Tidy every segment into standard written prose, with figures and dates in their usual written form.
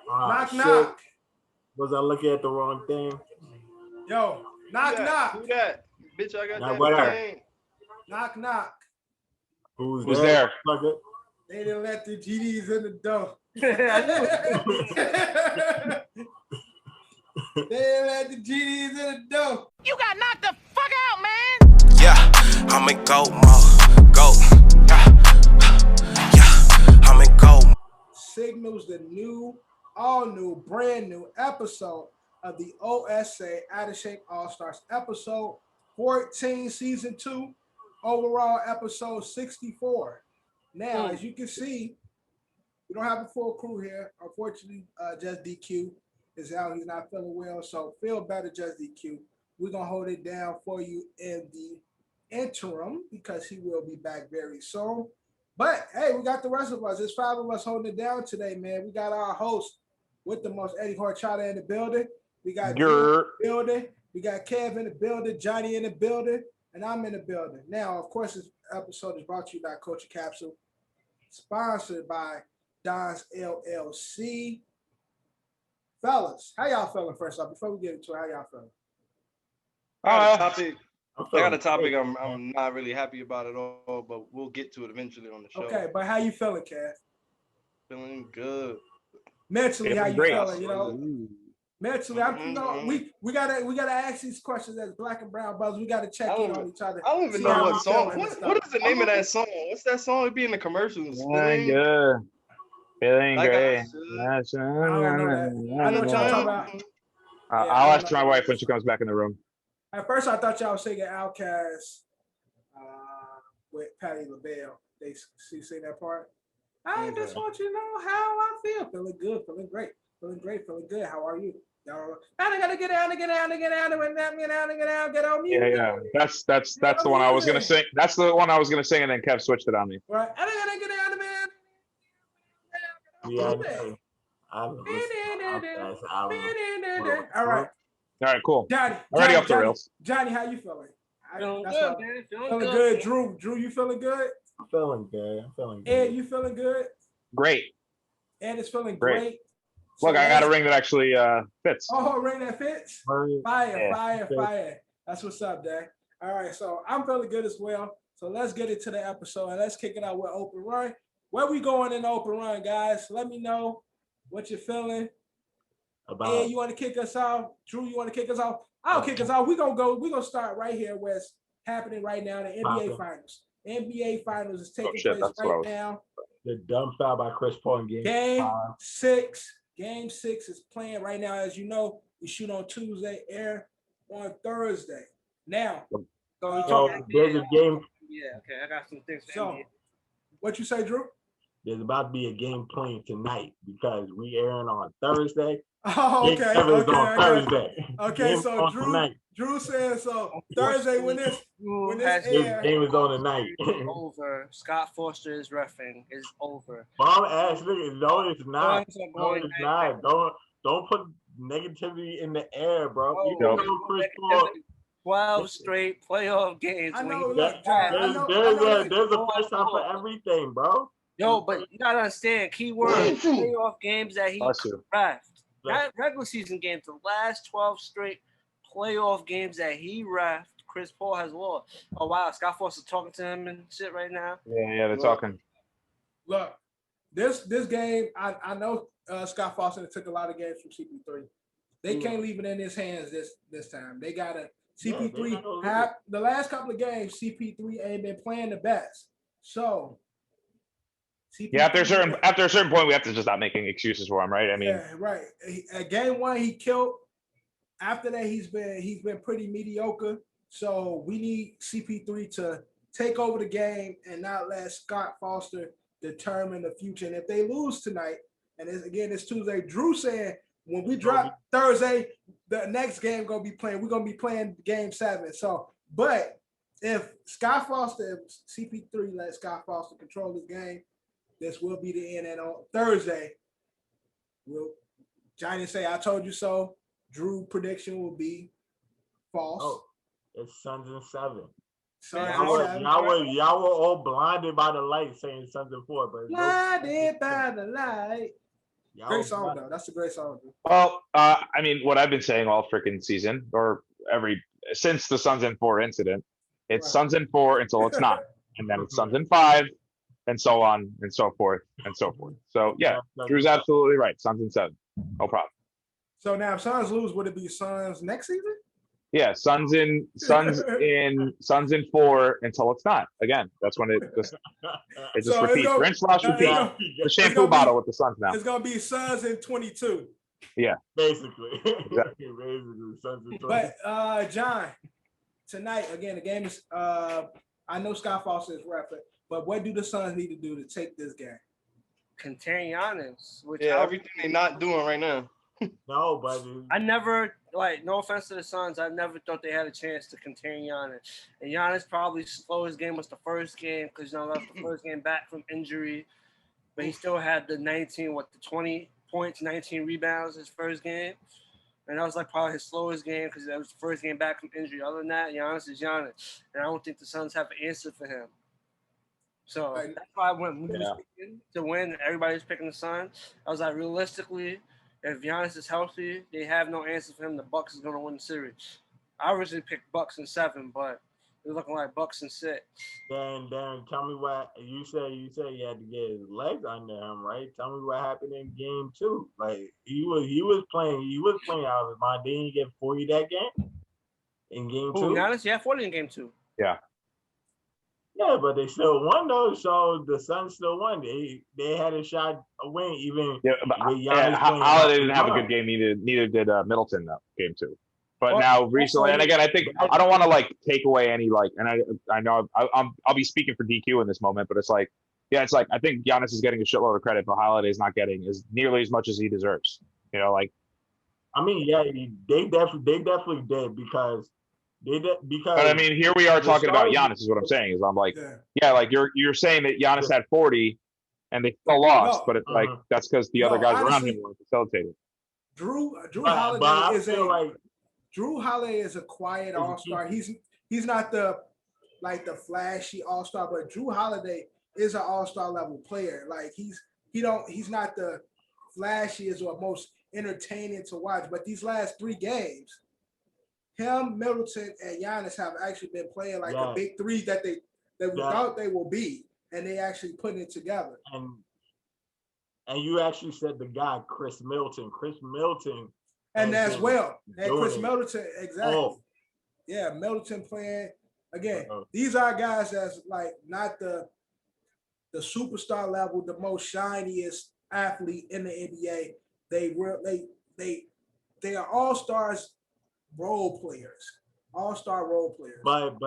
Knock, shit. knock. Was I looking at the wrong thing? Yo, knock, knock. Who that? Bitch, I got Now, that whatever. game. Knock, knock. Who's there? Fucker? They didn't let the GDs in the door. They didn't let the GDs in the door. You got knocked the fuck out, man. Yeah, I'm in go mode. Go. Yeah, I'm in go. Signals the all new, brand new episode of the OSA Out of Shape Allstars, episode 14, season 2, overall episode 64. Now, as you can see, we don't have a full crew here. Unfortunately, just DQ is out. He's not feeling well, so feel better, just DQ. We're going to hold it down for you in the interim because he will be back very soon. But, hey, we got the rest of us. There's 5 of us holding it down today, man. We got our host with the most, Eddie Horchata, in the building. We got Drew in the building. We got Kev in the building, Johnny in the building, and I'm in the building. Now, of course, this episode is brought to you by Coach Capsule, sponsored by Don's LLC. Fellas, how y'all feeling first off? Before we get into it, how y'all feeling? I got a topic I'm not really happy about at all, but we'll get to it eventually on the show. Okay, but how you feeling, Kev? Feeling good. Mentally, how you great. feeling? You know, mentally, we gotta ask these questions as black and brown brothers. We gotta check in on each other. I don't even know what song. What is the name of that song? What's that song? It be in the commercials. Feeling good. Feeling great. I don't know that. I know what y'all talking about. I'll ask my wife when she comes back in the room. At first, I thought y'all was singing Outkast with Patti LaBelle. She sing that part. I just want you to know how I feel. Feeling good, feeling great, feeling great, feeling good. How are you? Y'all, I gotta get out, get on me. Yeah. That's the one I was gonna sing. That's the one I was gonna sing, and then Kev switched it on me. Right. I gotta get out, man. Yeah, All right. All right, cool. Johnny, already off the rails. Johnny, how you feeling? Feeling good, man. Feeling good. Drew, you feeling good? I'm feeling good. Ed, you feeling good? Great. Ed is feeling great. Look, I got a ring that actually fits. Oh, a ring that fits? Fire. That's what's up, Dad. All right, so I'm feeling good as well. So let's get into the episode and let's kick it out with Open Run. Where we going in the Open Run, guys? Let me know what you're feeling. Ed, you want to kick us off? Drew, you want to kick us off? I'll kick us off. We're gonna start right here where it's happening right now, the NBA Finals. NBA Finals is taking place right now. The dumb foul by Chris Paul in Game 6. Game 6 is playing right now. As you know, we shoot on Tuesday, air on Thursday. Now, there's a game. Yeah, okay. I got some things. So, what you say, Drew? There's about to be a game playing tonight because we airing on Thursday. Oh, okay. Thursday. Okay, so Drew says so Thursday when this game is on tonight. Over. Scott Foster is reffing. Is over. Mom ass nigga, no, it's not. No, it's not. Don't put negativity in the air, bro. You know Chris Paul. 12 straight playoff games. I know. There's a first time for everything, bro. Yo, but you gotta understand, keyword playoff games that he reffed. Not regular season games, the last 12 straight playoff games that he reffed, Chris Paul has lost. Oh wow, Scott Foster talking to him and shit right now. Yeah, they're talking. Look, this game, I know Scott Foster took a lot of games from CP3. They can't leave it in his hands this time. They gotta CP3 the last couple of games. CP3 ain't been playing the best, so. CP3, after a certain point, we have to just stop making excuses for him, right? I mean, right. At game 1, he killed. After that, he's been pretty mediocre. So we need CP3 to take over the game and not let Scott Foster determine the future. And if they lose tonight, and it's Tuesday, Drew said when we drop Thursday, the next game we're gonna be playing game 7. So, but if CP3 let Scott Foster control this game, this will be the end. And on Thursday, Johnny say, I told you so. Drew prediction will be false. Oh, it's Suns and 7. Y'all were all blinded by the light saying Suns and 4, but blinded by the light. Great song though. That's a great song. Dude. Well, I mean, what I've been saying all freaking season, or since the Suns in 4 incident, it's Suns in 4 until it's not, and then it's Suns in 5, and so on and so forth and so forth. So yeah, Drew's absolutely right. Suns in 7, no problem. So now, if Suns lose, would it be Suns next season? Yeah, Suns in 4 until it's not. Again, that's when it just repeats. Rinse, slash, repeat. The shampoo bottle with the Suns now. It's gonna be Suns in 22. Yeah, basically. Exactly. Suns in 22. But John, tonight again, the game is. I know Scott Foster is repping, but what do the Suns need to do to take this game? Contain Giannis. Everything they're not doing right now. No, but I never, no offense to the Suns, I never thought they had a chance to contain Giannis. And Giannis probably slowest game was the first game because left the first game back from injury, but he still had the 20 points, 19 rebounds his first game. And that was probably his slowest game because that was the first game back from injury. Other than that, Giannis is Giannis. And I don't think the Suns have an answer for him. So that's why when we was picking to win, everybody's picking the Suns. I was realistically, if Giannis is healthy, they have no answer for him. The Bucks is going to win the series. I originally picked Bucks in 7, but it's looking like Bucks in 6. Then tell me what you said. You said he had to get his legs under him, right? Tell me what happened in game 2. He was playing out of his mind. Didn't he get 40 that game? In game 2? Giannis, yeah, 40 in game 2. Yeah. Yeah, but they still won though. So the Suns still won. They had a shot to win even. Yeah, but Holiday didn't have a good game. Neither did Middleton though. Game 2. But now recently, and again, I think I don't want to take away any and I know I'll be speaking for DQ in this moment, but it's I think Giannis is getting a shitload of credit, but Holiday's not getting nearly as much as he deserves. I mean, yeah, they definitely did because. But I mean, here we are talking about Giannis. Is what I'm saying. Is I'm you're saying that Giannis had 40, and they still lost, but it's that's because the other guys around him weren't facilitated. Drew Holiday is a quiet all-star. He's not the flashy all-star, but Drew Holiday is an all-star level player. He's not the flashiest or most entertaining to watch. But these last 3 games. Him, Middleton, and Giannis have actually been playing the big 3 that we thought they will be, and they actually putting it together. And you actually said the guy, Chris Middleton. And as well. And Chris Middleton, exactly. Oh. Yeah, Middleton playing. Again, these are guys that's not the superstar level, the most shiniest athlete in the NBA. They are all-stars. All-star role players. But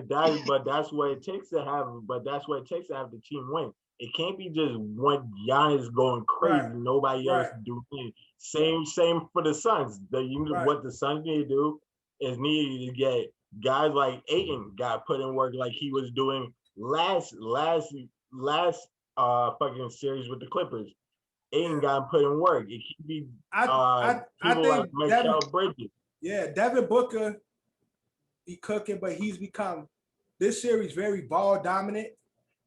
that's what it takes to have. But that's what it takes to have the team win. It can't be just one Giannis going crazy, nobody else doing. Same for the Suns. What the Suns need to do is need to get guys like Ayton got put in work like he was doing last fucking series with the Clippers. Ayton got put in work. It could be I think like Michael Bridges. Yeah, Devin Booker be cooking, but he's become this series very ball dominant.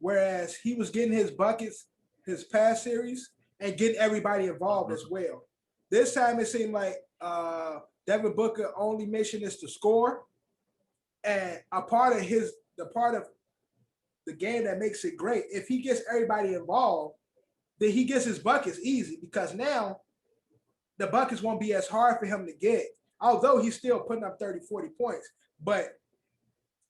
Whereas he was getting his buckets his past series and getting everybody involved as well. This time it seemed like Devin Booker only mission is to score, and a part of the game that makes it great. If he gets everybody involved, then he gets his buckets easy because now the buckets won't be as hard for him to get. Although he's still putting up 30, 40 points, but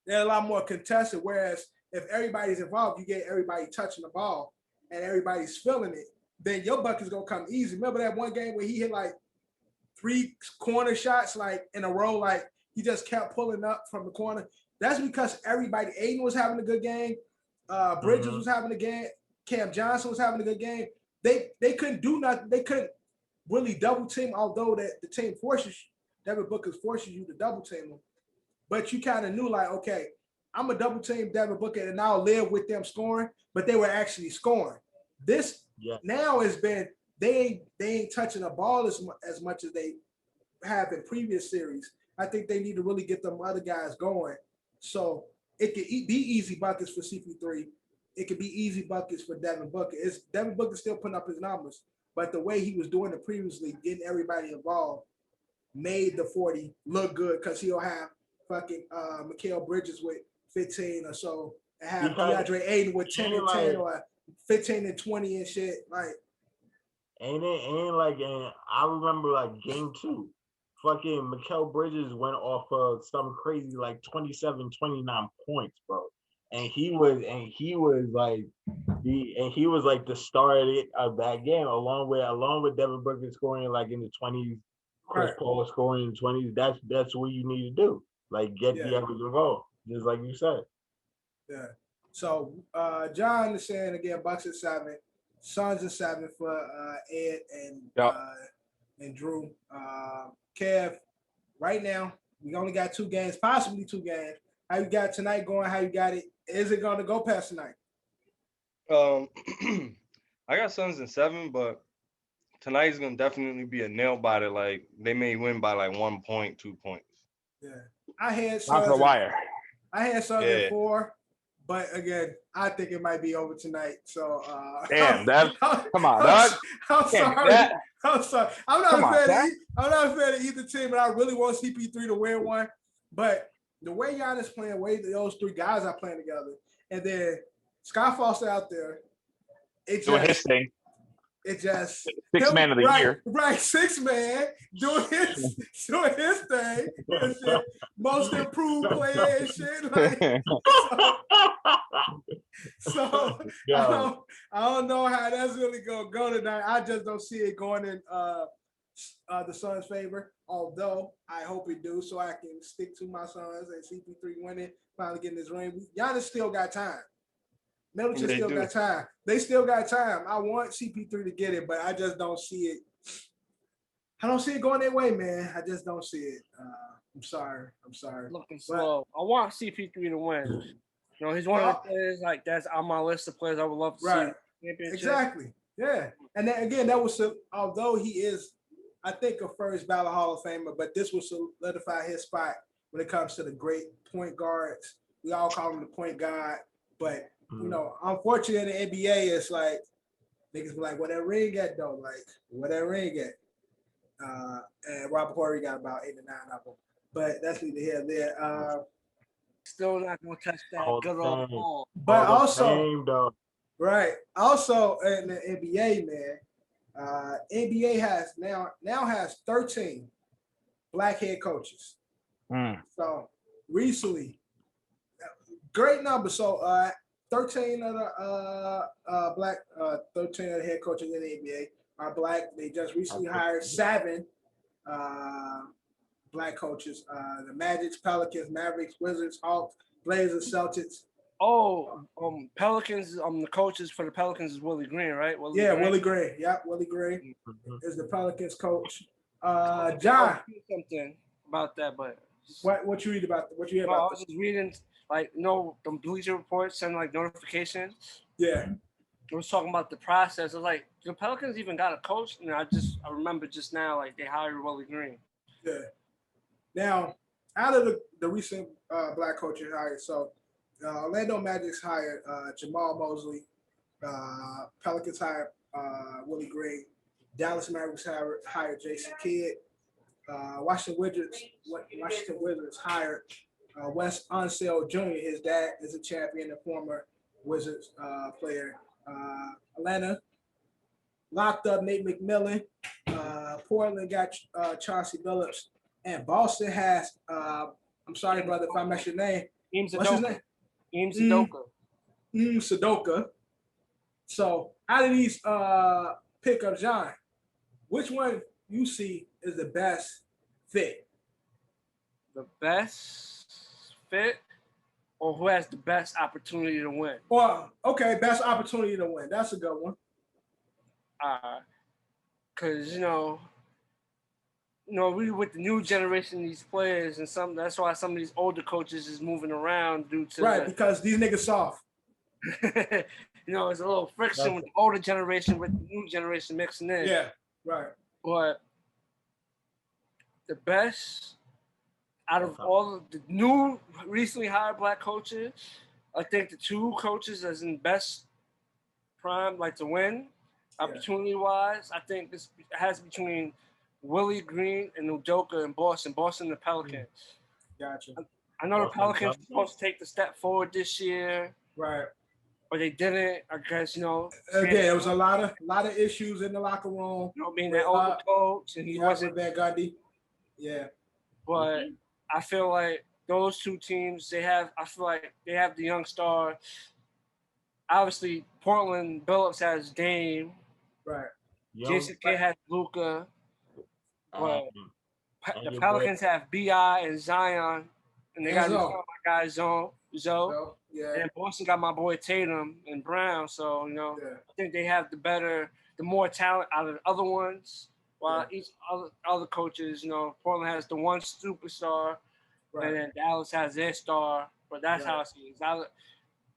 they're a lot more contested. Whereas if everybody's involved, you get everybody touching the ball and everybody's feeling it, then your bucket's going to come easy. Remember that one game where he hit 3 corner shots in a row, he just kept pulling up from the corner? That's because everybody, Aiden was having a good game. Bridges was having a game. Cam Johnson was having a good game. They couldn't do nothing. They couldn't really double team, although the team Devin Booker forces you to double team him. But you kind of knew okay, I'm a double team Devin Booker and I'll live with them scoring, but they were actually scoring. This now has been they ain't touching the ball as much as they have in previous series. I think they need to really get them other guys going. So it could be easy buckets for CP3. it could be easy buckets for Devin Booker. Devin Booker still putting up his numbers, but the way he was doing it previously, getting everybody involved, made the 40 look good because he'll have fucking Mikal Bridges with 15 or so, and have DeAndre Ayton with 10 and 10 or 15 and 20 and shit. Like, and I remember like game 2, fucking Mikal Bridges went off of something crazy like 27, 29 points, bro. And he was like the star of that game, along with Devin Booker scoring like in the 20s, Chris Paul scoring in the 20s. That's what you need to do. Like get the average involved, just like you said. Yeah. So John is saying again, Bucks at 7, Suns at 7 for Ed and Drew. Kev, right now we only got 2 games, possibly 2 games. How you got tonight going? How you got it? Is it going to go past tonight? I got Suns in 7, but tonight's going to definitely be a nail biter. Like, they may win by like 1 point, 2 points. Yeah. I had Suns the wire. I had Suns at 4, but again, I think it might be over tonight. So damn, Dev. Come on, dog. I'm sorry. I'm sorry. I'm not a fan of either team, but I really want CP3 to win one. But the way Giannis playing, the way those 3 guys are playing together, and then Scott Foster out there, it doing his thing. It just 6 man of the year. Right, 6 man doing his thing. And shit. Most improved player and shit. Like, so I don't know how that's really gonna go tonight. I just don't see it going in the Suns' favor. Although I hope it do, so I can stick to my Suns and CP3 winning, finally getting this ring. Giannis still got time. Middleton still got time. They still got time. I want CP3 to get it, but I just don't see it. I don't see it going their way, man. I just don't see it. I'm sorry. Looking slow. I want CP3 to win. You know, he's one of the players like that's on my list of players I would love to see. Exactly. Yeah. And then again, that was although he is, I think, a first ballot Hall of Famer, but this will solidify his spot when it comes to the great point guards. We all call him the point guard, but you know, unfortunately in the NBA, it's like niggas be like, "What that ring at though?" Like, "What that ring at?" And Robert Horry got about 8 or 9 of them, but that's neither here nor there. Still not gonna touch that good old ball. But also, right? Also in the NBA, man, NBA has now has 13 black head coaches. So recently, great number. So 13 of the 13 of the head coaches in the NBA are black. They just recently hired 7 black coaches. The Magic, Pelicans, Mavericks, Wizards, Hawks, Blazers, Celtics. Pelicans. The coaches for the Pelicans is Willie Green, right? Willie Green. Yep, Willie Green is the Pelicans coach. John, something about that, but what you read about? What you hear about? I was just reading, like, the Bleacher Report send like notifications. Yeah, it was talking about the process. I was like, the Pelicans even got a coach, and I remember just now, like, they hired Willie Green. Yeah. Now, out of the recent black coaches hired, so Orlando Magic's hired Jamal Mosley. Pelicans hired Willie Green. Dallas Mavericks hired Jason Kidd. Washington Wizards hired Wes Unseld Jr. His dad is a champion and former Wizards player. Atlanta locked up Nate McMillan. Portland got Chauncey Billups. And Boston has, I'm sorry, brother, if I mess your name. What's his name? Sudoka. So out of these pickups, John, which one you see is the best fit? The best fit, or who has the best opportunity to win? Well, okay, best opportunity to win. That's a good one. Because we with the new generation of these players and that's why some of these older coaches is moving around due to because these niggas soft. It's a little friction with the older generation with the new generation mixing in. Yeah, right. But the best out of all of the new recently hired black coaches, I think the two coaches that's in best prime, like to win, opportunity-wise, I think this has between Willie Green and Udoka in Boston. Boston, the Pelicans. Gotcha. I know the Pelicans were supposed to take the step forward this year. Right. But they didn't. I guess, Again, there was a lot of issues in the locker room. Being that older coach, and he wasn't Van Gundy. Yeah. But I feel like those two teams, I feel like they have the young star. Obviously, Portland Billups has Dame. Right. Jason Kidd has Luka. But the Pelicans have B.I. and Zion. And they got my guy Zoe. Yeah. And Boston got my boy Tatum and Brown. So, I think they have the more talent out of the other ones. While each other coaches, Portland has the one superstar, and then Dallas has their star. But that's how I see it. It's either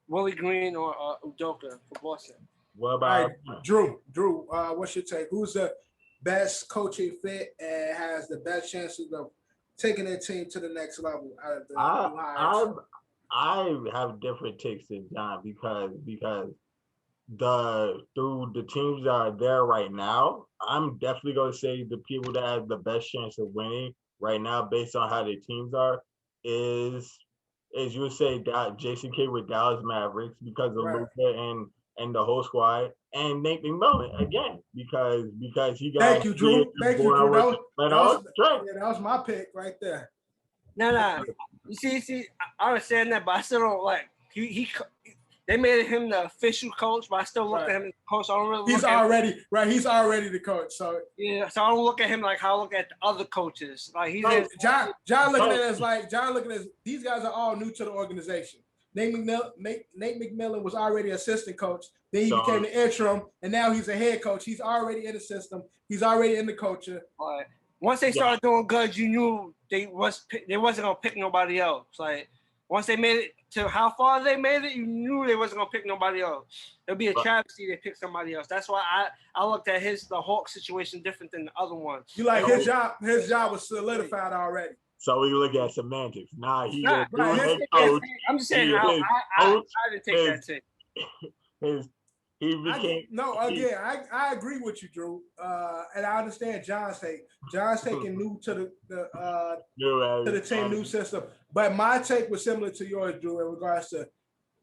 Willie Green or Udoka for Boston. What about Drew? What's your take? Who's the best coaching fit and has the best chances of taking their team to the next level out of the new hires? I have different takes than John because through the teams that are there right now, I'm definitely going to say the people that have the best chance of winning right now, based on how their teams are, is you would say that Jason Kidd with Dallas Mavericks because of Luka and the whole squad, and Nate McMillan again because he got. Thank you, Drew. Thank you, Drew. That was my pick right there. No. You see, I understand that, but I still don't like they made him the official coach, but I still look at him as the coach. I don't really He's already the coach. So so I don't look at him like how I look at the other coaches. Like John looking at it as these guys are all new to the organization. Nate McMillan was already assistant coach. Then he became the interim, and now he's a head coach. He's already in the system. He's already in the culture. Once they started doing good, you knew they wasn't gonna pick nobody else. Like once they made it to how far they made it, you knew they wasn't gonna pick nobody else. It'll be a travesty they pick somebody else. That's why I looked at the Hawks situation different than the other ones. You like his job was solidified already. So we look at semantics. Nah, he's a head coach. I'm just saying I didn't take that take. He became I agree with you, Drew. And I understand John's take. John's taking new to the team, new system. But my take was similar to yours, Drew, in regards to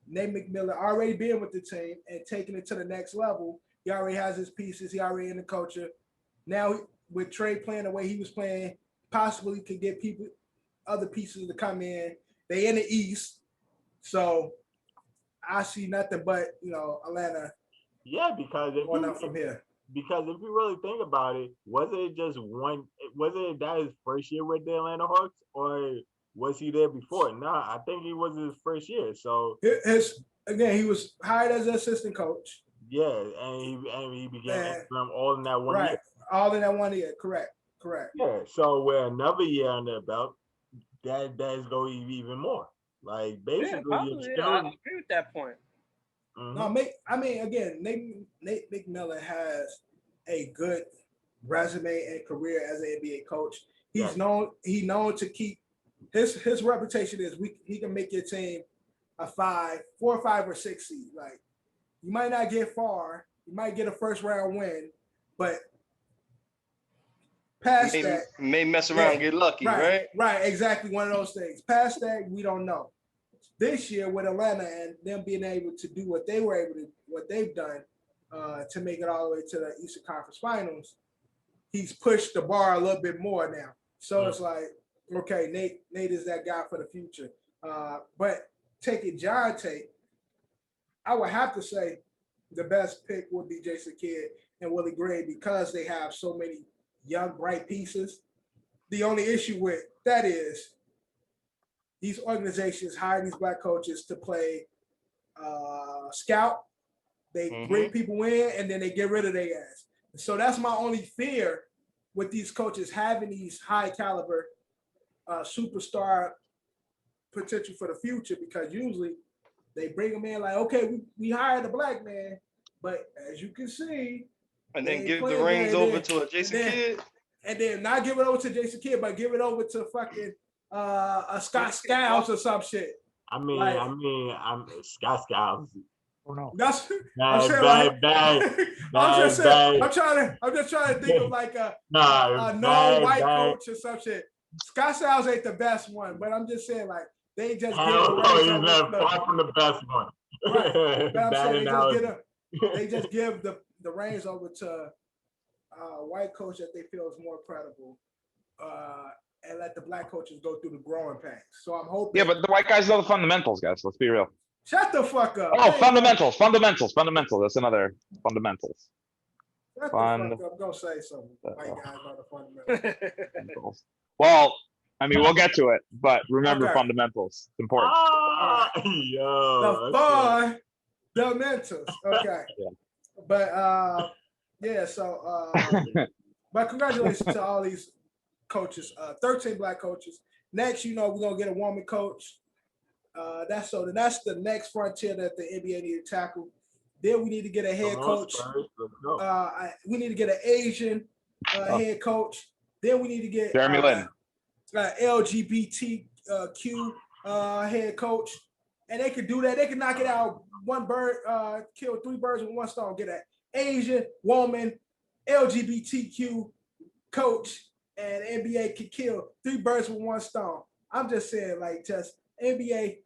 Nate McMillan already being with the team and taking it to the next level. He already has his pieces. He already in the culture. Now with Trey playing the way he was playing, possibly could get other pieces to come in. They in the East, so I see nothing but Atlanta. Yeah, because going up from here. Because if you really think about it, was it that his first year with the Atlanta Hawks, or was he there before? Nah, I think he was his first year. So he was hired as an assistant coach. Yeah, and he began from all in that one year. All in that 1 year. Correct. Yeah. So with another year on their belt, that's going to be even more. Like basically, I agree with that point. Mm-hmm. No, again, Nate McMillan has a good resume and career as an NBA coach. He's known to keep his reputation is he can make your team a 4 or 5 or 6 seed. Like you might not get far, you might get a first round win, but past that may mess around and get lucky, right? Right, exactly one of those things. Past that, we don't know. This year with Atlanta and them being able to do what they've done to make it all the way to the Eastern Conference Finals, he's pushed the bar a little bit more now. So it's like, okay, Nate is that guy for the future. But taking John take, I would have to say the best pick would be Jason Kidd and Willie Green because they have so many young, bright pieces. The only issue with that is these organizations hire these black coaches to play scout. They bring people in and then they get rid of their ass. So that's my only fear with these coaches having these high caliber superstar potential for the future, because usually they bring them in like, okay, we hired a black man, but as you can see, and then give the reins over to a Jason Kidd, and then not give it over to Jason Kidd, but give it over to fucking a Scott Skiles or some shit. I'm Scott Skiles. Oh no. That's I'm saying I'm just trying to think of like a non-white coach or some shit. Scott Skiles ain't the best one, but I'm just saying like they just give the reins over. He's far from the best one. Right. But I'm saying they just give the reins over to a white coach that they feel is more credible. And let the black coaches go through the growing pains. So I'm hoping. Yeah, but the white guys know the fundamentals, guys. Let's be real. Shut the fuck up. Oh, fundamentals. That's another fundamentals. Shut the fuck up. I'm gonna say something. White guys know the fundamentals. Well, I mean, we'll get to it, but remember fundamentals. It's important. Fundamentals. Okay. Yeah. But yeah. So, but congratulations to all these coaches. 13 black coaches. Next, we're gonna get a woman coach. That's the next frontier that the NBA need to tackle. Then we need to get a head coach. We need to get an Asian head coach. Then we need to get Jeremy Lin. LGBTQ head coach. And they could do that. They could knock it out one bird, kill 3 birds with one stone. Get an Asian woman, LGBTQ coach, and NBA could kill 3 birds with one stone. I'm just saying, like, just NBA,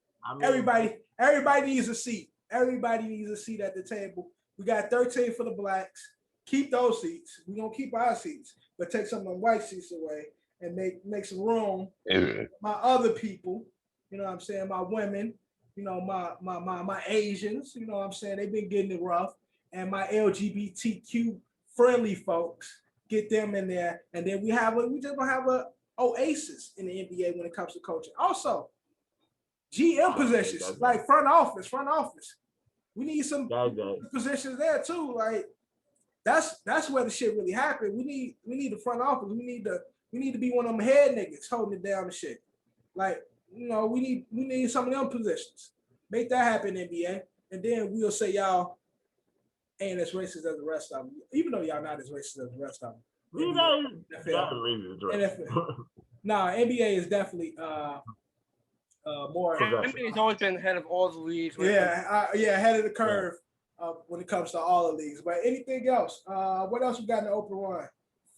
everybody needs a seat. Everybody needs a seat at the table. We got 13 for the blacks. Keep those seats. We're gonna keep our seats, but take some of the white seats away and make some room. My other people, you know what I'm saying, my women, my Asians, you know what I'm saying, they've been getting it rough. And my LGBTQ friendly folks, get them in there. And then we just gonna have a oasis in the NBA when it comes to coaching. Also, GM positions, like front office. We need some positions there too. Like that's where the shit really happened. We need the front office. We need to be one of them head niggas holding it down and shit. Like, we need some of them positions. Make that happen, NBA. And then we'll say y'all ain't as racist as the rest of them. Even though y'all not as racist as the rest of them. NBA is definitely more. NBA's always been ahead of all the leagues. Ahead of the curve when it comes to all the leagues. But anything else? What else we got in the open one?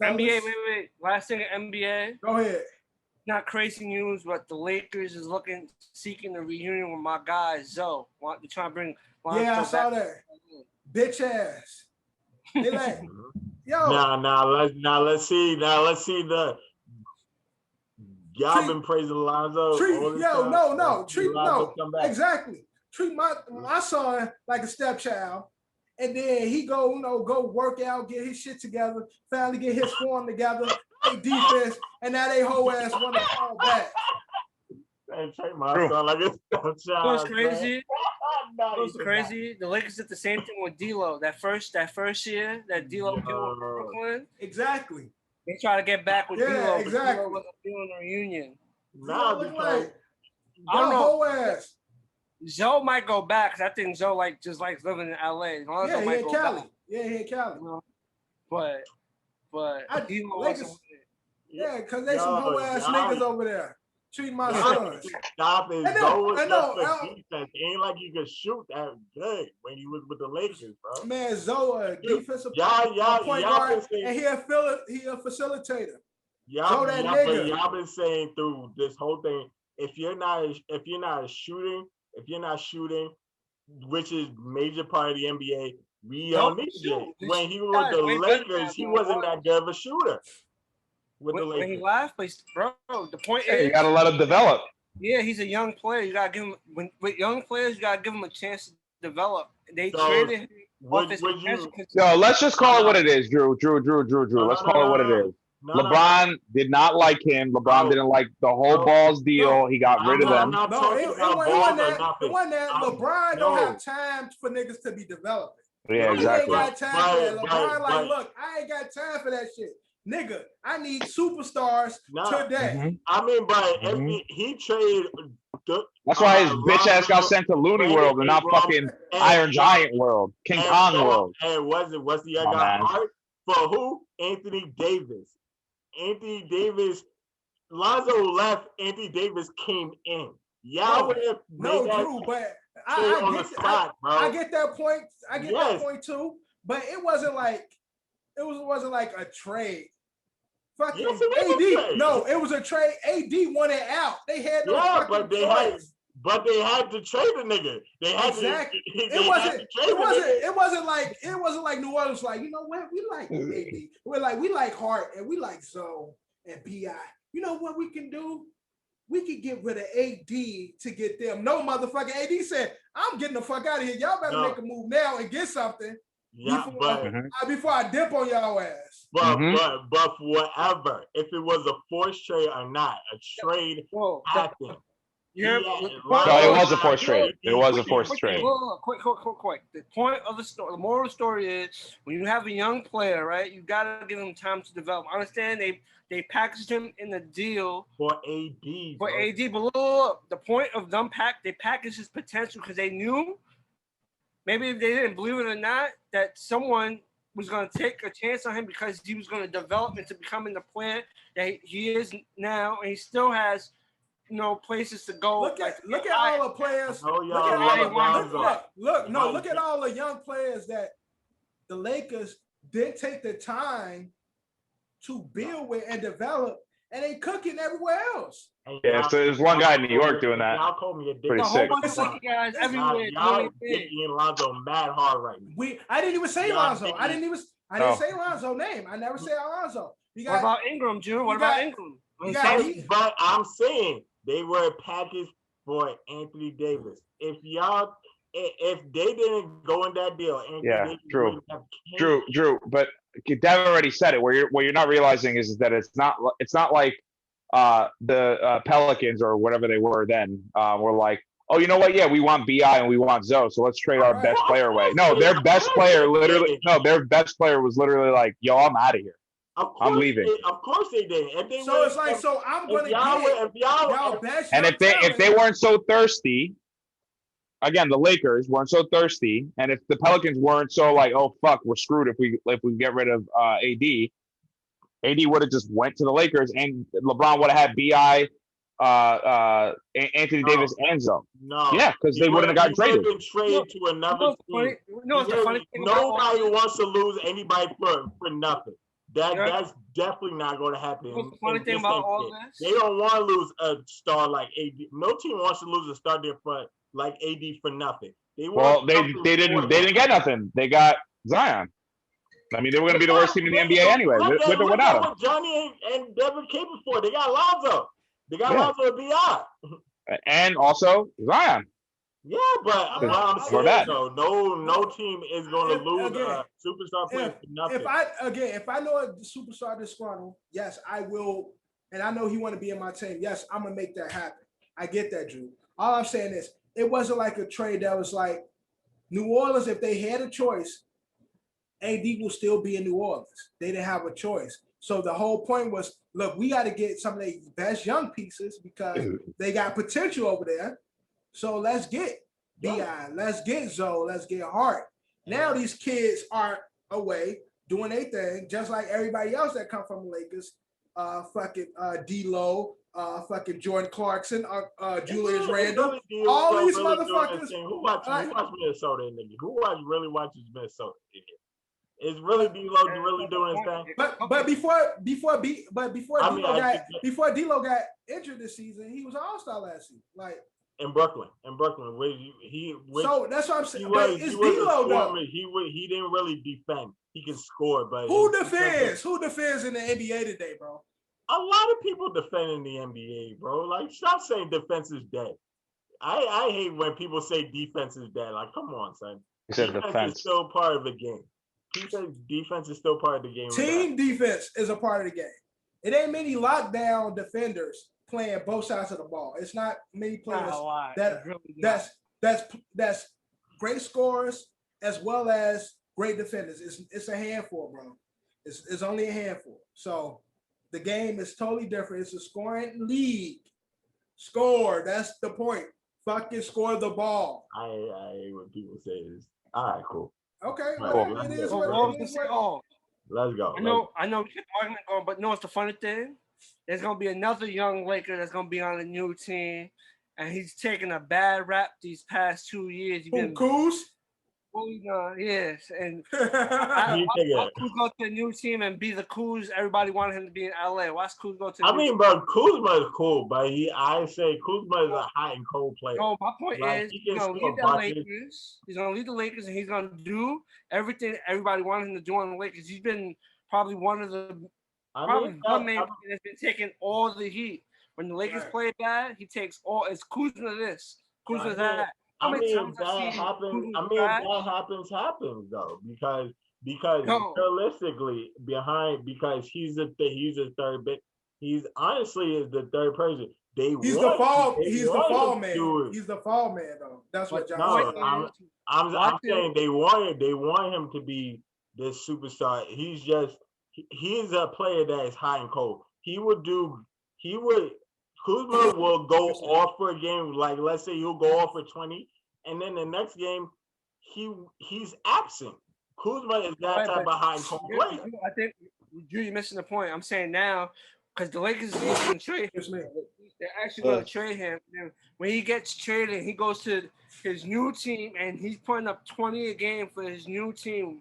NBA, wait. Last thing, NBA. Go ahead. Not crazy news, but the Lakers is seeking a reunion with my guy Zoe. They're trying to bring. I saw that. Bitch ass. They like, yo. Let's see the. Y'all been praising Lonzo. Exactly. Treat my son like a stepchild, and then he go work out, get his shit together, finally get his form together, play defense, and now they whole ass want to fall back. Treat my son like a stepchild. What's crazy? What's crazy? The Lakers did the same thing with D'Lo. That first year that D'Lo came with Brooklyn. Exactly. They try to get back with D'Lo. Exactly. D'Lo wasn't feeling the reunion. Nah, because I don't know. Whole ass. Zoe might go back because I think Zoe just likes living in LA. He in Cali. Yeah, he in Cali. But D'Lo wasn't. Yeah, because they some whole ass niggas over there. Treat my sons. Stop it. Zoe was defense. It ain't like you could shoot that good when he was with the Lakers, bro. Man, Zoe, defensive point guard, and he a facilitator. Y'all been saying through this whole thing, if you're not shooting, which is major part of the NBA, we don't need it. When he was with the Lakers, he wasn't that good of a shooter. When he laughed, bro, the point is you gotta let him develop. Yeah, he's a young player. You gotta give him with young players. You gotta give him a chance to develop. They traded him. Let's just call it what it is, Drew. Let's call it what it is. LeBron did not like him. LeBron didn't like the whole balls deal. He got rid of them. It wasn't that. LeBron don't have time for niggas to be developing. Yeah, exactly. He ain't got time for that. LeBron look, I ain't got time for that shit. Nigga, I need superstars today. I mean, but he traded. That's why his bitch ass got sent to Looney World and not fucking Iron Giant World, King Kong World. And what's the other art for who? Anthony Davis. Lonzo left. Anthony Davis came in. Y'all Drew, but I get that point. I get that point too. But it wasn't like a trade. Fucking yes, it AD. No, it was a trade. AD wanted out. They had no fucking choice. But they had to trade the nigga. They had exactly. to. It wasn't like New Orleans. Like, you know what? We like AD. We like Hart and we like Zoe and Bi. You know what we can do? We could get rid of AD to get them. No, motherfucker. AD said, "I'm getting the fuck out of here. Y'all better make a move now and get something before I dip on y'all ass." But whatever, if it was a forced trade or not, a trade happened. No, it was a forced trade. It was a forced trade. Quick. The point of the story, the moral of the story is, when you have a young player, right, you gotta give him time to develop. I understand they packaged him in the deal for AD. But look, the point of them they packaged his potential because they knew, maybe if they didn't believe it or not, that someone was going to take a chance on him because he was going to develop into becoming the player that he is now, and he still has, places to go. Look at all the players. Look at all the young players that the Lakers didn't take the time to build with and develop, and they cooking everywhere else. Yeah, so there's one guy in New York doing that. Y'all called me a dick. Pretty sick. Guys everywhere. Y'all digging Lonzo mad hard right now. I didn't even say Lonzo. I didn't say Lonzo's name. I never said Lonzo. What about Ingram, Drew? What about Ingram? But I'm saying they were packaged for Anthony Davis. If they didn't go in that deal, Drew. But Devin already said it. What you're not realizing is that it's not like the Pelicans or whatever they were then were like, oh, you know what? Yeah, we want BI and we want Zoe, so let's trade our best player away. No, their best player was literally like, yo, I'm out of here. I'm leaving. Of course they did. So I'm gonna get y'all best. And if they weren't so thirsty, again, the Lakers weren't so thirsty, and if the Pelicans weren't so like, oh fuck, we're screwed if we get rid of AD would have just went to the Lakers, and LeBron would have had BI, Anthony Davis, and Zoe. No, yeah, because they wouldn't have gotten traded. To another team. Nobody wants to lose anybody for nothing. That's definitely not going to happen. What's the funny thing about all this? They don't want to lose a star like AD. No team wants to lose a star there like AD for nothing. They didn't get nothing. They got Zion. I mean, they were going to be the worst team in the NBA anyway, with or without him. Johnny and Devin came before. They got Lonzo. They got Lonzo and BI. And also Zion. Yeah, but I'm saying though, no team is going to lose a superstar player for nothing. If I know a superstar disgruntled, yes, I will, and I know he want to be in my team. Yes, I'm gonna make that happen. I get that, Drew. All I'm saying is, it wasn't like a trade that was like New Orleans. If they had a choice, AD will still be in New Orleans. They didn't have a choice. So the whole point was, look, we got to get some of the best young pieces because they got potential over there. So let's get BI, let's get Zoe, let's get Hart. Now these kids are away doing their thing, just like everybody else that come from the Lakers. D-Lo, fucking Jordan Clarkson, Julius Randle, all these motherfuckers. Who watches Minnesota, nigga? Who really watches Minnesota? Is really D-Lo really doing his thing? But before D-Lo got injured this season, he was an All-Star last season. Like in Brooklyn, so that's what I'm saying. But it's D-Lo though. He didn't really defend. He can score, but who defends? Who defends in the NBA today, bro? A lot of people defend in the NBA, bro. Like, stop saying defense is dead. I hate when people say defense is dead. Like, come on, son. Defense is still part of the game. He said defense is still part of the game. Team defense is a part of the game. It ain't many lockdown defenders playing both sides of the ball. It's not many players that's great scorers as well as great defenders. It's a handful, bro. It's only a handful. So the game is totally different. It's a scoring league. Score. That's the point. Fucking score the ball. I hate when people say this. All right, cool. Okay. Cool. It is what it is. Let's go. I know we keep arguing going, but no, it's the funny thing. There's gonna be another young Laker that's gonna be on a new team, and he's taken a bad rap these past 2 years. He's been Kuz? Yes, and watch Kuz go to a new team and be the Kuz everybody wanted him to be in LA. Watch Kuz go to. I mean, bro, Kuzma is cool, but I say Kuzma is a hot and cold player. No, my point is he's gonna leave the Lakers. He's gonna leave the Lakers, and he's gonna do everything everybody wanted him to do on the Lakers. He's been probably one of the one man that's been taking all the heat. When the Lakers play bad, he takes all. It's Kuzma this, Kuzma that. I mean, that happens though, because realistically, because he's the third bit. He's honestly is the third person. He's the fall man though. That's what John. I'm saying they want him to be this superstar. He's a player that is hot and cold. Kuzma will go off for a game, like let's say he'll go off for 20, and then the next game he's absent. Kuzma is that type of high and cold player. I think you're missing the point. I'm saying now because the Lakers are going to trade him. They're actually going to trade him. And when he gets traded, he goes to his new team, and he's putting up 20 a game for his new team.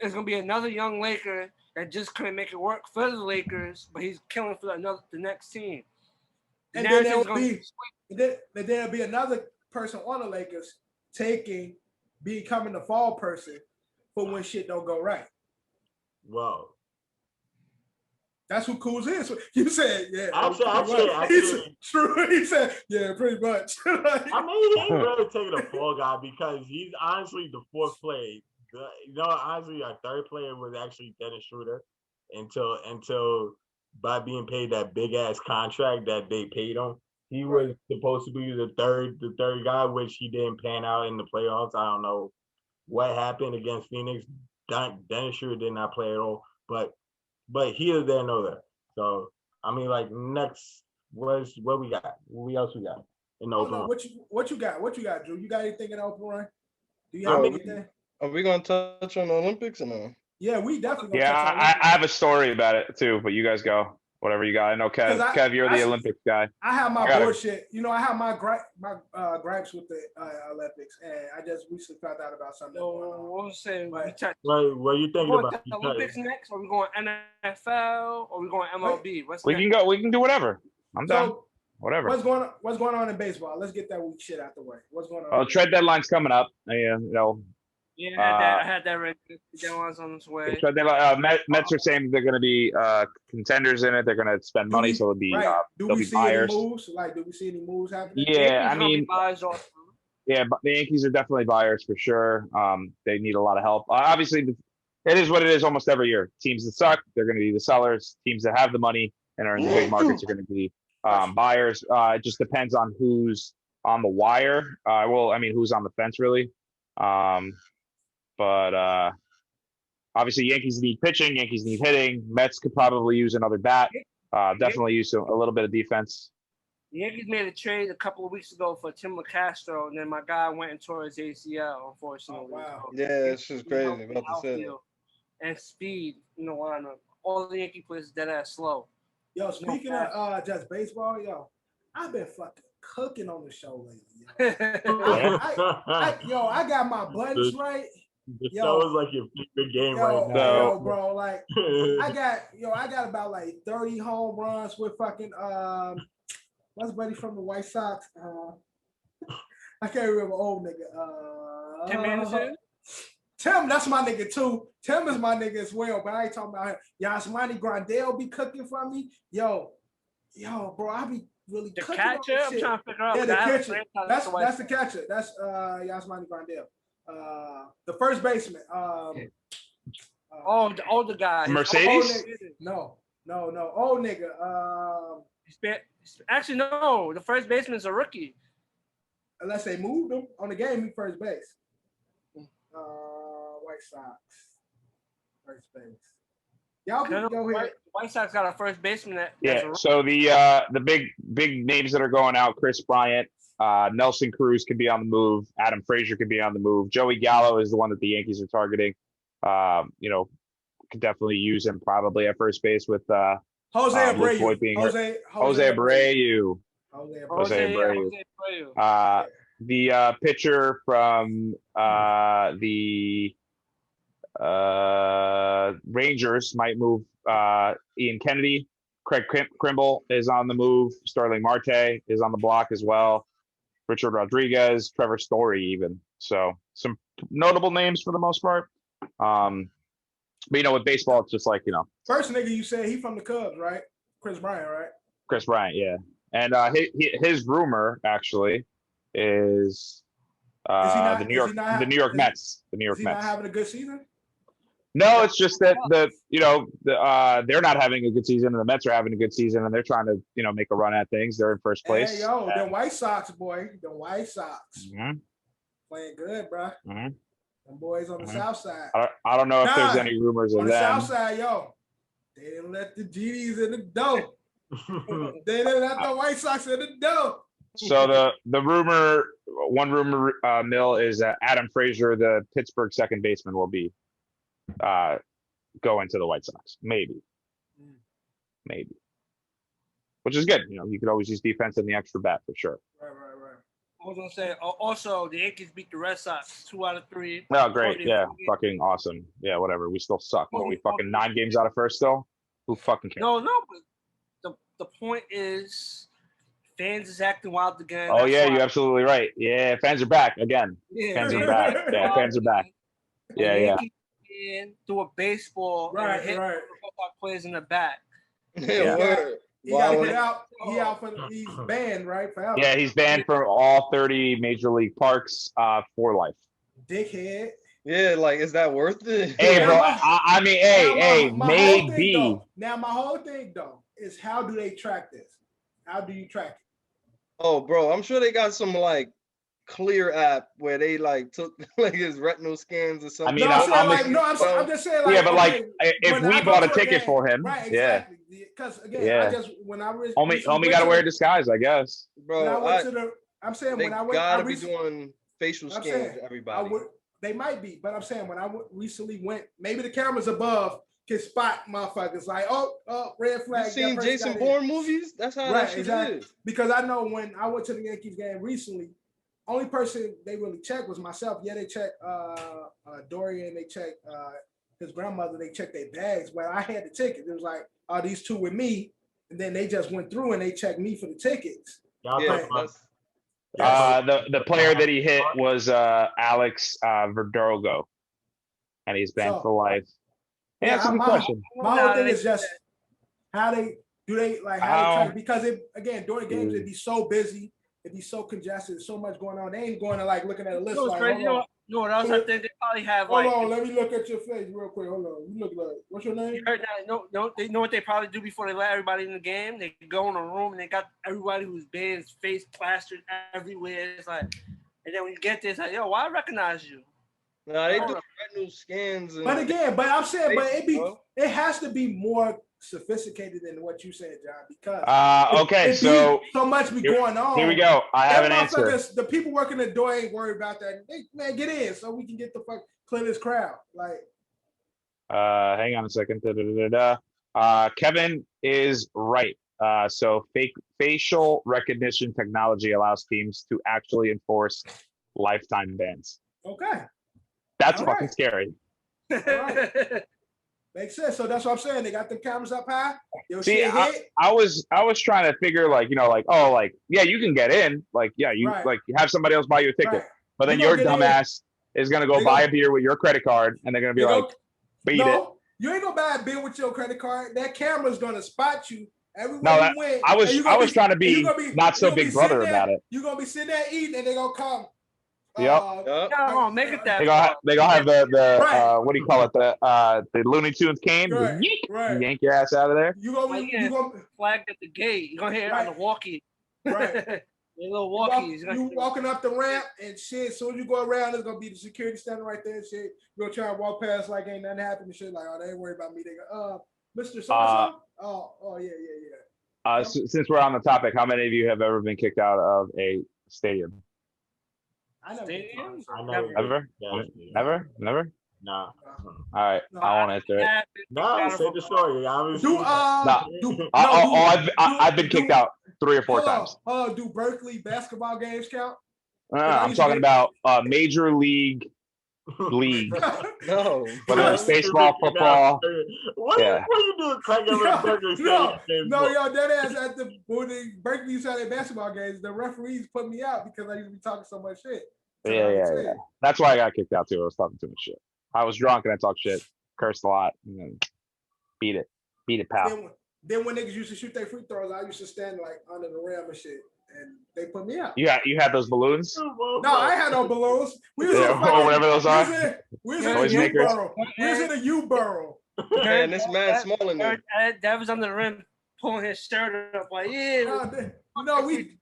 There's going to be another young Laker that just couldn't make it work for the Lakers, but he's killing for the next team. And then there'll be another person on the Lakers becoming the fall person for when shit don't go right. Wow. That's who Kuz is. You said, yeah. Actually, true. He said, yeah, pretty much. I mean, he ain't really taking a fall guy because he's honestly the fourth player. Honestly, our third player was actually Dennis Schroeder until by being paid that big ass contract that they paid him. He was supposed to be the third guy, which he didn't pan out in the playoffs. I don't know what happened against Phoenix. Dennis Schroeder did not play at all, but here, there, no there. So I mean, like next, what we got? What else we got in the open run? What you got? What you got, Drew? You got anything in the open run? Do you have anything? Are we gonna touch on the Olympics or no? Yeah, we definitely. I have a story about it too, but you guys go. Whatever you got. I know Kev, you're the Olympics guy. I have my bullshit. I have my gripes with the Olympics, and I just recently found out about something. What you thinking about? The Olympics next? Are we going NFL? Or are we going MLB? We can go. We can do whatever. I'm down. Whatever. What's going on in baseball? Let's get that weak shit out the way. What's going on? Trade deadline's coming up. I had that ready. That was on its way. Mets are saying they're going to be contenders in it. They're going to spend money, so it'll be do we see buyers. Any moves? Do we see any moves happening? Yeah, I mean, yeah, but the Yankees are definitely buyers for sure. They need a lot of help. Obviously, it is what it is almost every year. Teams that suck, they're going to be the sellers. Teams that have the money and are in the big markets are going to be buyers. It just depends on who's on the wire. Who's on the fence, really. But obviously, Yankees need pitching. Yankees need hitting. Mets could probably use another bat. Definitely use a little bit of defense. The Yankees made a trade a couple of weeks ago for Tim LeCastro, and then my guy went and tore his ACL, unfortunately. Oh, wow. Yeah, it's just crazy. About to say that. And speed in the lineup. All the Yankee players dead ass slow. Yo, speaking of just baseball, I've been fucking cooking on the show lately. I got my buttons right. The show is like your favorite game right now. Yo, bro, like I got about like 30 home runs with fucking what's buddy from the White Sox? I can't remember old nigga. Tim Anderson? Tim, that's my nigga too. Tim is my nigga as well, but I ain't talking about him. Yasmani Grandal be cooking for me. Yo, bro, I be really the cooking catcher? on I'm trying to figure out. Yeah, the catcher. That's the catcher. That's Yasmani Grandal. The first baseman. The older guy. Mercedes? No. Old nigga. Actually, no. The first baseman's a rookie. Unless they moved him on the game, he first base. White Sox. First base. Y'all go ahead. White Sox got a first baseman So the big names that are going out: Chris Bryant, Nelson Cruz could be on the move. Adam Frazier could be on the move. Joey Gallo is the one that the Yankees are targeting. Could definitely use him probably at first base with Jose Abreu. Jose Abreu. Jose Abreu. The pitcher from the Rangers might move. Ian Kennedy. Craig Kimbrell is on the move. Sterling Marte is on the block as well. Richard Rodriguez, Trevor Story, even. So some notable names for the most part. But with baseball, it's just like First nigga you said he from the Cubs, right? Chris Bryant, right? Chris Bryant, yeah. And his rumor actually is the New York Mets. The New York Mets. Not having a good season? No, it's just that they're not having a good season, and the Mets are having a good season, and they're trying to make a run at things. They're in first place. Hey, the White Sox, boy, the White Sox playing good, bro. Them boys on the South Side. I don't know if there's any rumors of on the them. South Side, they didn't let the GDs in the dough. They didn't let the White Sox in the dough. So one rumor mill is that Adam Frazier, the Pittsburgh second baseman, will be going to the White Sox. Maybe, which is good. You could always use defense in the extra bat for sure. Right. I was gonna say also the Yankees beat the Red Sox 2 out of 3. Oh, great! Yeah, fucking awesome. Yeah, whatever. We still suck. We fucking 9 games out of first still. Who fucking cares? No, but the point is, fans is acting wild again. Oh yeah, you're absolutely right. Yeah, fans are back again. Yeah. Fans are back. Yeah, fans are back. Yeah. Through a baseball, right. Players in the back. He out for he's banned, right? Forever. Yeah, he's banned from all 30 major league parks for life. Dickhead. Yeah, like, is that worth it? Hey, bro. I mean, maybe. Now, my whole thing though is, how do they track this? How do you track it? Oh, bro, I'm sure they got some like Clear app where they like took like his retinal scans or something. I mean, I'm just saying, like, yeah, but like, if we bought a ticket for him, right? Exactly. Because again, when I was only got to wear a disguise, I guess. Bro, I'm saying when I went, gotta be doing facial scans to everybody. They might be, but I'm saying when I recently went, maybe the cameras above can spot motherfuckers like, oh, red flag. You seen Jason Bourne movies? That's how that shit is. Because I know when I went to the Yankees game recently, only person they really checked was myself. Yeah, they checked Dorian, they checked his grandmother, they checked their bags. But I had the ticket. It was like, these two with me, and then they just went through and they checked me for the tickets. The player that he hit was Alex Verdugo, and he's banned for life. Yeah, that's a good question. My whole thing is just how they track, because during games it'd be so busy, it'd be so congested, there's so much going on. They ain't going to like looking at a list. Crazy. You know what else I think they probably have? Hold on, let me look at your face real quick. Hold on, you look like, what's your name? You heard that? They know what they probably do before they let everybody in the game. They go in a room and they got everybody who's band's face plastered everywhere. It's like, and then when you get there, it's like, yo, why I recognize you? No, they do retinal scans. But I'm saying, it has to be more sophisticated than what you said, John, because so much be going on. Here we go. I have an answer. The people working the door ain't worried about that. Man, get in so we can get the fuck clear this crowd. Like, hang on a second. Kevin is right. So facial recognition technology allows teams to actually enforce lifetime bans. Okay. That's fucking scary. Right. Makes sense. So that's what I'm saying. They got the cameras up high. See, I was trying to figure yeah, you can get in. Like, yeah, you have somebody else buy you a ticket. Right. But then your dumbass is gonna go buy a beer with your credit card, and they're gonna be beat it. You ain't gonna buy a beer with your credit card. That camera's gonna spot you everywhere you went. I was trying to be not so big brother about it. You're gonna be sitting there eating, and they're gonna come. No, make it that. They gonna have the what do you call it, the Looney Tunes cane, yank your ass out of there. You gonna flagged at the gate. You gonna hear it on the walkie. Right. Little walkies. You walking up the ramp and shit. Soon as you go around, there's gonna be the security standing right there and shit. You're gonna try and walk past like ain't nothing happened and shit. Like, they ain't worried about me. They go, Mr. So-and-so? Yeah. Since we're on the topic, how many of you have ever been kicked out of a stadium? Never. Never? No. All right, I won't answer it. No, say the story. I've been kicked out. 3 or 4 times. Do Berkeley basketball games count? I'm talking about Major League. No. Whether it's baseball, football. What are you doing? Cracking up Berkeley Stadium? No, yo, that ass at the Berkeley used to have their basketball games. The referees put me out because I used to be talking so much shit. Yeah. That's why I got kicked out too. I was talking too much shit. I was drunk and I talked shit, cursed a lot, and then beat it, pal. Then when niggas used to shoot their free throws, I used to stand like under the rim and shit, and they put me out. You had those balloons? No, I had no balloons. We was whatever those are. We was in a U-Burrow. We was in a U-Burrow. Man, this man's small in there. That was on the rim, pulling his shirt up like, yeah. We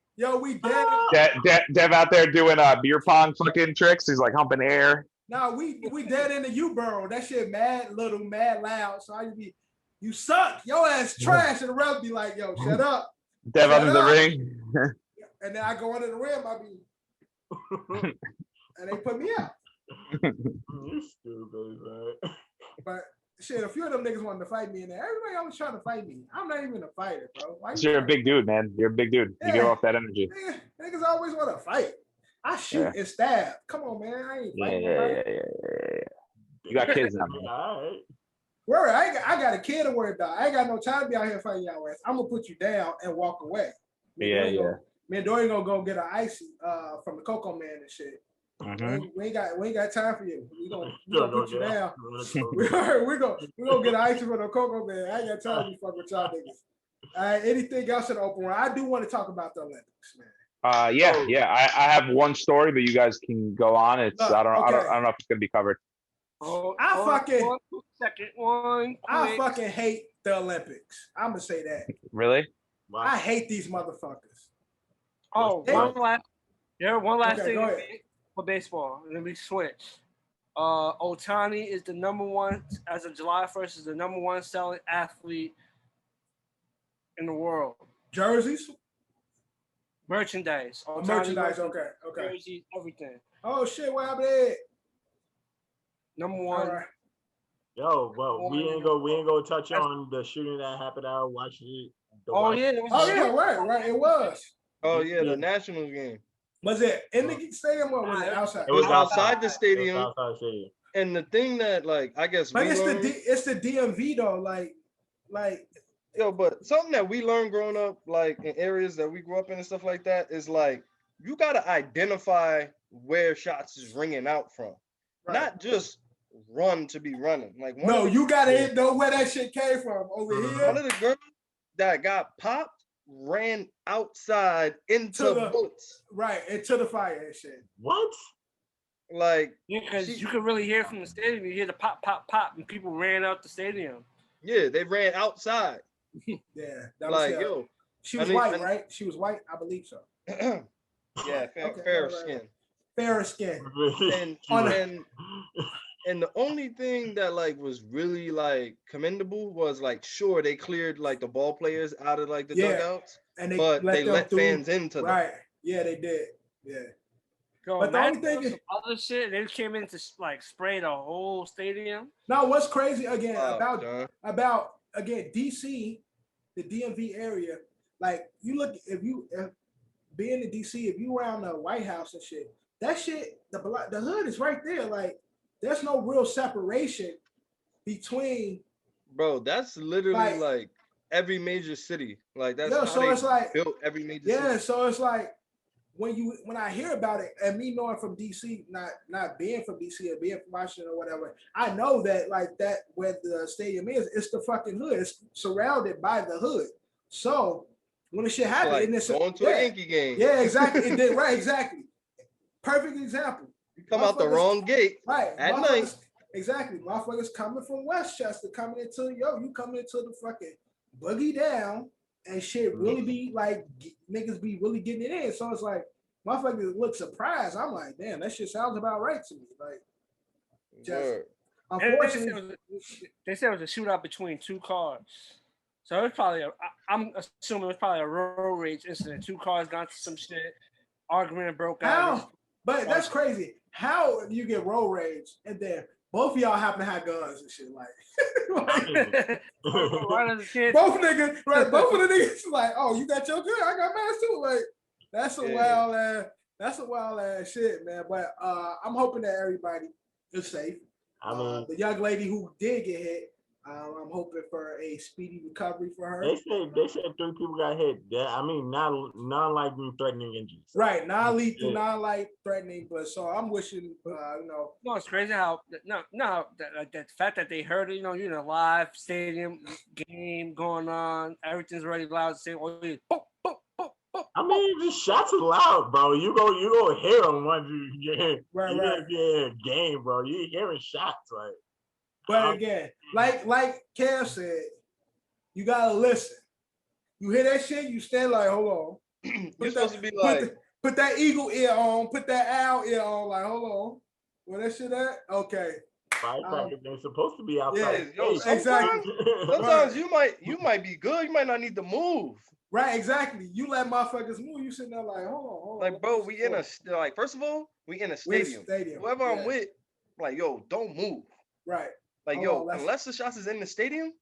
dead. Dev out there doing beer pong fucking tricks. He's like humping air. No, we dead in the U-Burrow. That shit mad little, mad loud. So I be, you suck. Your ass trash. And the ref be like, yo, shut up. Dev under the ring. And then I go under the rim. I be, and they put me out. You stupid, man. But shit, a few of them niggas wanted to fight me in there. Everybody always trying to fight me. I'm not even a fighter, bro. You're a big dude, man. You're a big dude. You give off that energy. Niggas always want to fight. I shoot and stab. Come on, man. I ain't fighting. Yeah. You got kids now, man. All right. Worry, I got a kid to worry about. I ain't got no time to be out here fighting y'all ass. I'm gonna put you down and walk away. Me and Dory gonna go get an icy from the Cocoa Man and shit. Mm-hmm. We ain't got time for you. We gonna put you down. We're gonna get an icy from the Cocoa Man. I ain't got time to fuck with y'all niggas. Anything else in the open round? I do want to talk about the Olympics, man. I have one story, but you guys can go on. It's I don't know if it's gonna be covered. I fucking hate the Olympics. I'm gonna say that. Really? Wow. I hate these motherfuckers. One last thing go ahead. for baseball, and then we switch. Ohtani is the number one as of July 1st. Is the number one selling athlete in the world. Jerseys, merchandise. Merchandise. Okay. Jerseys, everything. Oh shit! What happened there? Number one. Right. Yo, well, we ain't gonna touch on the shooting that happened out Washington. Right. It was. Oh yeah, the Nationals game. Was it in the stadium or was it outside? It was outside the stadium. And the thing that, like, I guess, but it's the DMV though, like. Yo, but something that we learned growing up, like in areas that we grew up in and stuff like that, is like you gotta identify where shots is ringing out from, not just run to be running. Like you gotta know where that shit came from over here. One of the girls that got popped ran outside into the bullets. Right, into the fire and shit. What? Like, because you can really hear from the stadium. You hear the pop, pop, pop, and people ran out the stadium. Yeah, they ran outside. Yeah, that was like, yo. She was white, right? She was white, I believe so. Yeah, fairer skin. Fairer skin. And the only thing that like was really like commendable was like, sure, they cleared like the ball players out of like the dugouts, and they let fans into them. Right. Yeah, they did. Yeah. But the only thing is other shit, they came in to like spray the whole stadium. No, what's crazy again about DC, the DMV area, like you look if being in DC, if you around the White House and shit, that shit, the hood is right there. Like there's no real separation between. Bro, that's literally like every major city. Like that's so it's like built every major city. Yeah, so it's like when I hear about it, and me knowing from DC, not being from DC or being from Washington or whatever, I know that like that where the stadium is, it's the fucking hood. It's surrounded by the hood. So when the shit happened, it's going to a Yankee game. Yeah, exactly. It did right, exactly. Perfect example. You come out the wrong gate at night. Exactly. Motherfuckers coming from Westchester, coming into you coming into the fucking boogie down. And shit really be like niggas be really getting it in. So it's like motherfuckers look surprised. I'm like, damn, that shit sounds about right to me. Like just unfortunately they said it was a shootout between two cars. So it's probably I'm assuming it's probably a road rage incident. Two cars got into some shit, argument broke out. But that's crazy. How you get road rage and then both of y'all happen to have guns and shit. Like both niggas, right? Both of the niggas like, oh, you got your gun, I got mine too. Like that's a wild ass shit, man. But I'm hoping that everybody is safe. The young lady who did get hit, I'm hoping for a speedy recovery for her. They said 3 people got hit. I mean, non-life-threatening injuries. Right, non-lethal, non-life threatening. But so I'm wishing, No, it's crazy how the fact that they heard it. You're in a live stadium game going on. Everything's already loud. Saying, I mean, the shots are loud, bro. You go hear them once you get game, bro. You hearing shots, like. But again, like Kev said, you gotta listen. You hear that shit, you stand like, hold on. You're supposed to be like, put that eagle ear on, put that owl ear on, like, hold on. Where that shit at? Okay. Firecrackers, they're supposed to be outside. Yeah, exactly. Sometimes you might be good. You might not need to move. Right, exactly. You let motherfuckers move. You sitting there like, hold on. Like, bro, we in a first of all, we in a stadium. Whoever I'm with, like, yo, don't move. Right. Like, unless the shots is in the stadium,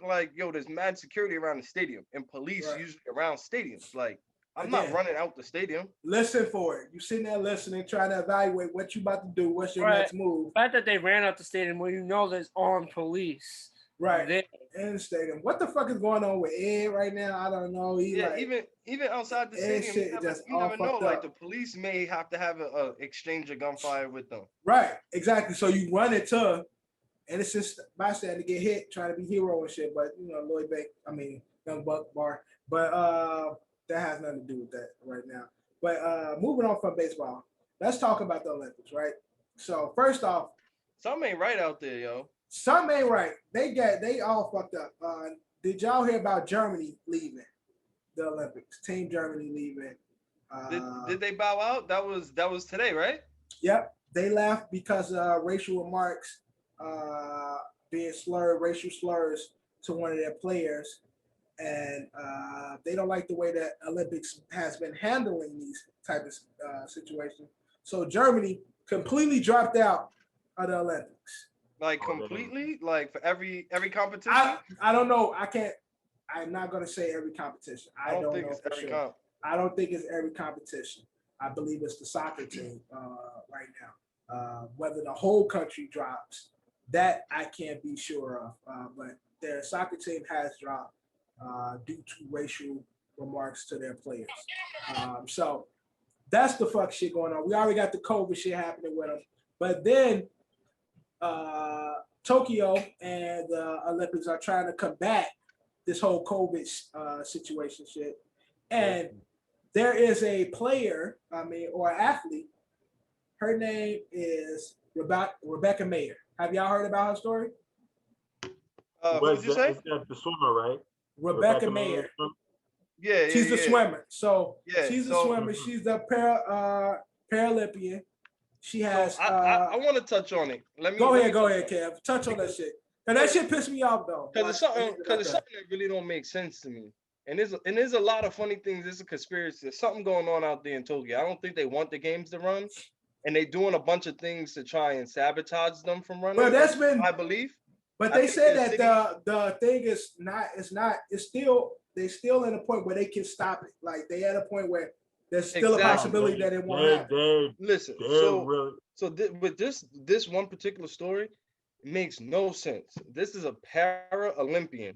like, yo, there's mad security around the stadium and police usually around stadiums. Like, I'm not running out the stadium. Listen for it. You sitting there listening, trying to evaluate what you about to do. What's your next move? The fact that they ran out the stadium when there's armed police. Right. In the stadium. What the fuck is going on with Ed right now? I don't know. Even outside the stadium, you never know. Like, the police may have to have an exchange of gunfire with them. Right. Exactly. So you run into innocent bystander to get hit, trying to be hero and shit. But, Lloyd Bank, Young Buck Bar. But that has nothing to do with that right now. But moving on from baseball, let's talk about the Olympics, right? So first off, something ain't right out there, yo. Something ain't right. They all fucked up. Did y'all hear about Germany leaving the Olympics? Team Germany leaving. Did they bow out? That was today, right? Yep. They left because racial remarks being slurred, racial slurs to one of their players. And they don't like the way that Olympics has been handling these type of situations. So Germany completely dropped out of the Olympics. Like completely? Like for every competition? I don't know. I'm not gonna say every competition. I don't think it's every sure. I don't think it's every competition. I believe it's the soccer team right now. Whether the whole country drops, that I can't be sure of. But their soccer team has dropped due to racial remarks to their players. So that's the fuck shit going on. We already got the COVID shit happening with them. But then Tokyo and the Olympics are trying to combat this whole COVID situation shit. And there is a player, or athlete. Her name is Rebecca Mayer. Have y'all heard about her story? What did you say? The swimmer, right? Rebecca Mayer. Yeah, she's a swimmer. So she's a swimmer. She's the Paralympian. She has. I want to touch on it. Go ahead, Kev. Touch on that shit. And that shit pissed me off though. Because it's something that really don't make sense to me. And there's a lot of funny things. There's a conspiracy. There's something going on out there in Tokyo. I don't think they want the games to run, and they're doing a bunch of things to try and sabotage them from running. Well, that's been my belief. But they said that the thing is not. It's still. They're still in a point where they can stop it. Like they at a point where there's still a possibility that it won't happen. Listen, with this one particular story, it makes no sense. This is a para-Olympian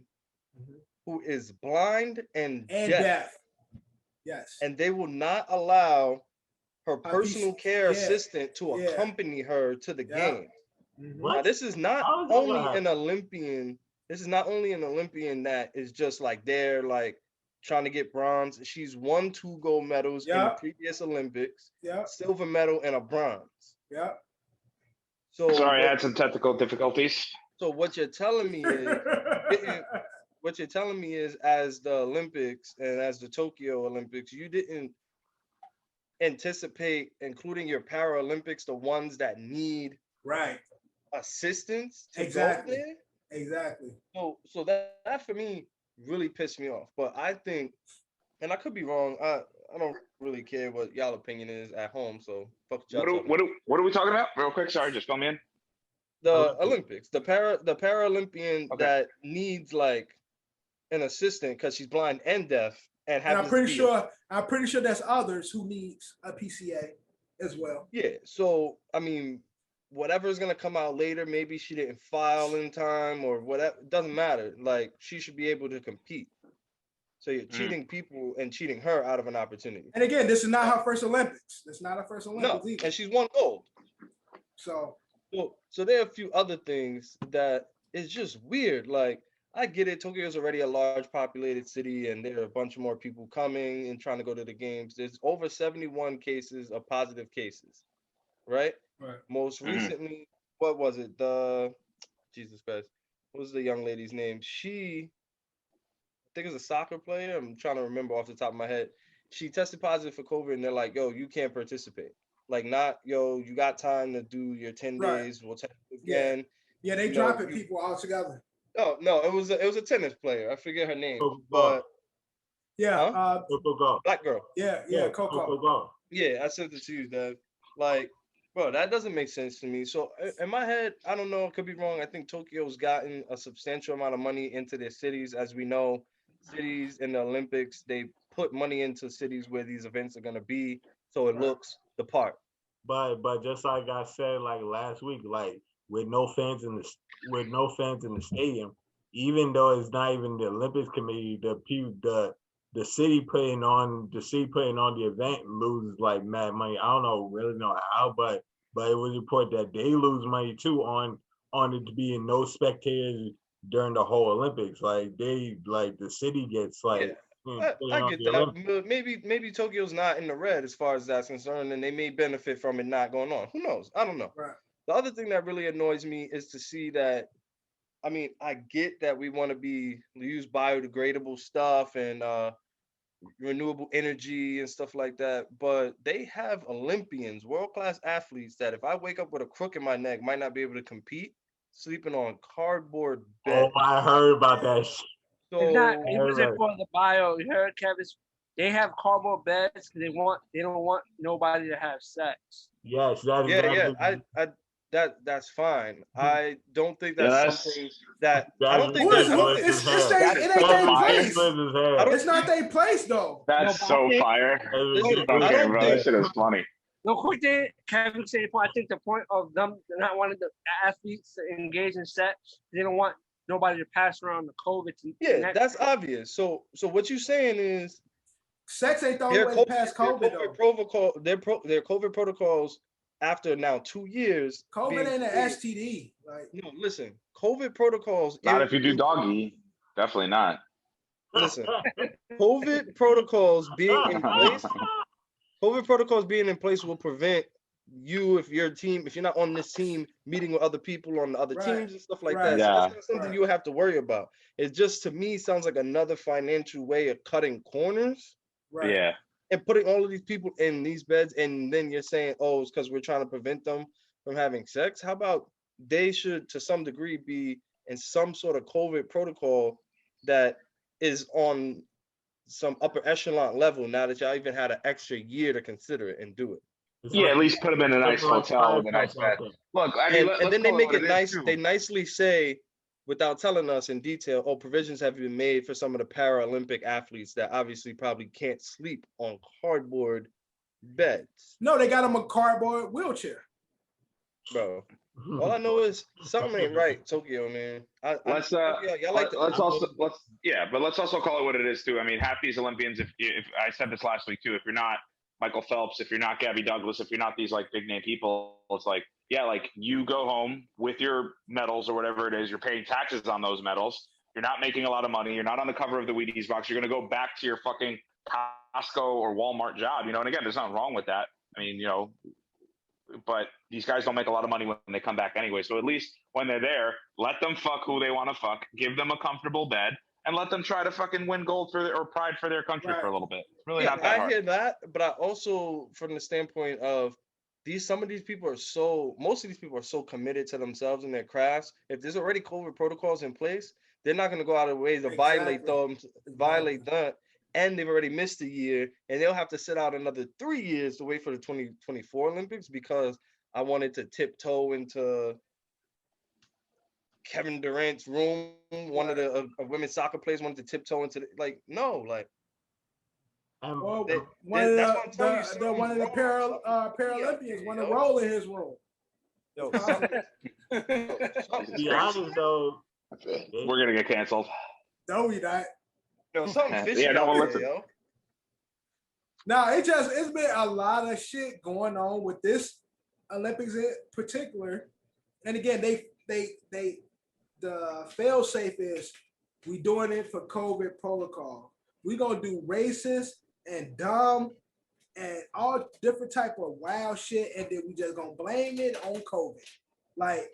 who is blind and deaf. Yes. And they will not allow her personal care assistant to accompany her to the game. Now, this is not only an Olympian. This is not only an Olympian that is just like there, like trying to get bronze. She's won 2 gold medals in the previous Olympics, silver medal and a bronze. Yeah. So sorry, I had some technical difficulties. So what you're telling me is, as the Olympics and as the Tokyo Olympics, you didn't anticipate including your Paralympics, the ones that need assistance to go there? Exactly. So that for me really pissed me off. But I think, and I could be wrong, I don't really care what y'all opinion is at home. So fuck y'all. What are we talking about? Real quick, sorry, just fill me in. The Olympics, the Paralympian that needs like an assistant because she's blind and deaf, and I'm pretty sure there's others who needs a PCA as well. Yeah. So I mean, whatever's gonna come out later, maybe she didn't file in time or whatever. It doesn't matter. Like she should be able to compete. So you're cheating people and cheating her out of an opportunity. And again, this is not her first Olympics. This is not her first Olympics either. No, and she's won gold. So there are a few other things that is just weird. Like I get it, Tokyo is already a large populated city and there are a bunch more people coming and trying to go to the games. There's over 71 cases of positive cases, right? Right. Most recently, what was it? Jesus Christ. What was the young lady's name? I think it was a soccer player. I'm trying to remember off the top of my head. She tested positive for COVID and they're like, yo, you can't participate. Like not, yo, you got time to do your 10 days. We'll test again. Yeah, they dropping people altogether. No, it was a tennis player. I forget her name. But black girl. Yeah, Coco. Yeah, I sent it to you, Dad. Like, bro, that doesn't make sense to me. So in my head, I don't know, I could be wrong. I think Tokyo's gotten a substantial amount of money into their cities. As we know, cities in the Olympics, they put money into cities where these events are gonna be, so it looks the part. But just like I said, like last week, like with no fans in the stadium, even though it's not even the Olympics committee, the city putting on the event loses like mad money. I don't really know how, but it was reported that they lose money too on it being no spectators during the whole Olympics. Like the city gets like. I get that. Maybe Tokyo's not in the red as far as that's concerned, and they may benefit from it not going on. Who knows? I don't know. Right. The other thing that really annoys me is to see that. I mean, I get that we want to use biodegradable stuff and renewable energy and stuff like that, but they have Olympians, world-class athletes that if I wake up with a crook in my neck, might not be able to compete, sleeping on cardboard beds. Oh, I heard about that shit. So it wasn't for the bio. You heard, Kevin? They have cardboard beds because they don't want nobody to have sex. Yes, that's fine. I don't think that's something that I don't think it's their place. It's not their place though. That's so fire. That shit is funny. No, quick thing, Kevin said the point. I think the point of them not wanting the athletes to engage in sex, they don't want nobody to pass around the COVID. That's obvious. So what you're saying is sex ain't the only way to pass COVID. Their COVID protocols after now 2 years. COVID ain't an STD. No, listen. COVID protocols. Not if you do doggy. Definitely not. Listen. COVID protocols being in place. COVID protocols being in place will prevent you, if you're not on this team, meeting with other people on the other teams and stuff like that. So that's not something you have to worry about. It just, to me, sounds like another financial way of cutting corners. Right. Yeah. And putting all of these people in these beds, and then you're saying, oh, it's because we're trying to prevent them from having sex. How about they should, to some degree, be in some sort of COVID protocol that is on some upper echelon level now that y'all even had an extra year to consider it and do it. Yeah, at least put them in a nice hotel with a nice bed. Look, I mean, and then they make it nice. They nicely say, without telling us in detail, provisions have been made for some of the Paralympic athletes that obviously probably can't sleep on cardboard beds. No, they got them a cardboard wheelchair. Bro, all I know is something ain't right, Tokyo, man. Let's also call it what it is too. I mean, half these Olympians, if I said this last week too, if you're not Michael Phelps, if you're not Gabby Douglas, if you're not these like big name people, it's like, yeah, like you go home with your medals or whatever it is, you're paying taxes on those medals. You're not making a lot of money. You're not on the cover of the Wheaties box. You're going to go back to your fucking Costco or Walmart job, and again, there's nothing wrong with that. I mean, but these guys don't make a lot of money when they come back anyway. So at least when they're there, let them fuck who they want to fuck, give them a comfortable bed, and let them try to fucking win gold or pride for their country for a little bit. It's really not that hard. I hear that, but I also, from the standpoint of most of these people are so committed to themselves and their crafts. If there's already COVID protocols in place, they're not going to go out of their way to violate that. And they've already missed a year, and they'll have to sit out another 3 years to wait for the 2024 Olympics because I wanted to tiptoe into Kevin Durant's room. One of the women's soccer players wanted to tiptoe into no. Well, that's one of the Paralympians want to roll in his room. Yo, be honest though, we're gonna get canceled. No, we not. Yo, something fishy no one listen. Yo. No, it's been a lot of shit going on with this Olympics in particular. And again, the fail safe is we doing it for COVID protocol. We gonna do racist and dumb and all different type of wild shit, and then we just gonna blame it on COVID. Like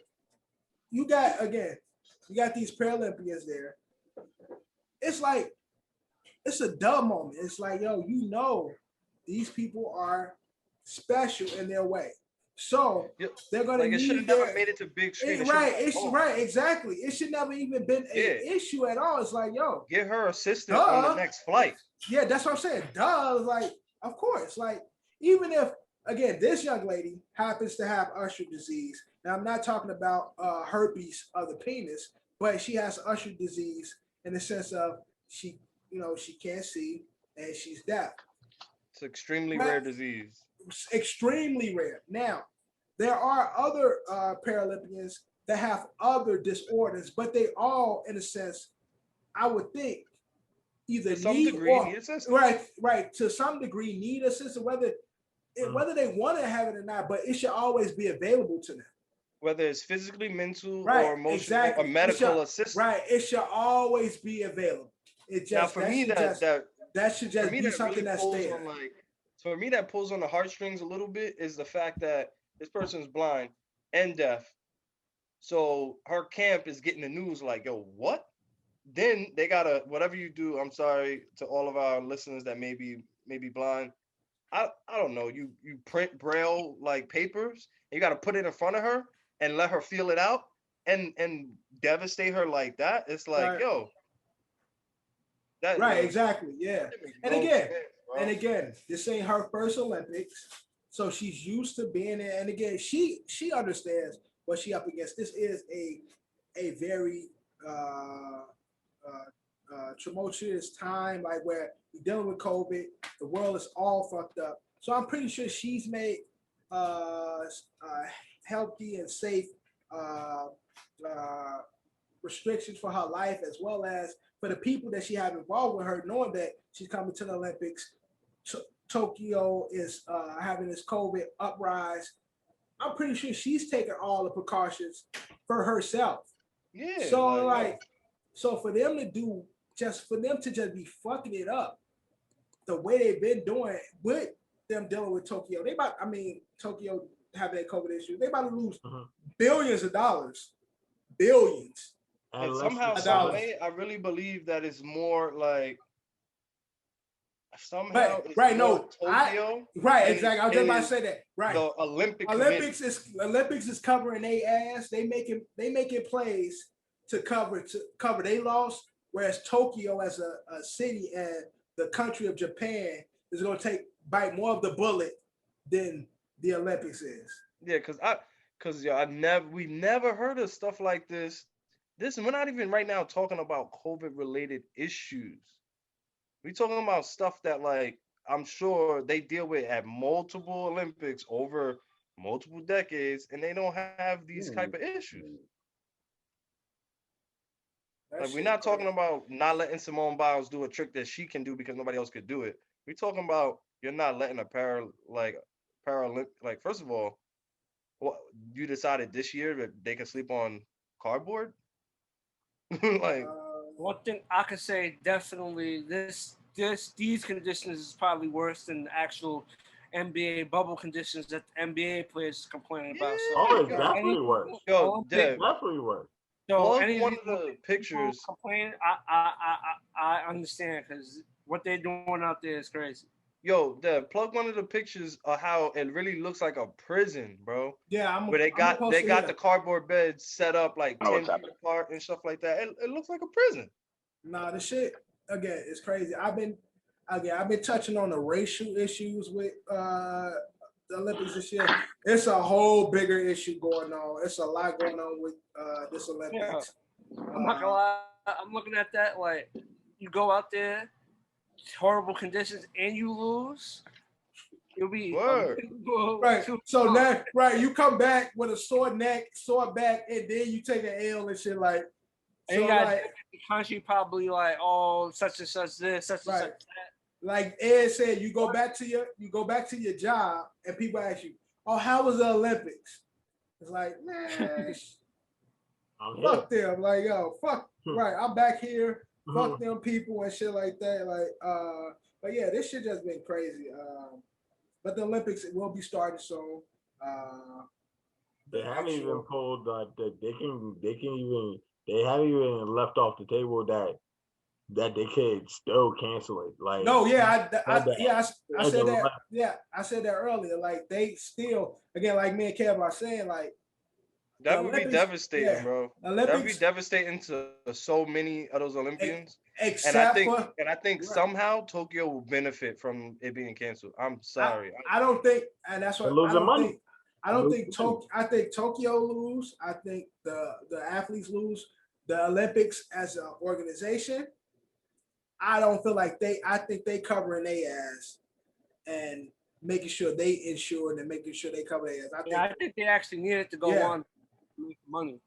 you got these Paralympians there. It's like it's a dumb moment. It's like, yo, these people are special in their way. So they're gonna it should have never made it to big screen. Right, exactly. It should never even been an issue at all. It's like, yo, get her assistant on the next flight. Yeah, that's what I'm saying. Duh, like, of course. Like, even if again, this young lady happens to have Usher disease. Now, I'm not talking about herpes of the penis, but she has Usher disease in the sense of she can't see and she's deaf. It's an extremely rare disease. Extremely rare. Now, there are other Paralympians that have other disorders, but they all, in a sense, I would think, either to some degree need assistance. Right. To some degree, need assistance, whether they want to have it or not, but it should always be available to them. Whether it's physically, mental, or emotional, or medical assistance. Right. It should always be available. It just now for me that should just be something that's there. So for me, that pulls on the heartstrings a little bit is the fact that this person's blind and deaf. So her camp is getting the news like, yo, what? Then they gotta, whatever you do, I'm sorry to all of our listeners that may be blind. I don't know. You print braille like papers, and you gotta put it in front of her and let her feel it out and devastate her like that. It's like, right. Yo. Exactly. Yeah. And again, this ain't her first Olympics. So she's used to being there. And again, she understands what she up against. This is a very tumultuous time, like where we're dealing with COVID. The world is all fucked up. So I'm pretty sure she's made healthy and safe restrictions for her life, as well as for the people that she had involved with her, knowing that she's coming to the Olympics. Tokyo is having this COVID uprise. I'm pretty sure she's taking all the precautions for herself. Yeah. So for them to just be fucking it up the way they've been doing with them dealing with Tokyo. Tokyo having that COVID issue. They about to lose billions of dollars. Billions. And somehow, some way, I really believe that it's more like somehow Tokyo. Exactly. I was just about to say that. Right. The Olympics is covering their ass. They making plays to cover their loss, whereas Tokyo as a city and the country of Japan is going to bite more of the bullet than the Olympics is. Yeah, we never heard of stuff like this. We're not even right now talking about COVID related issues. We're talking about stuff that, like, I'm sure they deal with at multiple Olympics over multiple decades, and they don't have these type of issues. Like, we're not talking about not letting Simone Biles do a trick that she can do because nobody else could do it. We're talking about you're not letting a Paralympic, like, first of all, you decided this year that they could sleep on cardboard? One thing I could say definitely these conditions is probably worse than the actual NBA bubble conditions that the NBA players complaining about. So it's definitely worse. Definitely worse. So one of the pictures complain, I understand because what they're doing out there is crazy. Yo, plug one of the pictures of how it really looks like a prison, bro. Yeah, where they got the cardboard beds set up like 10 feet apart and stuff like that. It looks like a prison. Nah, the shit again, it's crazy. I've been touching on the racial issues with the Olympics this year, it's a whole bigger issue going on. It's a lot going on with this Olympics. Yeah. I'm not gonna lie. I'm looking at that like you go out there, horrible conditions, and you lose. You'll be right. So now, right, you come back with a sore neck, sore back, and then you take an L and shit like. And you got like, the country probably like, oh, such and such this, such and such that. Like Ed said, you go back to your job, and people ask you, "Oh, how was the Olympics?" It's like, man, fuck them. Like, yo, fuck. Right, I'm back here. Fuck them people and shit like that. Like, but yeah, this shit just been crazy. But the Olympics will be starting soon. They haven't even pulled that they haven't even left off the table that they could still cancel it. Like no, yeah, I said that. Yeah, I said that earlier. Like they still, again, like me and Kev are saying, like that would be devastating, bro. That would be devastating to so many of those Olympians. And I think somehow Tokyo will benefit from it being canceled. I'm sorry. I don't think, and that's what losing money. I think Tokyo lose. I think the athletes lose. The Olympics as an organization, I don't feel like I think they covering their ass and making sure they insured and making sure they cover their ass. I think they actually needed to go on to make money.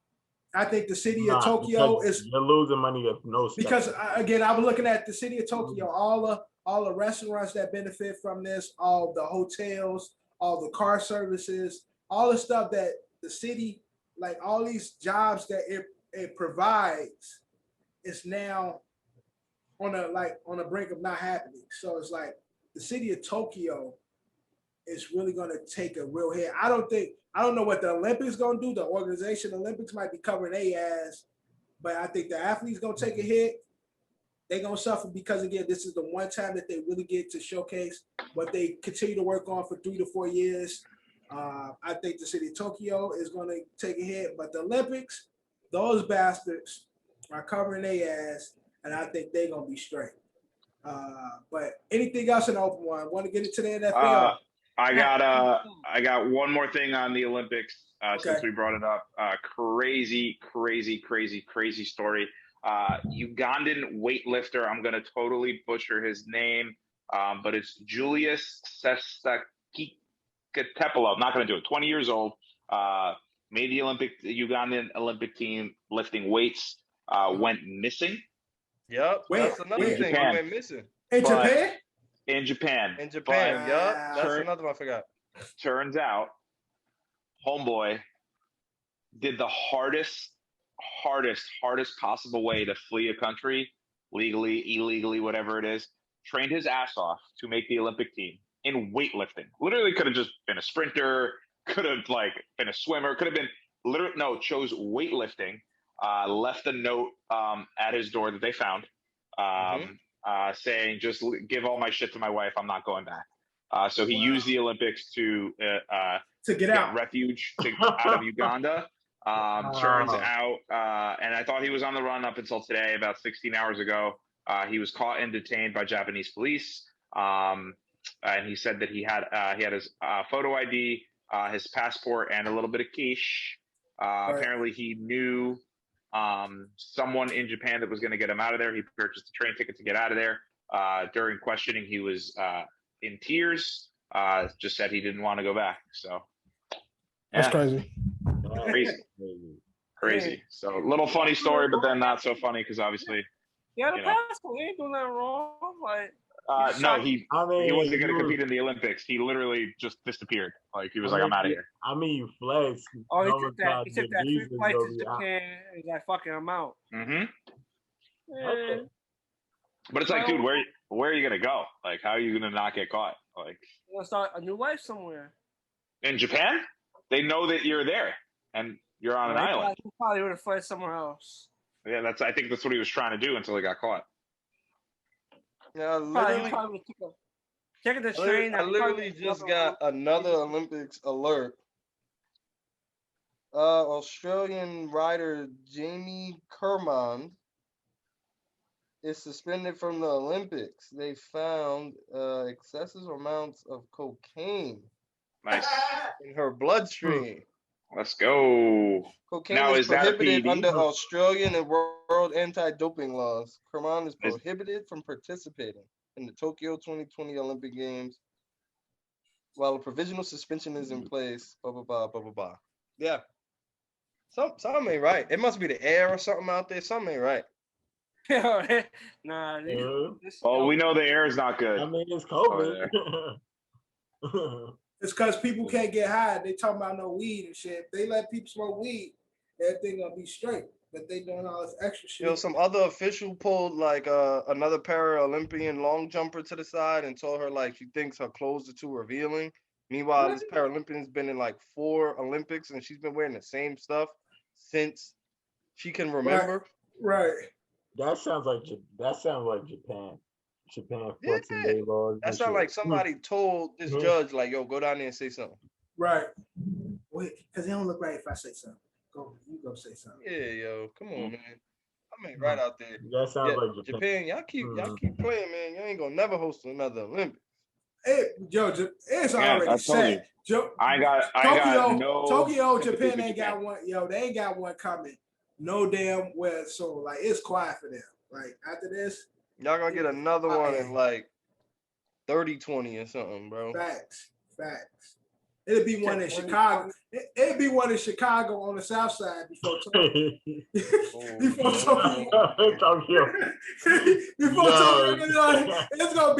I think the city of Tokyo you're losing money if no because again, I was looking at the city of Tokyo, all the restaurants that benefit from this, all the hotels, all the car services, all the stuff that the city, like all these jobs that it provides, is now on a brink of not happening. So it's like the city of Tokyo is really going to take a real hit. I don't know what the Olympics going to do. The organization Olympics might be covering their ass, but I think the athletes going to take a hit. They're going to suffer because, again, this is the one time that they really get to showcase what they continue to work on for 3 to 4 years. I think the city of Tokyo is going to take a hit, but the Olympics, those bastards are covering their ass, and I think they're going to be straight. But anything else in the open one? Want to get into the NFL? I got one more thing on the Olympics since we brought it up. Crazy story. Ugandan weightlifter. I'm gonna totally butcher his name, but it's Julius Sestakitepolo. I'm not gonna do it. 20 years old. Made the Ugandan Olympic team lifting weights. Went missing. Yep, that's another thing. He went missing. In Japan? In Japan, yep. That's another one I forgot. Turns out, homeboy did the hardest possible way to flee a country, legally, illegally, whatever it is. Trained his ass off to make the Olympic team in weightlifting. Literally could have just been a sprinter, could have been a swimmer, could have been chose weightlifting. Left a note at his door that they found. Saying, just give all my shit to my wife. I'm not going back. So he used the Olympics to get out, refuge out of Uganda. Turns out, and I thought he was on the run up until today, about 16 hours ago. He was caught and detained by Japanese police. And he said that he had his photo ID, his passport, and a little bit of quiche. Apparently, he knew someone in Japan that was going to get him out of there. He purchased a train ticket to get out of there. During questioning, he was in tears. Just said he didn't want to go back. So that's crazy. Crazy. So a little funny story, but then not so funny because obviously. Yeah, the passport ain't doing nothing wrong. No, he wasn't going to compete in the Olympics. He literally just disappeared. He was I'm out of here. I mean, you flex. Oh, he took that 3 flights to Japan. He's like, fucking, I'm out. Okay. But it's dude, where are you going to go? How are you going to not get caught? You're going to start a new life somewhere. In Japan? They know that you're there and you're on an island. He probably would have fled somewhere else. Yeah, I think that's what he was trying to do until he got caught. Yeah, literally. Taking the train. I literally just got another Olympics alert. Australian rider Jamie Kermond is suspended from the Olympics. They found excessive amounts of cocaine Nice. In her bloodstream. Let's go. Cocaine Now, is is that a prohibited PED? under Australian and world anti-doping laws. Kerman is prohibited from participating in the Tokyo 2020 Olympic Games while a provisional suspension is in place. Blah, blah, blah, blah, blah, blah. Yeah. Something ain't right. It must be the air or something out there. Something ain't right. Nah. Oh, we know the air is not good. I mean, it's COVID. It's because people can't get high. They talking about no weed and shit. If they let people smoke weed, everything gonna be straight. But they doing all this extra shit. You know, some other official pulled like another Paralympian long jumper to the side and told her like she thinks her clothes are too revealing. Meanwhile, this Paralympian's been in like 4 Olympics and she's been wearing the same stuff since she can remember. Right. That sounds like Japan. Japan flexing their laws. That sounds like somebody told this judge, like, yo, go down there and say something. Right. Wait, because it don't look right if I say something. You go say something. Yeah, yo, come on, man. I mean, right out there. That sounds like Japan. Y'all keep playing, man. You ain't gonna never host another Olympics. Hey, Joe, it's already set. Tokyo, Japan ain't got one. Yo, they ain't got one coming. No damn well. So like, it's quiet for them. Like after this. Y'all gonna get another one in like 30-20 or something, bro. Facts. It'd be one in Chicago. It'd be one in Chicago on the south side before Tokyo. Before Tokyo. It's gonna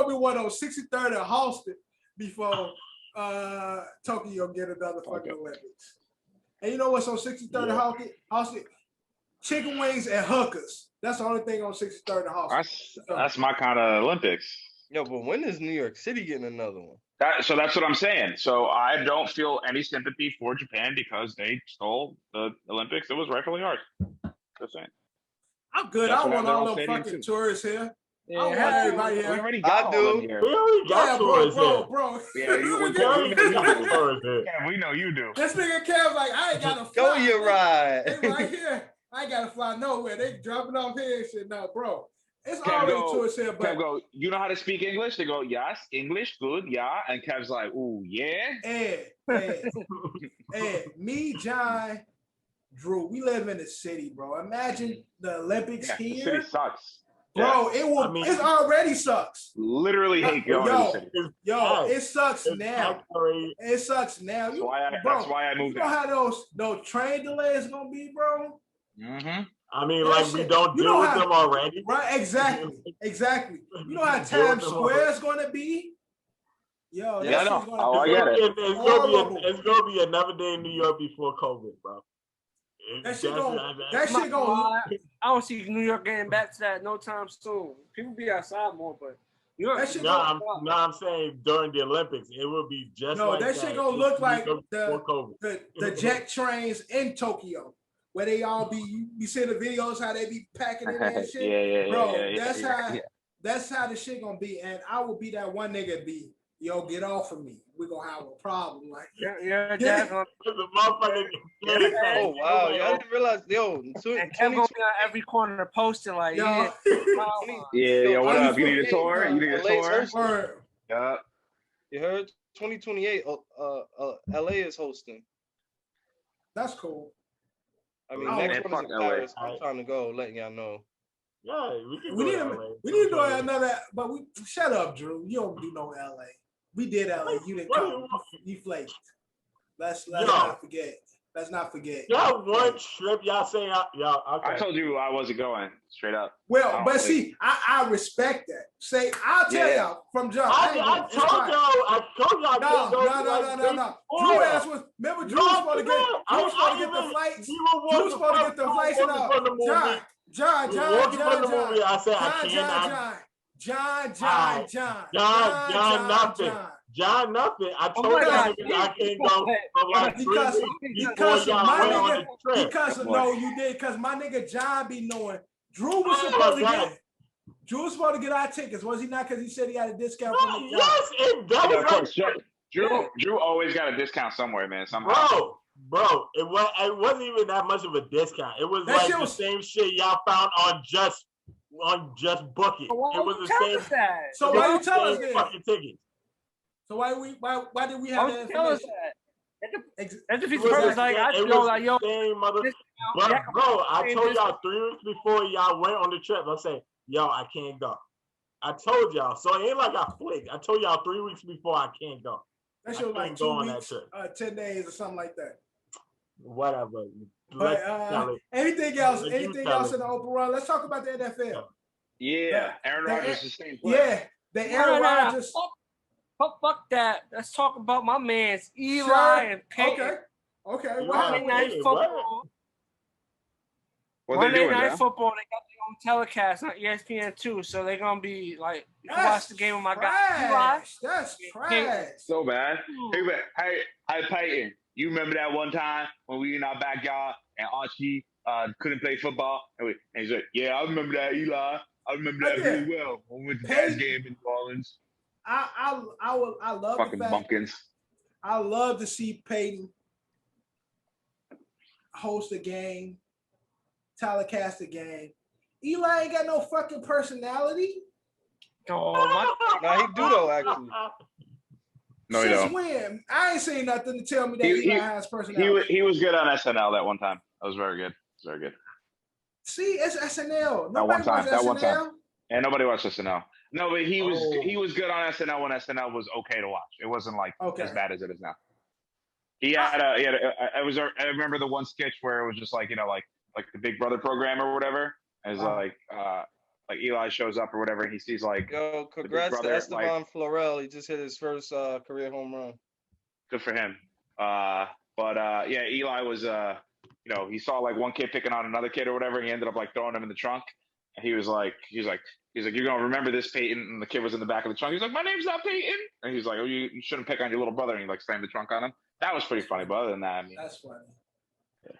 be one on 63rd and Halston before Tokyo get another fucking Olympics. And you know what's on 63rd and Halston? Chicken wings and hookers. That's the only thing on 63rd and Halston. That's my kind of Olympics. Yo, but when is New York City getting another one? So that's what I'm saying. So I don't feel any sympathy for Japan because they stole the Olympics. It was rightfully ours. Just saying. I'm good. I want all them fucking tourists here. Yeah, I want everybody here. We already got all them here. We already got tourists here. Bro. Yeah, we know you do. This nigga Kev's like, I ain't gotta fly. Go your ride. They right here. I ain't gotta fly nowhere. They dropping off here and shit. No, bro. It's already tourists here, but Kev go, you know how to speak English? They go, yes, English, good, yeah. And Kev's like, ooh, yeah. Me, John, Drew, we live in the city, bro. Imagine the Olympics here. The city sucks. Bro, it already sucks. Literally hate going to the city. It sucks now. It sucks now. That's why I moved out. You know how those train delays gonna be, bro? Mm-hmm. I mean, we don't deal with them already. Right, exactly. You know how Times Square is going to be? Yo, I know. I get it. It's going to be another day in New York before COVID, bro. That shit going. I don't see New York getting back to that no time soon. People be outside more, but New York. I'm saying during the Olympics, it will be just like that. No, that shit going to look like the jet trains in Tokyo. Where they all be, you see the videos how they be packing in and shit. That's how the shit gonna be. And I will be that one nigga be, yo, get off of me. We're gonna have a problem. Like, oh wow, y'all didn't realize, yo. And Kev gonna be on every corner posting like, yo, what up? You need a tour? Yeah. You heard 2028. LA is hosting. That's cool. I mean, next one is in Paris. I'm trying to go, letting y'all know. Yeah, we need to do another, but we shut up, Drew. You don't do no LA. We did LA. You didn't come. You flaked. Let's not forget. Let's not forget. Y'all one trip, y'all saying y'all. Okay. I told you I wasn't going straight up. Well, but see, I respect that. Say, I'll tell y'all from jump. I told y'all. No. Drew ass was. Remember, Drew was supposed to get the flights. Drew was supposed to get the flights and all. John. John, nothing. I told you I can't go because no, you did because my nigga John be knowing. Drew was supposed to get our tickets, was he not? Because he said he had a discount. Yes, it does. Drew always got a discount somewhere, man. Somehow. Bro, it wasn't even that much of a discount. It was like the same shit y'all found on Just Book It. It was the same. So why you tell us fucking tickets? So why did we have that information? That's if he's like, I feel like, yo, but bro, I told y'all 3 weeks before y'all went on the trip. I said, yo, I can't go. I told y'all. So it ain't like I flicked. I told y'all 3 weeks before I can't go. That shit was like 2 weeks, 10 days or something like that. Whatever. But anything else in the open run? Let's talk about the NFL. Yeah, Aaron Rodgers is the same player. Yeah, the Aaron Rodgers. Fuck that. Let's talk about my man's Eli and Peyton. Okay. Monday Night Football. Monday Night Football, they got their own telecast on ESPN too, so they're gonna be like, you can watch the game with my guy Eli. That's trash. So bad. Hey, Peyton, you remember that one time when we in our backyard and Archie couldn't play football? And he's like, yeah, I remember that, Eli. I remember that really well when we went to that game in New Orleans. I love fucking the fact, bumpkins. I love to see Peyton host a game, telecast a game. Eli ain't got no fucking personality. Oh my! Nah, he do though actually. No, Since he don't. When? I ain't saying nothing to tell me that Eli has personality. He was good on SNL that one time. That was very good. Very good. See, it's SNL. Nobody watched that SNL. one time. And nobody watched SNL. No, but he was good on SNL when SNL was okay to watch. It wasn't like as bad as it is now. I remember the one sketch where it was just like, like the Big Brother program or whatever. It's like Eli shows up or whatever, and he sees like, yo, congrats to Esteban Florell. He just hit his first career home run. Good for him. Eli was he saw like one kid picking on another kid or whatever. He ended up like throwing him in the trunk, and he was like, you're gonna remember this, Peyton. And the kid was in the back of the trunk. He's like, my name's not Peyton. And he's like, oh, you shouldn't pick on your little brother. And he like slammed the trunk on him. That was pretty funny. But other than that, I mean, that's funny. Yeah.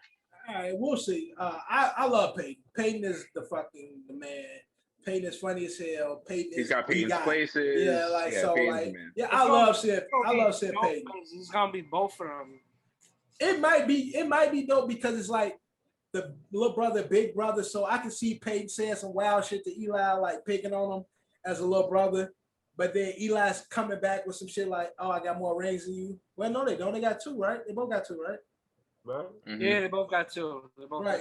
All right, we'll see. I love Peyton. Peyton is the man. Peyton is funny as hell. He's got Peyton's places. Yeah, I love seeing Peyton. It's gonna be both of them. It might be dope because it's like the little brother, big brother. So I can see Peyton saying some wild shit to Eli, like picking on him as a little brother. But then Eli's coming back with some shit like, "Oh, I got more rings than you." Well, no, they don't. They got 2, right? They both got 2, right? Right. Mm-hmm. Yeah, they both got 2.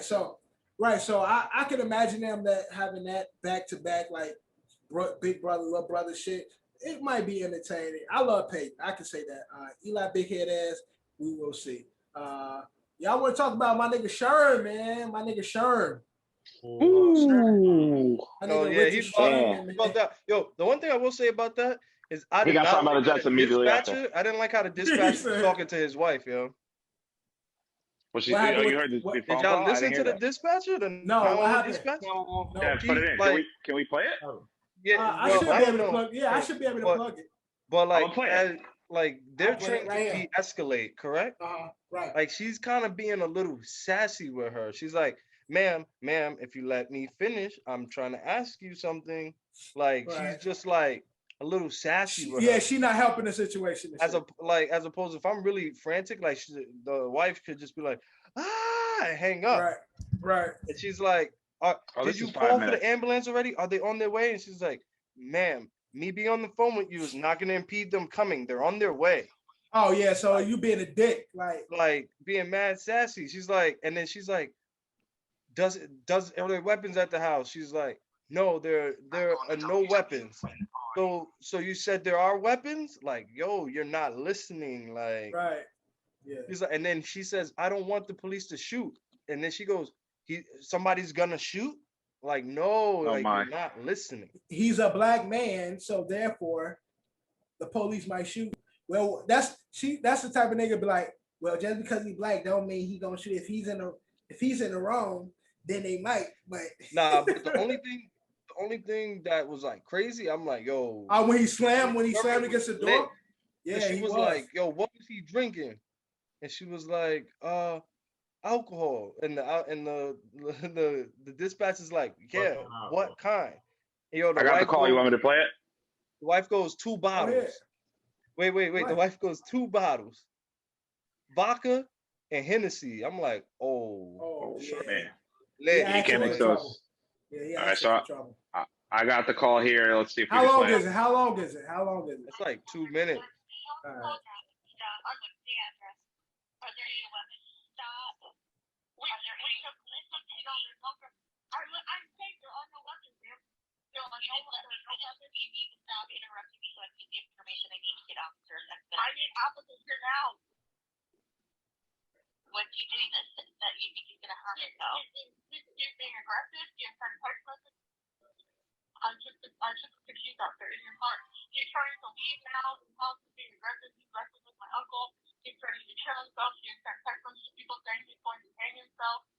So I can imagine them having that back to back, like big brother, little brother shit. It might be entertaining. I love Peyton. I can say that. Eli, big head ass. We will see. Y'all want to talk about my nigga Sherman, man? My nigga Sherman. Ooh. He's about that. Yo, the one thing I will say about that is I didn't like how the dispatcher was talking to his wife, yo. You heard the did y'all listen to the dispatcher? No, what happened? Yeah, put it in. Can we play it? Yeah, I should be able to plug. Yeah, I should be able to plug it. But like they're trying to de-escalate, correct? Right. Like she's kind of being a little sassy with her. She's like, ma'am, if you let me finish, I'm trying to ask you something. Like she's just like a little sassy with her. Yeah, she's not helping the situation. As opposed to if I'm really frantic, like the wife could just be like, and hang up. Right. And she's like, did you call for the ambulance already? Are they on their way? And she's like, ma'am, me being on the phone with you is not going to impede them coming. They're on their way. Oh yeah, so you being a dick, like being mad sassy. She's like, and then she's like, are there weapons at the house? She's like, no, there are no weapons. So you said there are weapons? Like, yo, you're not listening. Like, right. Yeah. He's like, and then she says, I don't want the police to shoot. And then she goes, somebody's gonna shoot? Like, no, you're not listening. He's a black man, so therefore the police might shoot. Well, that's the type of nigga be like, well, just because he's black don't mean he gonna shoot. If he's in the wrong, then they might. But nah, but the only thing that was like crazy, I'm like, yo. When he slammed against the door. Yeah, she was like, yo, what was he drinking? And she was like, alcohol. And the dispatch is like, yeah, what kind? And, yo, I got the call. You want me to play it? The wife goes 2 bottles. Wait. What? The wife goes 2 bottles. Vodka and Hennessy. I'm like, sure, man. He can't mix those. Yeah, all right, so I got the call here. Let's see if How long is it? It's like 2 minutes. right.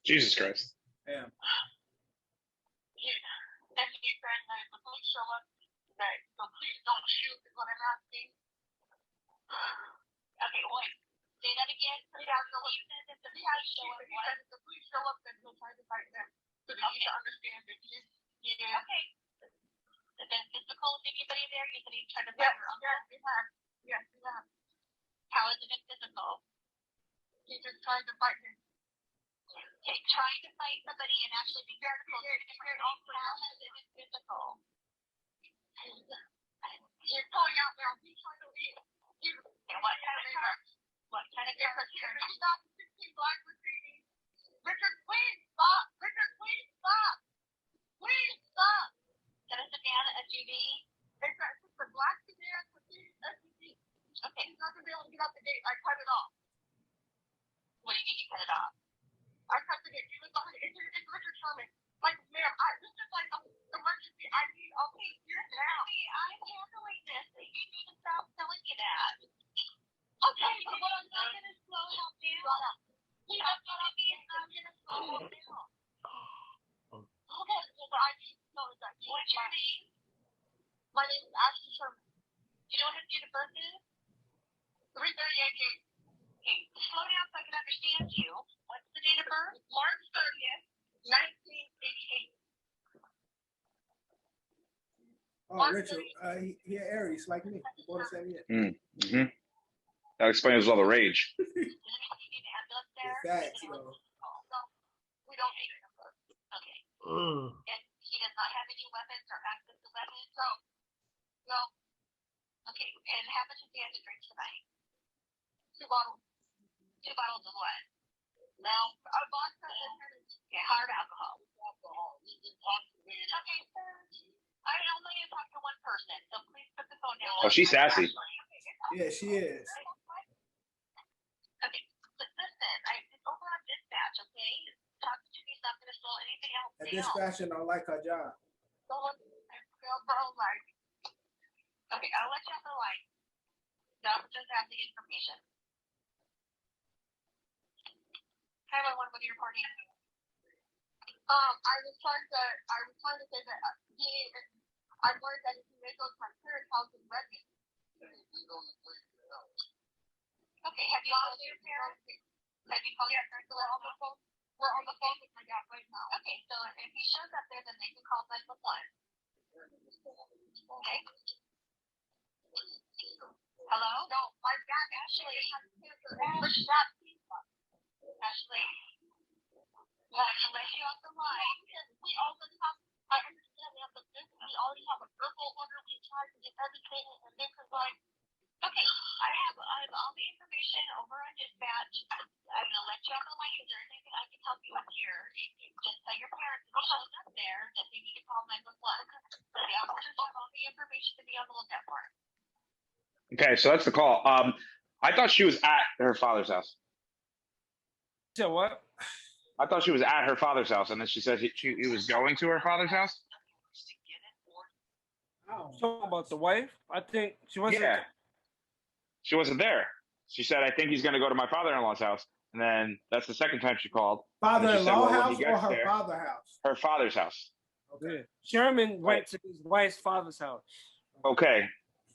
Jesus Christ. Yeah. My name is Ashley Sherman. Do you know what his date of birth is? 3/30/88. Okay, slow down so I can understand you. What's the date of birth? March 30th, 1988. Oh, Richard, he an Aries like me. Born the same year. Mm-hmm. That explains all the rage. Facts, yo. We don't need it. Okay. And he does not have any weapons or access to weapons. So, no. Okay. And how much does he have to drink tonight? 2 bottles. 2 bottles of what? Now, vodka and hard alcohol. Okay, sir. I only need to talk to one person, so please put the phone down. Oh, she's sassy. Yeah, she is. Okay, listen, it's over on dispatch, okay? Talk to me, not going to slow anything else And dispatcher don't like her job. Okay, I'll let you off the line. The officers have the information. Hi, everyone, what are you reporting? I was trying to say that I learned that if you make those my parents' house in Redmond. Okay, have you called your parents? Have you called your parents? We're on the phone. We're on the phone with my dad right now. Okay, so if he shows up there, then they can call 911. Okay. Hello? No, my dad actually has cancer. Ashley. Well, I'm gonna let you off the line. We already have. I understand we have the business. We already have a verbal order. We tried to get everything, and then provide. Okay, I have all the information over on dispatch. I'm gonna let you off the line. Is there anything I can help you with here? Just tell your parents if it shows up there that they need to call 911. So the officers have all the information to be on the lookout for. Okay, so that's the call. I thought she was at her father's house. So what? I thought she was at her father's house, and then she said he was going to her father's house. Talking about the wife? I think she wasn't. Yeah. She wasn't there. She said, I think he's going to go to my father-in-law's house. And then that's the second time she called. Father-in-law house or her father's house? Her father's house. Okay. Sherman went to his wife's father's house. Okay.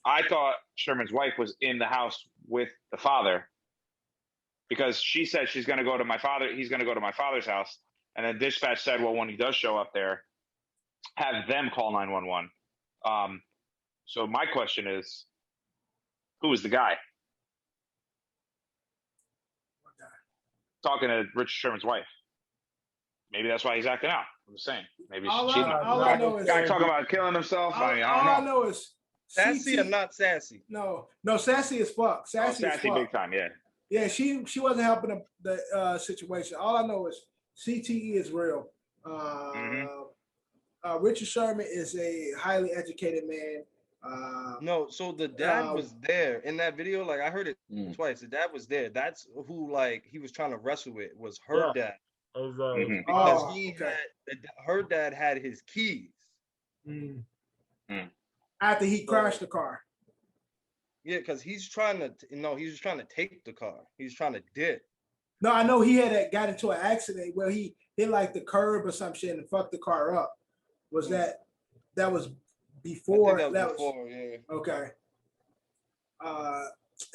I thought Sherman's wife was in the house with the father because she said she's going to go to my father. He's going to go to my father's house. And then dispatch said, well, when he does show up there, have them call 911. So my question is, who is the guy? Talking to Richard Sherman's wife. Maybe that's why he's acting out. I'm just saying. Maybe she's cheating. All I know is guy talking about killing himself. All I know is Sassy or not sassy? No, sassy as fuck. Sassy as fuck. Big time, yeah. Yeah, she wasn't helping the situation. All I know is CTE is real. Richard Sherman is a highly educated man. No, so the dad was there in that video. Like I heard it twice. The dad was there. That's who like he was trying to wrestle with was her dad. Because her dad had his keys. After he crashed the car. Yeah, because he's trying to he was trying to take the car. He's trying to dip. No, I know he got into an accident where he hit like the curb or some shit and fucked the car up. Was that was before? That was before, yeah. Okay.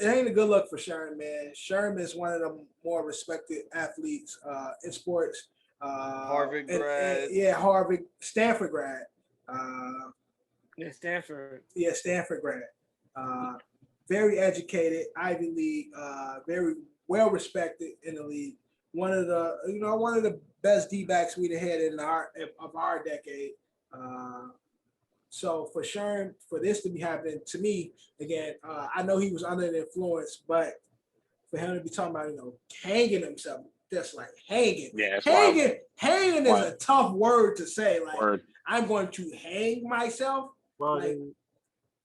It ain't a good look for Sherman, man. Sherman is one of the more respected athletes in sports. Harvard grad. Harvard, Stanford grad. Stanford. Yeah, Stanford grad. Very educated, Ivy League, very well respected in the league. One of the best D-backs we'd have had of our decade. So for Sherman, for this to be happening to me again, I know he was under the influence, but for him to be talking about hanging himself, just like hanging, hanging is a tough word to say. Like I'm going to hang myself. Like,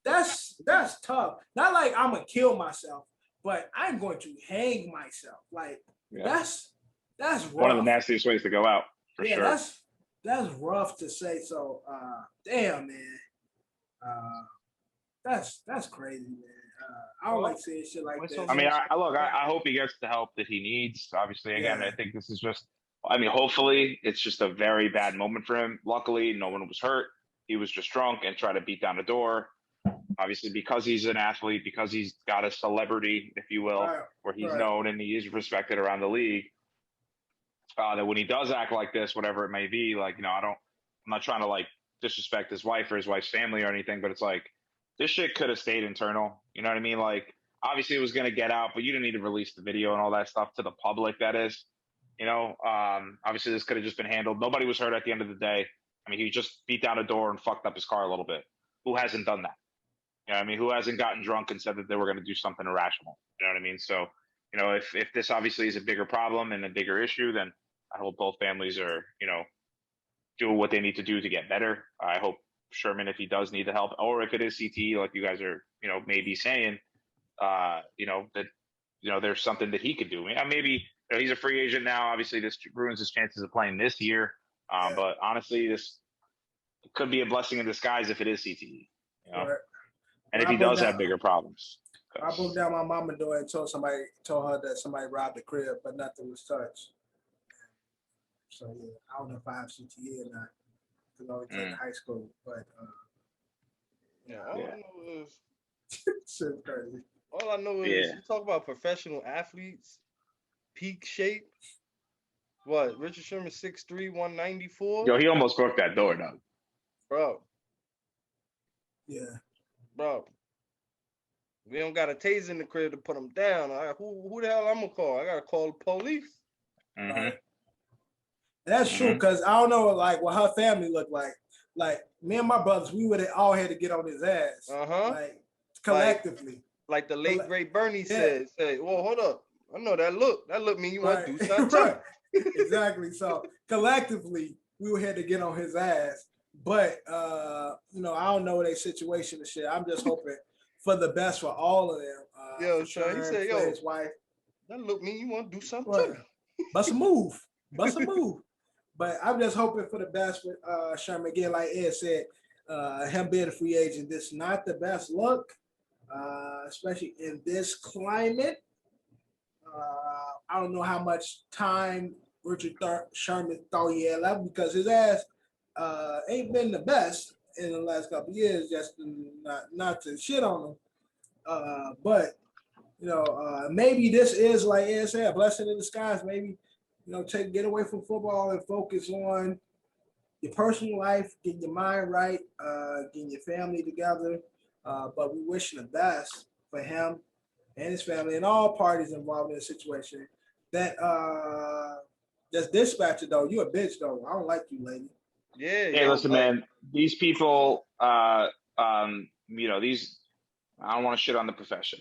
that's tough. Not like I'm gonna kill myself, but I'm going to hang myself. Like that's rough. One of the nastiest ways to go out. For sure. That's rough to say. So damn, man. That's crazy, man. I don't like saying shit like that. I mean, I hope he gets the help that he needs. Obviously, again, I think this is just. I mean, hopefully, it's just a very bad moment for him. Luckily, no one was hurt. He was just drunk and tried to beat down the door. Obviously, because he's an athlete, because he's got a celebrity, if you will, where he's known and he is respected around the league. That when he does act like this, whatever it may be, like, I'm not trying to like disrespect his wife or his wife's family or anything, but it's like this shit could have stayed internal. You know what I mean? Like, obviously it was going to get out, but you didn't need to release the video and all that stuff to the public. That is, obviously this could have just been handled. Nobody was hurt at the end of the day. I mean, he just beat down a door and fucked up his car a little bit. Who hasn't done that? You know what I mean? Who hasn't gotten drunk and said that they were going to do something irrational? You know what I mean? So, if this obviously is a bigger problem and a bigger issue, then I hope both families are, doing what they need to do to get better. I hope Sherman, if he does need the help, or if it is CTE, like you guys are, maybe saying, that, there's something that he could do. I mean, maybe he's a free agent now. Obviously, this ruins his chances of playing this year. But honestly, this could be a blessing in disguise if it is CTE. And if he does have bigger problems. I broke down my mama door and told her that somebody robbed the crib, but nothing was touched. So yeah, I don't know if I have CTE or not because I was in high school, but all I know is shit's crazy. All I know is you talk about professional athletes, peak shape. What? Richard Sherman 6'3", 194. Yo, he almost broke that door, though. Bro. Yeah. Bro. We don't got a taser in the crib to put him down. Who the hell I'm gonna call? I gotta call the police. That's true, because I don't know like what her family looked like. Like me and my brothers, we would have all had to get on his ass. Like collectively. Like the late great Bernie said, well, hold up. I know that look. That look mean you want to do something. Exactly. So collectively, we would have to get on his ass. But I don't know their situation and shit. I'm just hoping for the best for all of them. He said, his wife. That look mean you want to do something right. too. Bust a move. But I'm just hoping for the best with Sherman. Again, like Ed said, him being a free agent, this is not the best look, especially in this climate. I don't know how much time Richard Sherman thought he had left because his ass ain't been the best in the last couple of years, just not to shit on him. But maybe this is, like Ed said, a blessing in disguise. Maybe get away from football and focus on your personal life, getting your mind right, getting your family together. But we wish the best for him and his family and all parties involved in the situation. That just dispatcher though, you a bitch though. I don't like you, lady. Yeah. Hey, listen, man. These people, these, I don't want to shit on the profession,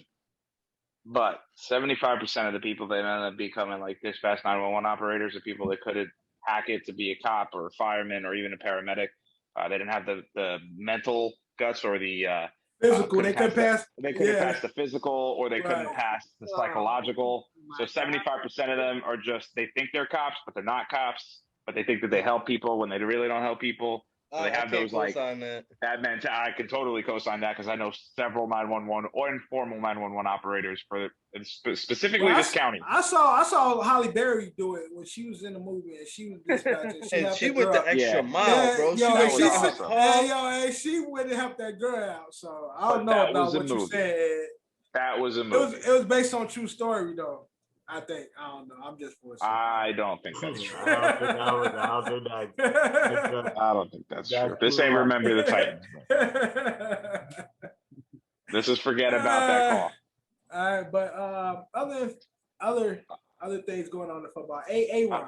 but 75% of the people that end up becoming like dispatch 911 operators are people that couldn't hack it to be a cop or a fireman or even a paramedic. They didn't have the mental guts or the physical. They couldn't pass. They couldn't pass the physical, or they couldn't pass the psychological. So 75% of them are just, they think they're cops, but they're not cops. But they think that they help people when they really don't help people. So they have those like that mentality. I can totally co-sign that because I know several 911 or informal 911 operators for specifically this county. I saw Holly Berry do it when she was in the movie and she was dispatching. She went the extra mile, bro. She went to help that girl out. So I don't know about what you said. That was a movie. It was based on true story though. I think. I don't know. I'm just forcing. I don't think that's true. I don't think that's true. This ain't Remember the Titans. This is forget about that call. All right, but other things going on in football. Aaron.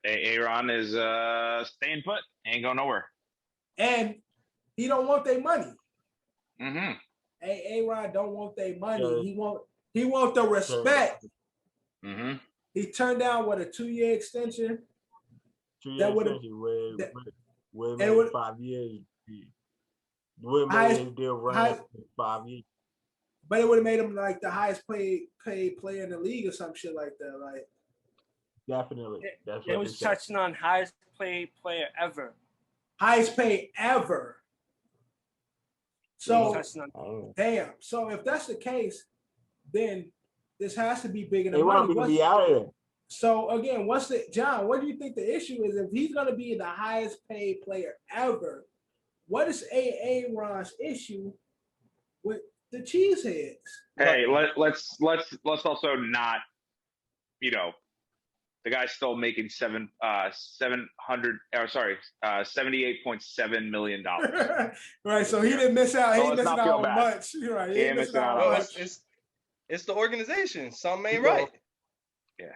Aaron is staying put. Ain't going nowhere. And he don't want their money. Mm-hmm. Aaron don't want their money. He want the respect. Mm-hmm. He turned down a 2-year extension. 2-year extension with 5 years. Would have made deal run 5 years. But it would have made him like the highest paid player in the league or some shit like that. Like definitely. It was touching on highest paid player ever. Highest paid ever. So damn. So if that's the case, then this has to be bigger than money. To be out of there. So again, John? What do you think the issue is? If he's going to be the highest paid player ever, what is Aaron's issue with the Cheeseheads? Hey, let's also not, the guy's still making $78.7 million. Right, so he didn't miss out. He didn't miss out on much. Right, he didn't miss out on much. It's the organization. Something ain't right. Yeah.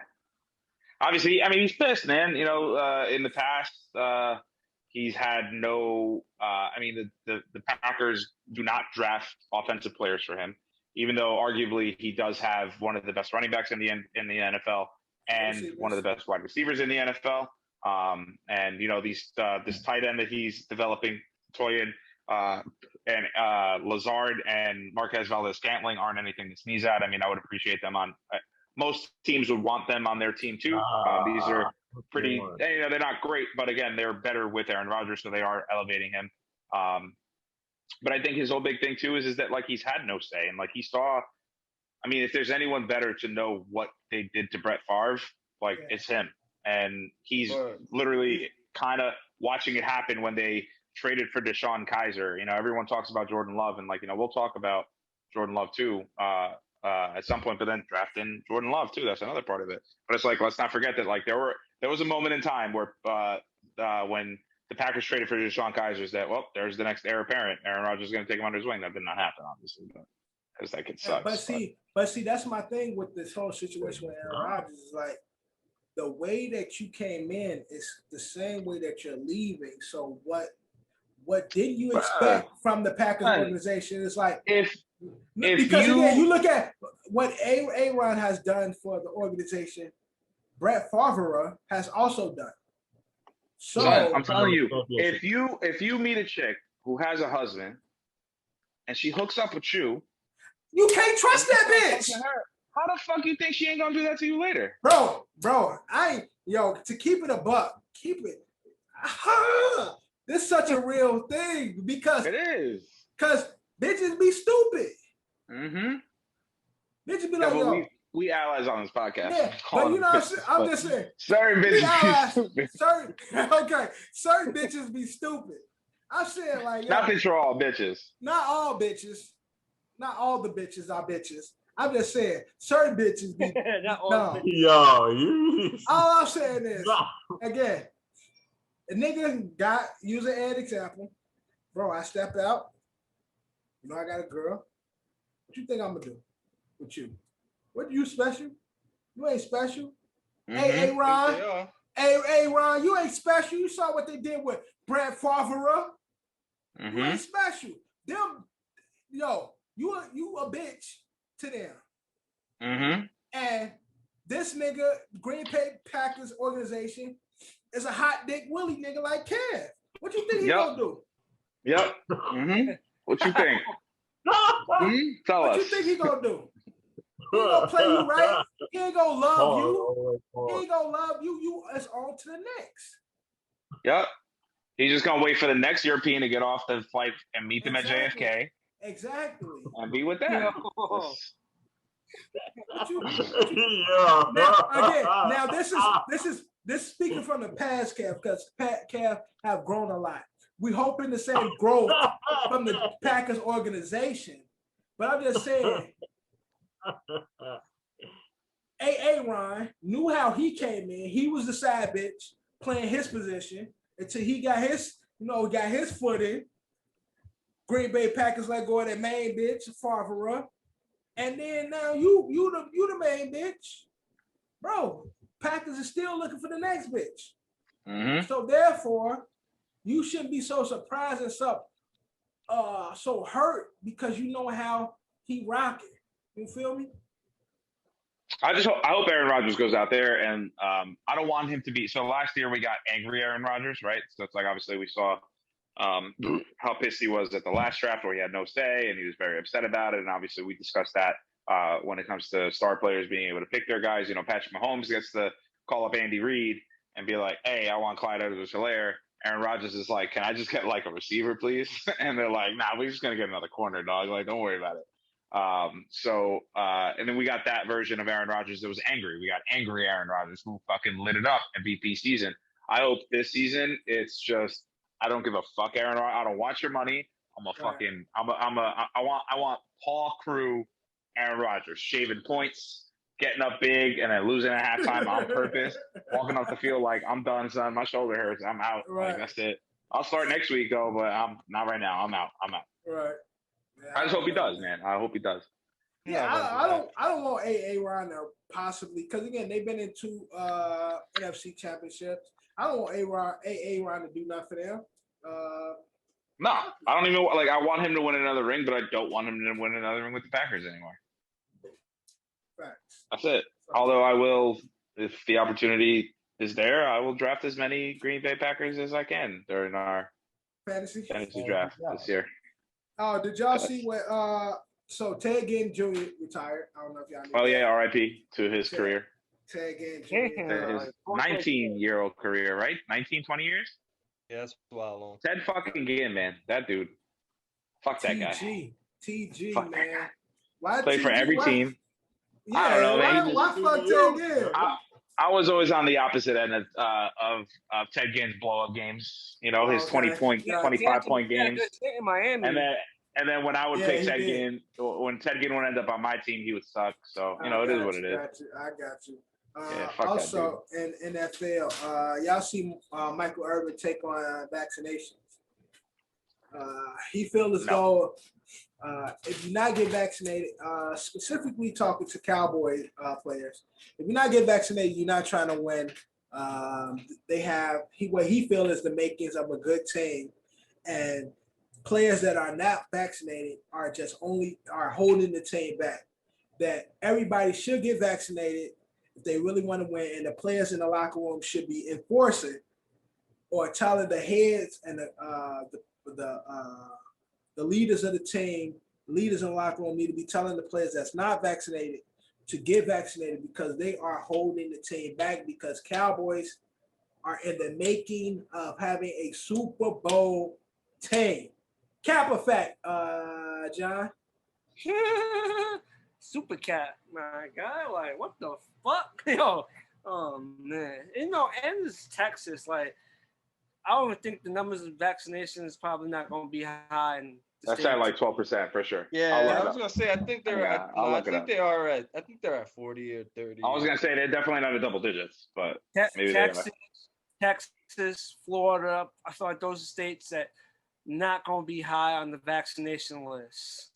Obviously, I mean, he's pissed, man. In the past, he's had no. The Packers do not draft offensive players for him, even though arguably he does have one of the best running backs in the NFL and one of the best wide receivers in the NFL. This tight end that he's developing, Toyin, and Lazard and Marquez Valdez-Scantling aren't anything to sneeze at. I mean, I would appreciate them on. Most teams would want them on their team too. These are pretty. They're not great, but again, they're better with Aaron Rodgers, so they are elevating him. But I think his whole big thing too is that like he's had no say, and like he saw. I mean, if there's anyone better to know what they did to Brett Favre, it's him, and he's literally kind of watching it happen when they traded for DeShone Kizer. Everyone talks about Jordan Love, and we'll talk about Jordan Love too at some point, but then drafting Jordan Love too, that's another part of it. But it's let's not forget that there was a moment in time where when the Packers traded for DeShone Kizer, that there's the next heir apparent. Aaron Rodgers is going to take him under his wing. That did not happen, obviously, because that kid sucks. But see, that's my thing with this whole situation with Aaron Rodgers is the way that you came in is the same way that you're leaving. So what did you expect from the Packers organization? It's because you look at what Aaron has done for the organization, Brett Favre has also done. So I'm telling you, if you meet a chick who has a husband and she hooks up with you, you can't trust that bitch. How the fuck you think she ain't gonna do that to you later? Bro, to keep it a buck, keep it. This is such a real thing because it is. Because bitches be stupid. Mm-hmm. Bitches be like, we allies on this podcast. Yeah, but I'm just saying. Certain bitches be stupid. Certain bitches be stupid. I'm saying not that you're all bitches. Not all bitches. Not all the bitches are bitches. I'm just saying, certain bitches be. Not all bitches. Yo, all I'm saying is, again, a nigga use an example. Bro, I stepped out. I got a girl. What you think I'm gonna do with you? What, you special? You ain't special. Mm-hmm. Hey, Ron. Hey, Ron, you ain't special. You saw what they did with Brett Favre. Mm-hmm. You ain't special. them, yo, you a bitch to them. Mm-hmm. And this nigga, Green Bay Packers organization, is a hot dick Willie nigga like Kev. What you think he gonna do? Yep. Mm-hmm. What you think? Tell what us. You think he gonna do? He ain't gonna play you right. He ain't gonna love you. He ain't gonna love you. You is on to the next. Yep. He's just gonna wait for the next European to get off the flight and meet them at JFK. Exactly. And be with them. Now this speaking from the past, Kev, because Kev have grown a lot. We hoping the same growth from the Packers organization, but I'm just saying. Ron knew how he came in. He was the side bitch playing his position until he got his, got his foot in. Green Bay Packers let go of that main bitch, Favre. And then now you the main bitch. Bro, Packers are still looking for the next bitch. Mm-hmm. So therefore, you shouldn't be so surprised and so hurt because you know how he rocking. You feel me? I hope Aaron Rodgers goes out there, and I don't want him to be. So last year we got angry Aaron Rodgers, right? So it's like obviously we saw how pissed he was at the last draft where he had no say, and he was very upset about it. And obviously we discussed that when it comes to star players being able to pick their guys. Patrick Mahomes gets to call up Andy Reid and be like, "Hey, I want Clyde Edwards-Helaire." Aaron Rodgers is like, "Can I just get like a receiver, please?" And they're like, "Nah, we're just gonna get another corner, dog. Like, don't worry about it." And then we got that version of Aaron Rodgers that was angry. We got angry Aaron Rodgers who fucking lit it up MVP season. I hope this season it's just I don't give a fuck, Aaron Rodgers. I don't want your money. I want Paul Crew Aaron Rodgers shaving points, getting up big, and then losing at halftime on purpose, walking off the field like I'm done, son. My shoulder hurts. I'm out. Right. Like that's it. I'll start next week though, but I'm not right now. I'm out. Right. Yeah, I just hope he does, man. I hope he does. Yeah, I don't want Ron to possibly because again they've been in 2 NFC championships. I don't want Ron to do nothing for them. No, I don't even like. I want him to win another ring, but I don't want him to win another ring with the Packers anymore. Facts. That's it. Although I will, if the opportunity is there, I will draft as many Green Bay Packers as I can during our fantasy draft this year. Oh, did y'all see what? So Ted Ginn Jr. retired. I don't know if y'all knew. Oh yeah, R.I.P. to his career. Ted Ginn Jr. His 19-year-old career, right? 19, 20 years. Yeah, that's a while long. Ted fucking Ginn, man. That dude. Fuck that guy. TG, fuck man. Why play for every team. Yeah, I don't know, man. Why fuck Ted Ginn? I was always on the opposite end of Ted Ginn's blow-up games. His 20-point, 25-point games. In Miami. And then when I would pick Ted Ginn, when Ted Ginn would end up on my team, he would suck. So, it is what it is. I got you. Also, in NFL, y'all see Michael Irvin take on vaccinations. He feels as though if you not get vaccinated, specifically talking to Cowboy players, if you not get vaccinated, you're not trying to win. What he feels is the makings of a good team, and players that are not vaccinated are holding the team back. That everybody should get vaccinated if they really want to win, and the players in the locker room should be enforcing or telling the heads and the leaders of the team, leaders in the locker room need to be telling the players that's not vaccinated to get vaccinated because they are holding the team back because Cowboys are in the making of having a Super Bowl team. Cap effect, John. Super Cat, my guy. Like, what the fuck? Yo, oh, man. And it's Texas. Like, I don't think the numbers of vaccinations is probably not going to be high. That's at like 12% for sure. Yeah, I was gonna say I think they're I think they are at 40 or 30. I was gonna say they're definitely not at double digits, but maybe Texas, Florida. I feel like those are states that not going to be high on the vaccination list.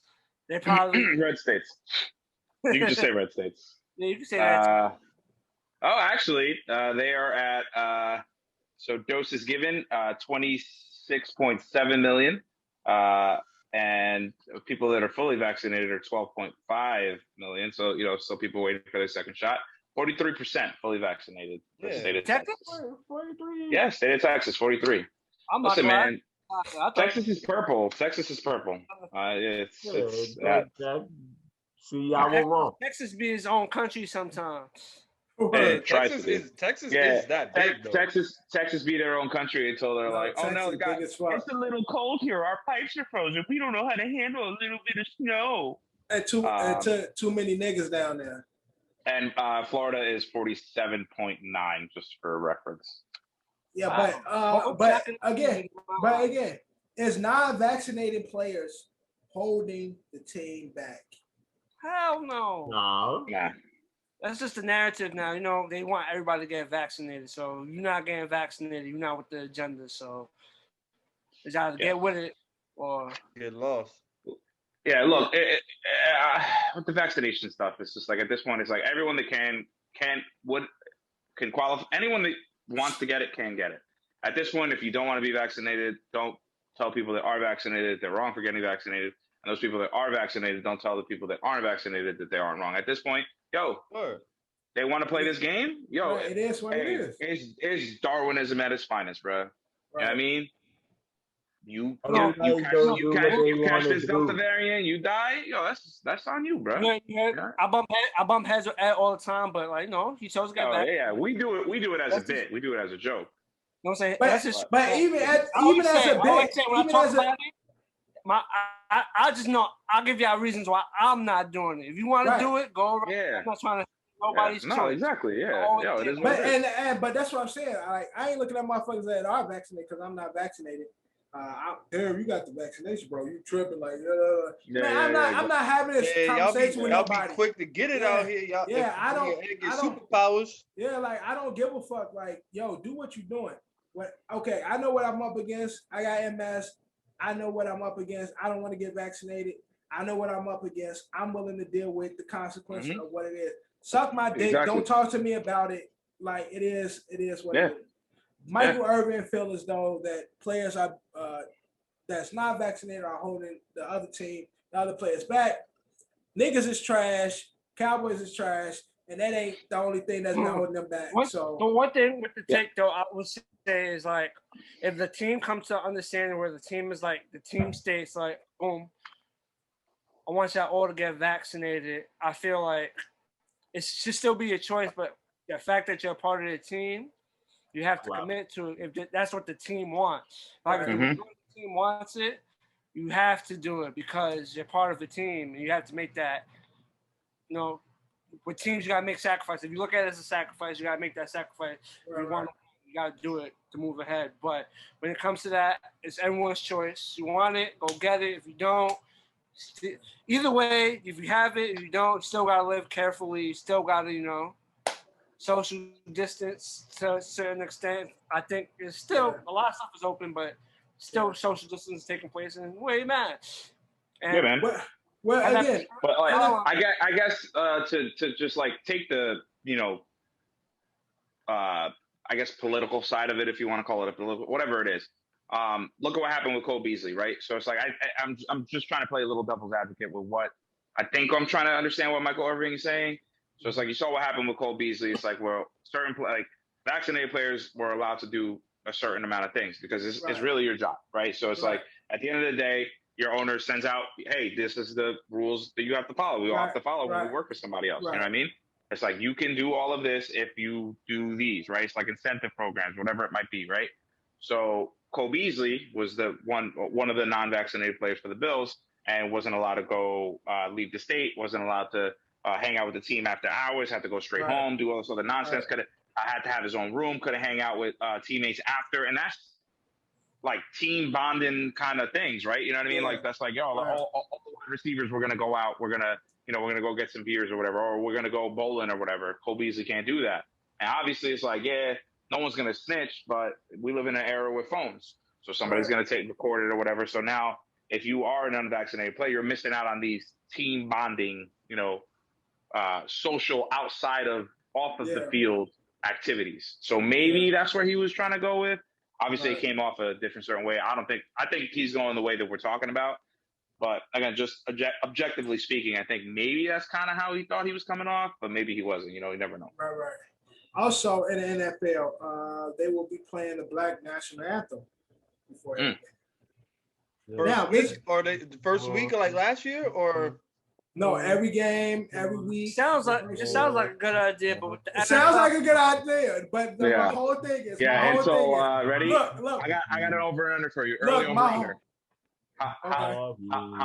They probably red states. You can just say red states. Yeah, you can say that. Actually, they are at so doses given 26.7 million. and people that are fully vaccinated are 12.5 million. So so people waiting for their second shot. 43% fully vaccinated. Yeah. State of Texas? 43. Yeah, state of Texas, 43. I'm Listen, man. Texas is purple. Texas is purple. See, y'all were wrong. Texas be his own country sometimes. Hey, Texas is that big though. Texas be their own country until they're like, oh no, it's a little cold here. Our pipes are frozen. We don't know how to handle a little bit of snow. And too many niggas down there. And Florida is 47.9, just for reference. Yeah, but again, is non-vaccinated players holding the team back? Hell no. No. Nah. That's just the narrative now. They want everybody to get vaccinated. So you're not getting vaccinated, you're not with the agenda. So it's either get with it or get lost. Yeah, look, with the vaccination stuff, it's just like at this point, it's like everyone that can qualify. Anyone that wants to get it can get it. At this point, if you don't want to be vaccinated, don't tell people that are vaccinated they're wrong for getting vaccinated. And those people that are vaccinated, don't tell the people that aren't vaccinated that they aren't wrong. At this point, they want to play this game? It is what it is. It's Darwinism at its finest, bro. Right. You know what I mean? You catch this Delta variant, you die. That's on you, bro. Yeah. I bump heads with Ed all the time, but he chose to get back. Yeah, we do it as a bit. We do it as a joke. You know what I'm saying? But even as a bit, when I talk about it, I just know I'll give y'all reasons why I'm not doing it. If you want to do it, go around. Yeah. I'm not trying to nobody's choice. No, exactly. Yeah. It is but that's what I'm saying. I ain't looking at motherfuckers that are vaccinated because I'm not vaccinated. Damn, you got the vaccination, bro. You tripping like, I'm not having this conversation with nobody. Y'all be quick to get it out here. Y'all, I don't get superpowers. Yeah, like I don't give a fuck. Like, yo, do what you're doing. Okay, I know what I'm up against. I got MS. I know what I'm up against. I don't want to get vaccinated. I know what I'm up against. I'm willing to deal with the consequences of what it is. Suck my dick. Exactly. Don't talk to me about it. Like it is what it is. Michael Irvin feel as though that players are that's not vaccinated are holding the other players back. Niggas is trash. Cowboys is trash, and that ain't the only thing that's been holding them back. The one thing with the take though, I would say is like if the team comes to understanding where the team is like the team states like boom, I want y'all all to get vaccinated. I feel like it should still be a choice, but the fact that you're a part of the team, you have to commit to it if that's what the team wants. Like if the team wants it, you have to do it because you're part of the team and you have to make that. With teams, you gotta make sacrifices. If you look at it as a sacrifice, you gotta make that sacrifice. You gotta do it to move ahead. But when it comes to that, it's everyone's choice. You want it, go get it. If you don't, either way, if you have it, if you don't, you still gotta live carefully. You still gotta, social distance to a certain extent. I think it's still a lot of stuff is open, but still social distance is taking place, and where you at? Yeah, man. Well, again, but like, I guess to just like take the I guess political side of it, if you want to call it a political, whatever it is. Look at what happened with Cole Beasley, right? So it's like I'm just trying to play a little devil's advocate with what I think I'm trying to understand what Michael Irvin is saying. So it's like you saw what happened with Cole Beasley. It's like, well, vaccinated players were allowed to do a certain amount of things because it's really your job, right? So it's like at the end of the day, your owner sends out, hey, this is the rules that you have to follow. We all have to follow when we work for somebody else. You know what I mean? It's like you can do all of this if you do these, right? It's like incentive programs, whatever it might be, right? So Cole Beasley was the one of the non-vaccinated players for the Bills and wasn't allowed to go leave the state, wasn't allowed to hang out with the team after hours, had to go straight home, do all this other nonsense. Had to have his own room, couldn't hang out with teammates after. And that's like team bonding kind of things, right? You know what I mean? Like that's like, all the receivers, we're going to go out. We're going to go get some beers or whatever, or we're going to go bowling or whatever. Cole Beasley can't do that. And obviously it's like, no one's going to snitch, but we live in an era with phones. So somebody's going to record it or whatever. So now if you are an unvaccinated player, you're missing out on these team bonding, social outside of off of the field activities. So maybe that's where he was trying to go with. Obviously it came off a different certain way. I think he's going the way that we're talking about. But again, just objectively speaking, I think maybe that's kind of how he thought he was coming off, but maybe he wasn't. You never know. Right. Also, in the NFL, they will be playing the Black National Anthem before every game. The first week like last year, or no, every game, every week. It sounds like a good idea, but it sounds like a good idea. But the whole thing is, ready? Look, I got an over and under for you. Early over under. How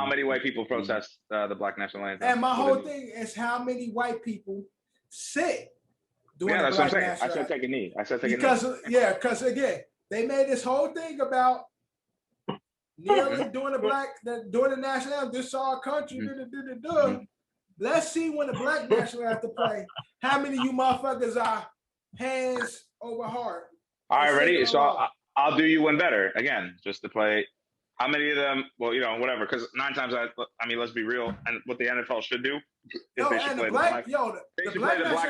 many white people protest the Black National Anthem? And my whole thing is how many white people sit. That's what I'm saying. I said take a knee. Because again, they made this whole thing about kneeling during the national anthem. This is our country. Let's see when the Black national anthem play. How many of you motherfuckers are hands over heart? All right, ready? So I'll do you one better again, just to play. How many of them? Well, whatever. Because 9 times I mean, let's be real. And what the NFL should do is they should play the Black National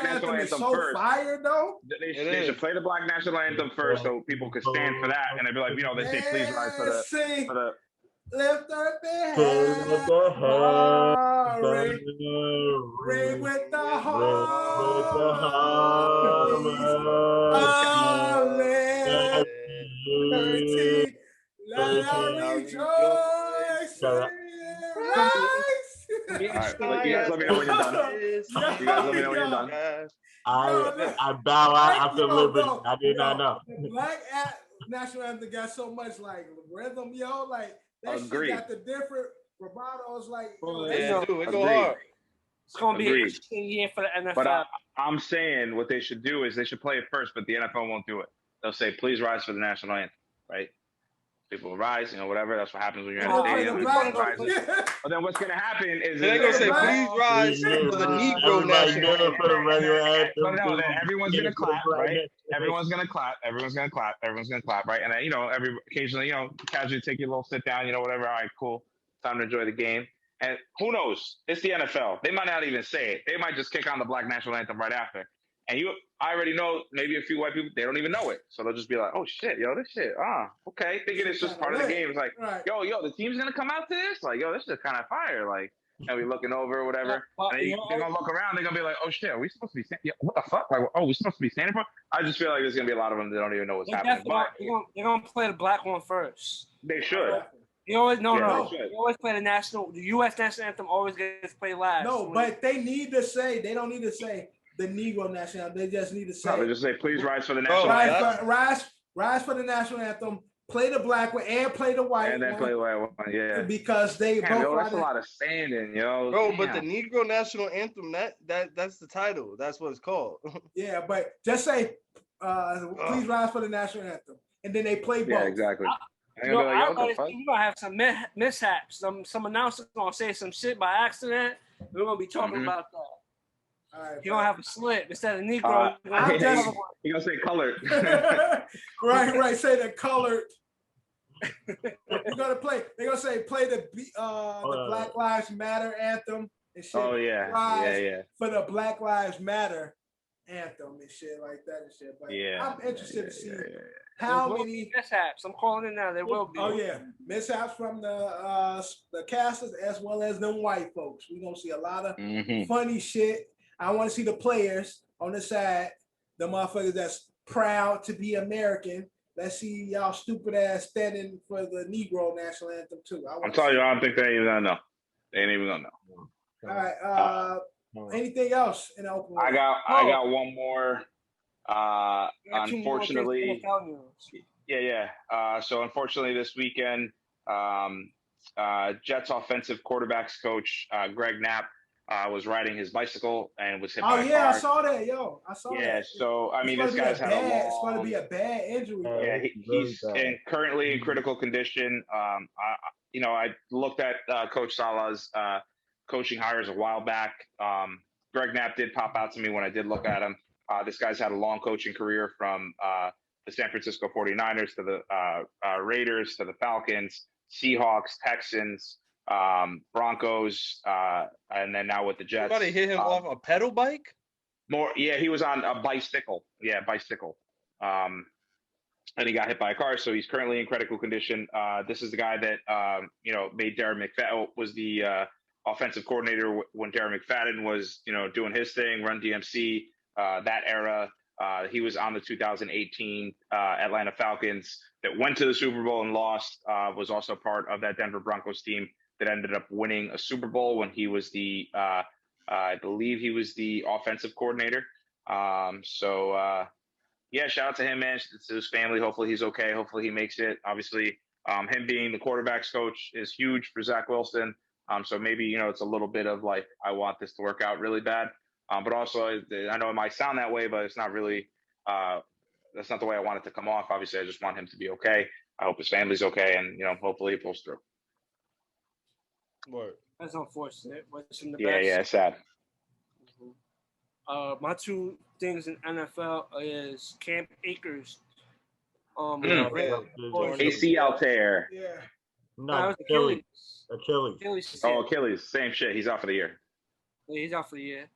Anthem is so first. Fire though. They should play the Black National Anthem first, so people could stand for that, and they'd be like, they say please rise for the. Lift up their hands, ring with the heart. Let us rejoice. You guys let me know when you're done. I bow out. I feel liberty. I did not know. The Black National Anthem got so much like rhythm, like that shit got the different vibratos. Like, it go hard. It's gonna be an interesting year for the NFL. But I'm saying what they should do is they should play it first, but the NFL won't do it. They'll say, "Please rise for the national anthem," right? People will rise, whatever. That's what happens when you're in a stadium. But then what's going to happen is they're going to say, "Please rise for the Negro national anthem." No, then everyone's going to clap, right? Everyone's going to clap. Everyone's going to clap, right? And then, occasionally, casually take your little sit down, whatever. All right, cool. Time to enjoy the game. And who knows? It's the NFL. They might not even say it. They might just kick on the Black national anthem right after. And I already know maybe a few white people, they don't even know it. So they'll just be like, "Oh shit, this shit. Okay." Thinking it's just part of the game. It's like, yo, the team's gonna come out to this? Like, yo, this is kind of fire. Like, and we looking over or whatever. And they're gonna look around, they're gonna be like, "Oh shit, are we supposed to be standing? What the fuck? Like, we supposed to be standing for?" I just feel like there's gonna be a lot of them that don't even know what's happening. They're gonna play the black one first. They should. You always You always play the U.S. national anthem always gets played last. No, but they don't need to say the Negro national anthem. They just need to say. They just say, "Please rise for the national anthem." Rise for the national anthem. Play the black one and play the white one. And then play the white one, yeah. Because they both. That's a lot of standing, yo. Bro, but the Negro national anthem, that's the title. That's what it's called. Yeah, but just say, "Please rise for the national anthem," and then they play both. Yeah, exactly. You're gonna have some mishaps. Some announcers gonna say some shit by accident. We're gonna be talking about that. All right, you're gonna have a slip instead of Negro. You're gonna say colored. right. Say the colored. You're gonna play. They're gonna say play the Black Lives Matter anthem and shit. Oh yeah. For the Black Lives Matter anthem and shit like that and shit. But I'm interested to see how many mishaps. I'm calling it now. There will be. Oh yeah, mishaps from the casters as well as them white folks. We're gonna see a lot of funny shit. I want to see the players on the side, the motherfuckers that's proud to be American. Let's see y'all stupid ass standing for the Negro national anthem too. I'm telling you, I don't think they ain't even gonna know. They ain't even gonna know. All right. Anything else in the open? I got one more. Unfortunately, so unfortunately, this weekend, Jets offensive quarterbacks coach Greg Knapp was riding his bicycle and was hit by a car. I saw that, I saw that. Yeah, so I mean, this guy's had it's going to be a bad injury. Yeah, he's currently in critical condition. I looked at Coach Salah's coaching hires a while back. Greg Knapp did pop out to me when I did look at him. This guy's had a long coaching career from the San Francisco 49ers to the Raiders to the Falcons, Seahawks, Texans, Broncos, and then now with the Jets. Somebody hit him off a pedal bike? He was on a bicycle. Yeah, bicycle. and he got hit by a car, so he's currently in critical condition. This is the guy that made Darren McFadden was the offensive coordinator when Darren McFadden was doing his thing, Run DMC, that era. He was on the 2018 Atlanta Falcons that went to the Super Bowl and lost. Was also part of that Denver Broncos team that ended up winning a Super Bowl when he was the I believe he was the offensive coordinator. Yeah, shout out to him, man. To his family. Hopefully he's okay. Hopefully he makes it. Obviously, him being the quarterback's coach is huge for Zach Wilson. So maybe, it's a little bit of like, I want this to work out really bad. But also, I know it might sound that way, but it's not really, that's not the way I want it to come off. Obviously, I just want him to be okay. I hope his family's okay. And, hopefully he pulls through. Word. That's unfortunate. Wishing the best. Yeah, sad. My two things in NFL is Cam Akers. ACL tear. Yeah. No, Achilles. Achilles. Same shit. He's out for the year. Yeah, he's out for the year.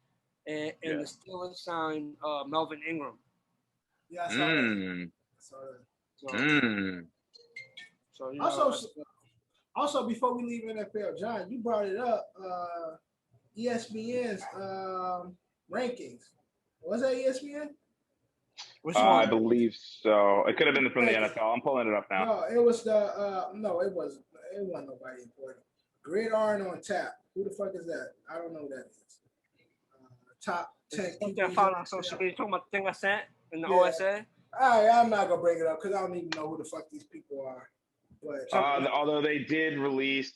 And the Steelers signed Melvin Ingram. Yeah, I saw that. So, also, before we leave NFL, John, you brought it up. ESPN's rankings. Was that ESPN? Which one? I believe so. It could have been from the NFL. I'm pulling it up now. No, it was the no, it wasn't. It wasn't nobody important. Gridiron on tap. Who the fuck is that? I don't know who that is. Top 10. Something I found on social media. Talking about the thing I sent in the OSA. I'm not gonna bring it up because I don't even know who the fuck these people are. But although they did release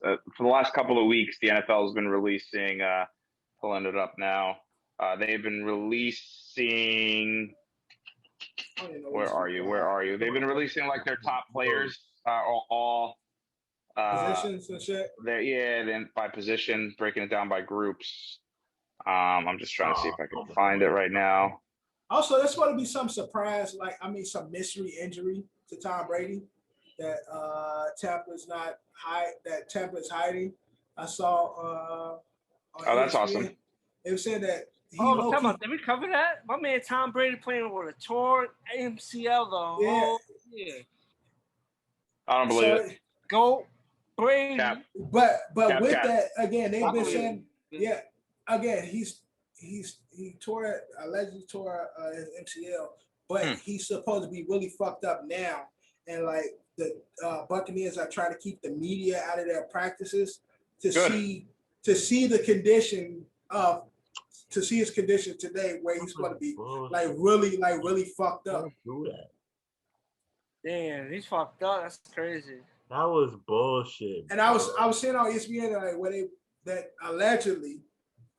for the last couple of weeks, the NFL has been releasing. Pulling it up now. They've been releasing. Where are you? They've been releasing like their top players, all positions and shit. Then by position, breaking it down by groups. I'm just trying to see if I can find it right now. Also, there's going to be some surprise, some mystery injury to Tom Brady that Tampa's hiding. I saw. That's awesome. They were saying that. Did we cover that? My man Tom Brady playing with a torn MCL though. Yeah. I don't believe it. Go Brady. But with that, again, they've been saying, again, he allegedly tore his MCL, but he's supposed to be really fucked up now. And like the Buccaneers are trying to keep the media out of their practices to see the condition of. To see his condition today, where he's going to be really fucked up. Damn, he's fucked up. That's crazy. That was bullshit. And I was seeing on ESPN that allegedly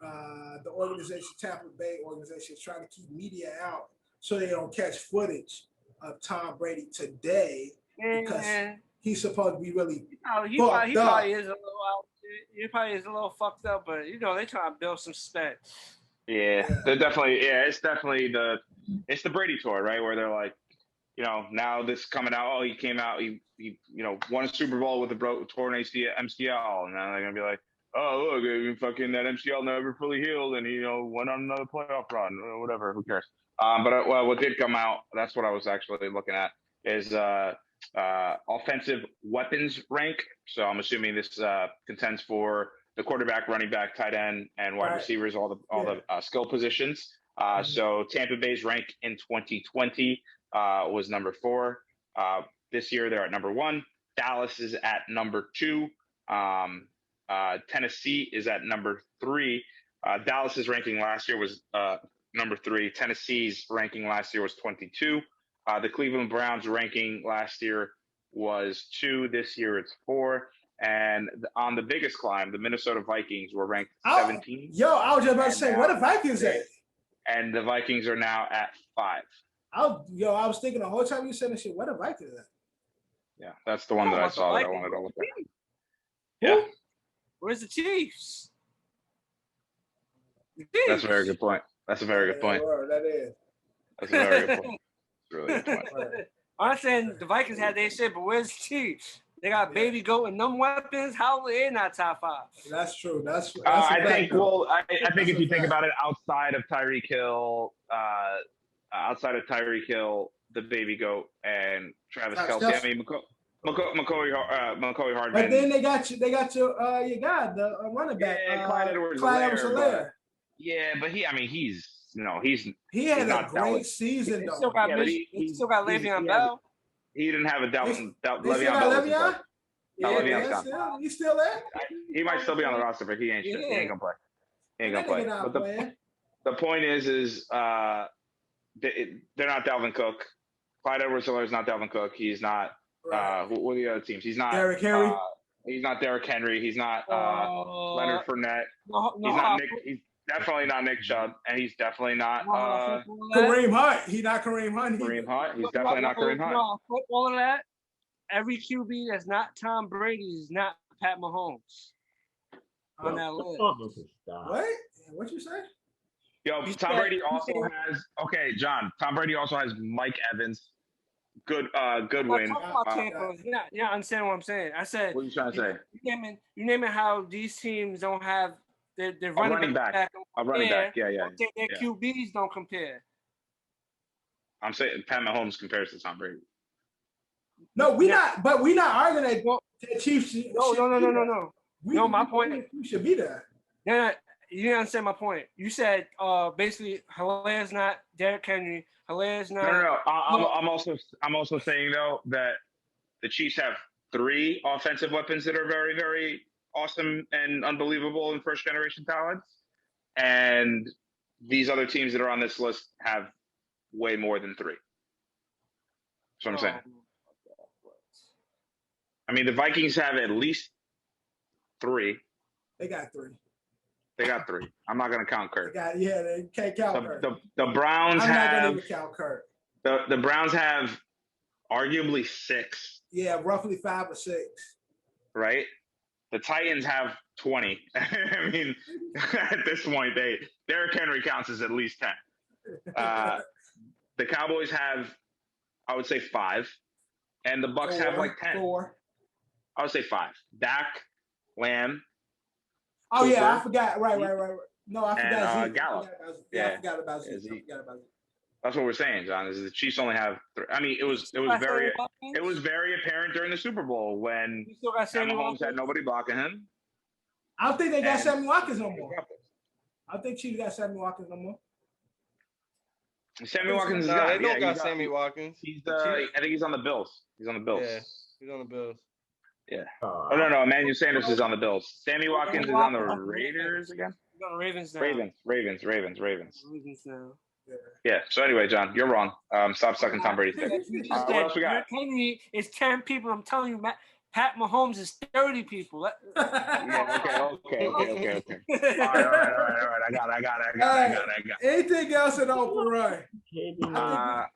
the organization, Tampa Bay organization, is trying to keep media out so they don't catch footage of Tom Brady today because he's supposed to be really he probably is a little out. He probably is a little fucked up, but they trying to build some suspense. Yeah, they're definitely. Yeah, it's definitely it's the Brady tour, right? Where they're like, now this coming out. Oh, he came out. He won a Super Bowl with a torn MCL, and now they're gonna be like, oh look, fucking that MCL never fully healed, and he went on another playoff run or whatever. Who cares? But what did come out? That's what I was actually looking at is offensive weapons rank. So I'm assuming this contends for the quarterback, running back, tight end, and wide receivers, all the skill positions. So Tampa Bay's rank in 2020 was number 4. This year they're at number 1. Dallas is at number 2. Tennessee is at number 3. Dallas's ranking last year was number 3. Tennessee's ranking last year was 22. The Cleveland Browns ranking last year was 2. This year it's 4. And on the biggest climb, the Minnesota Vikings were ranked 17. I was just about to say, where the Vikings at? And the Vikings are now at 5. I was thinking the whole time you said this shit, where the Vikings at? Yeah, that's the one that I saw that I wanted to look at. Yeah. Where's the Chiefs? That's a very good point. That's a very good point. That is. That's a very good point. Really good point. I'm saying the Vikings had their shit, but where's the Chiefs? They got Baby Goat and them weapons. How are they not top 5? That's true. That's I think. Well, I think if you think about it, outside of Tyreek Hill, the baby goat and Travis Kelce. I mean, McCoy Hardman. But then they got your guy, the running back, Clyde Edwards-Helaire. Yeah, but he had a great season though. He still got Le'Veon Bell. He didn't have a Le'Veon Bell. Le'Veon? Yeah, he's still there. He might still be on the roster, but he ain't gonna play. He ain't gonna play. But the point is they're not Dalvin Cook. Clyde Edwards-Helaire is not Dalvin Cook. He's not. Right. What are the other teams? He's not Derrick Henry. He's not Derrick Henry. He's not Leonard Fournette. He's not Nick. He's definitely not Nick Chubb, and he's definitely not Kareem Hunt. He's not Kareem Hunt. Kareem Hunt. He's definitely not Kareem Hunt. All of that. Every QB that's not Tom Brady is not Pat Mahomes on that list. What you say? Yo, Tom Brady also has. Okay, John. Tom Brady also has Mike Evans. Good win. You understand what I'm saying? I said. What are you trying to say? You name it how these teams don't have their running back. A running back. Yeah. Their QBs don't compare. I'm saying Pat Mahomes compares to Tom Brady. No, we're not arguing that the Chiefs. No. No, my point. We should be there. Yeah, you didn't understand my point. You said basically Hilaire's not Derrick Henry. Hilaire's not. No. I'm also saying though that the Chiefs have 3 offensive weapons that are very, very awesome and unbelievable in first generation talents, and these other teams that are on this list have way more than 3. That's what I'm saying. I mean, the Vikings have at least 3. They got 3. I'm not going to count Kurt. They can't count Kurt. The Browns I'm have. not going to even count Kurt. The Browns have arguably 6. Yeah, roughly 5 or 6. Right? The Titans have 20. I mean, at this point, Derrick Henry counts as at least 10. The Cowboys have, I would say, 5. And the Bucks have like 10. 4. I would say 5. Dak, Lamb. Oh, Cooper, yeah, I forgot. Right. No, I forgot Zeke. Gallup. I forgot about Zeke. That's what we're saying, John. Is the Chiefs only have 3. I mean, it was very apparent during the Super Bowl when Mahomes had nobody blocking him. I don't think they got Sammy Watkins no more. I don't think Chiefs got Sammy Watkins no more. Sammy Watkins is they don't got Sammy Watkins. I think he's on the Bills. Yeah, he's on the Bills. Yeah. No. Emmanuel Sanders is on the Bills. Sammy Watkins is on the Raiders again? He's on the Ravens now. Ravens now. Yeah. So anyway, John, you're wrong. Stop sucking Tom Brady's dick. What else we got? Henry is 10 people. I'm telling you, Pat Mahomes is 30 people. Yeah, okay. All right. I got it. Anything else in open run?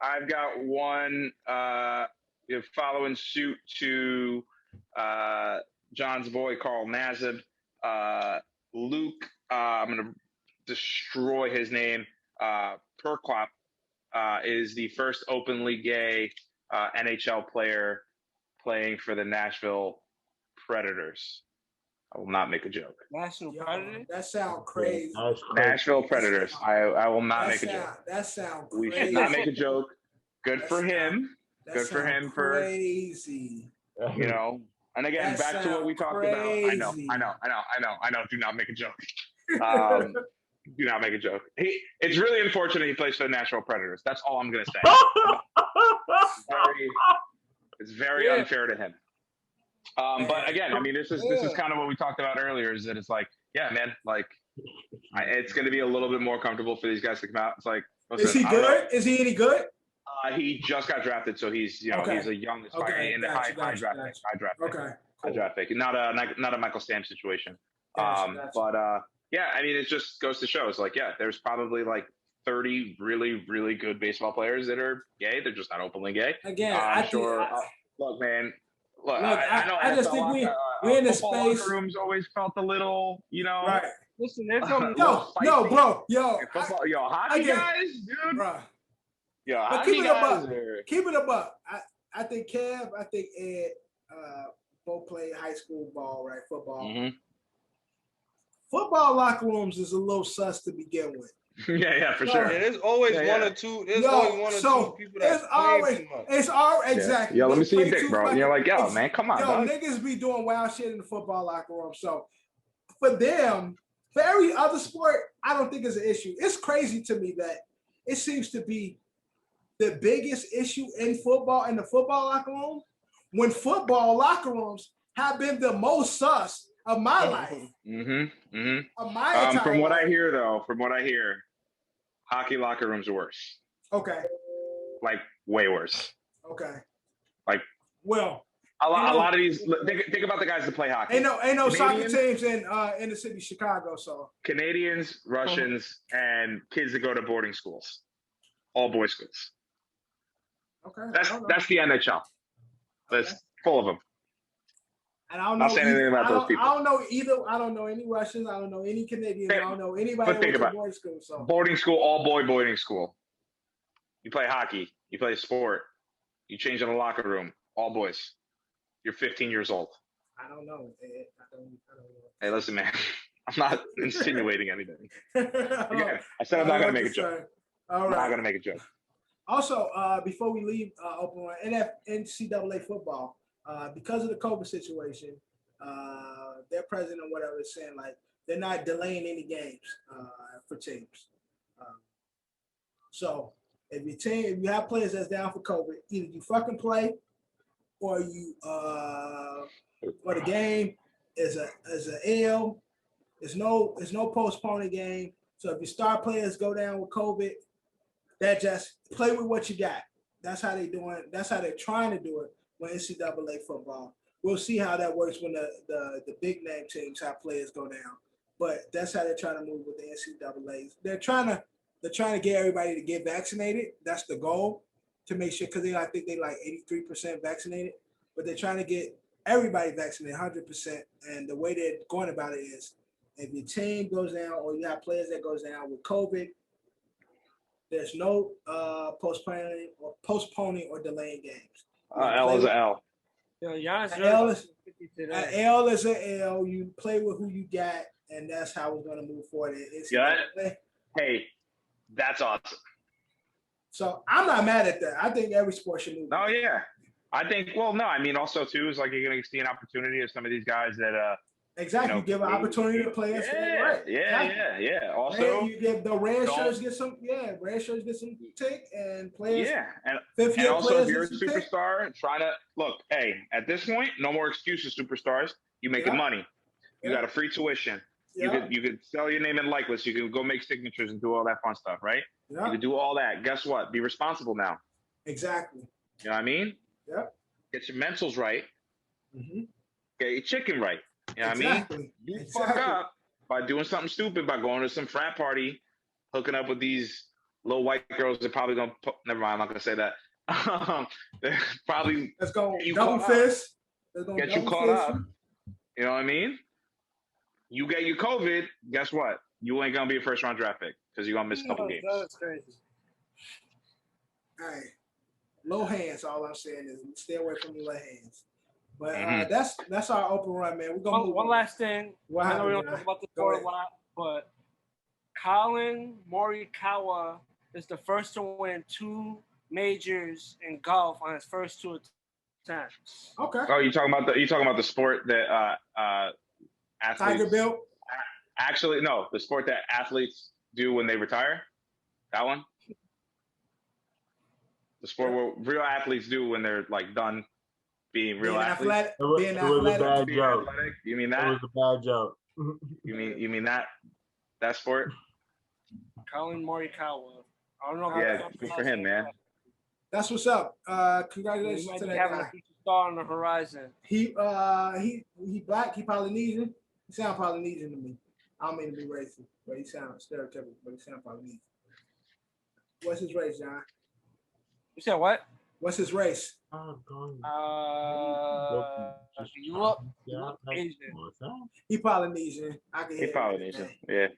I've got one following suit to John's boy Carl Nazib. Luke, I'm going to destroy his name. Perquap is the first openly gay NHL player playing for the Nashville Predators. I will not make a joke. National Predators? That sounds crazy. Nashville Predators. I will not make a joke. That sounds crazy. We should not make a joke. Good for him. Good for him for crazy. You know. And again, back to what we talked about. I know. Do not make a joke. Do not make a joke. It's really unfortunate he plays for the Nashville Predators. That's all I'm gonna say. It's very unfair to him. But again, I mean, this is kind of what we talked about earlier. Is that it's like, yeah, man, like it's going to be a little bit more comfortable for these guys to come out. It's like, is he good? Is he any good? He just got drafted, so he's he's a young high draft pick. Not a Michael Sam situation. But yeah, I mean, it just goes to show. It's like, yeah, there's probably like 30 really, really good baseball players that are gay. They're just not openly gay. Again, look, man. Look, I just think we're in the space. Rooms always felt a little, Right. Listen, there's no bro. Hockey guys, dude. Bro. Yo, but keep it up. I think Kev, I think Ed, both played high school ball, right? Football. Mm-hmm. Football locker rooms is a little sus to begin with. Yeah, for sure. Yeah, there's always one or two. There's always one or two people that play too much. It's always exactly. Yo, let me see your dick, bro. You're like, yo, man, come on, dog. Niggas be doing wild shit in the football locker room. So for them, for every other sport, I don't think it's an issue. It's crazy to me that it seems to be the biggest issue in football, in the football locker room, when football locker rooms have been the most sus of my life. Of my entire from what life. I hear, though, hockey locker rooms are worse. Okay. Like, way worse. Okay. Like, well, a lot of these. Think about the guys that play hockey. Ain't no soccer teams in the city of Chicago. So Canadians, Russians, and kids that go to boarding schools, all boys schools. Okay. That's the NHL. That's full of them. And I don't know. Not saying anything about those people. I don't know either. I don't know any Russians. I don't know any Canadians. I don't know anybody who went to boarding school. So boarding school, all boy boarding school. You play hockey. You play sport. You change in the locker room. All boys. You're 15 years old. I don't know. I don't know. Hey, listen, man. I'm not insinuating anything. Again, I said I'm not going to make a joke. All right. I'm not going to make a joke. Also, before we leave open on NCAA football, because of the COVID situation, their president or whatever is saying like they're not delaying any games for teams. So if you have players that's down for COVID, either you fucking play, or you or the game is a L. There's no postponing game. So if your star players go down with COVID, that just play with what you got. That's how they doing. That's how they're trying to do it with NCAA football. We'll see how that works when the big name teams have players go down. But that's how they're trying to move with the NCAAs. They're trying to get everybody to get vaccinated. That's the goal, to make sure, because I think they like 83% vaccinated. But they're trying to get everybody vaccinated 100%. And the way they're going about it is, if your team goes down or you have players that goes down with COVID, there's no postponing or delaying games. L is an L. An L is an L. You play with who you got, and that's how we're going to move forward. Hey, that's awesome. So I'm not mad at that. I think every sport should move. Oh, yeah. I think, well, no, I mean, also, too, is like you're going to see an opportunity of some of these guys that exactly, give an opportunity to play. Yeah. Also, you give the red shirts get some tick, and players. Yeah, and also if you're a superstar, trying to look. Hey, at this point, no more excuses, superstars. You making money. You got a free tuition. You could sell your name and likeness. You can go make signatures and do all that fun stuff, right? Yeah. You can do all that. Guess what? Be responsible now. Exactly. You know what I mean? Yep. Get your mentals right. Mm-hmm. Get your chicken right. You know what I mean? You fuck up by doing something stupid, by going to some frat party, hooking up with these little white girls that probably gonna never mind, I'm not gonna say that. They're probably let's go double fist. Get you caught up. You know what I mean? You get your COVID, guess what? You ain't gonna be a first round draft pick because you're gonna miss a couple games. That's crazy. All right. Low hands, all I'm saying is stay away from the low hands. But that's our open run, man. We're gonna move one last thing. I know we don't talk about the sport a lot, but Colin Morikawa is the first to win 2 majors in golf on his first 2 attempts. Okay. Oh, you talking about the sport that athletes Tiger built? Actually, no, the sport that athletes do when they retire. That one. The sport where real athletes do when they're like done being real athletes. It was a bad joke. You mean that? It was a bad joke. You mean that sport? Colin Morikawa. I don't know. Yeah, good for him, man. That's what's up. Congratulations to that having guy. a future star on the horizon. He black. He Polynesian. He sound Polynesian to me. I don't mean to be racist, but he sounds stereotypical. But he sound Polynesian. What's his race, John? You said what? What's his race? You look Asian. He Polynesian. I can hear he Polynesian. Yeah.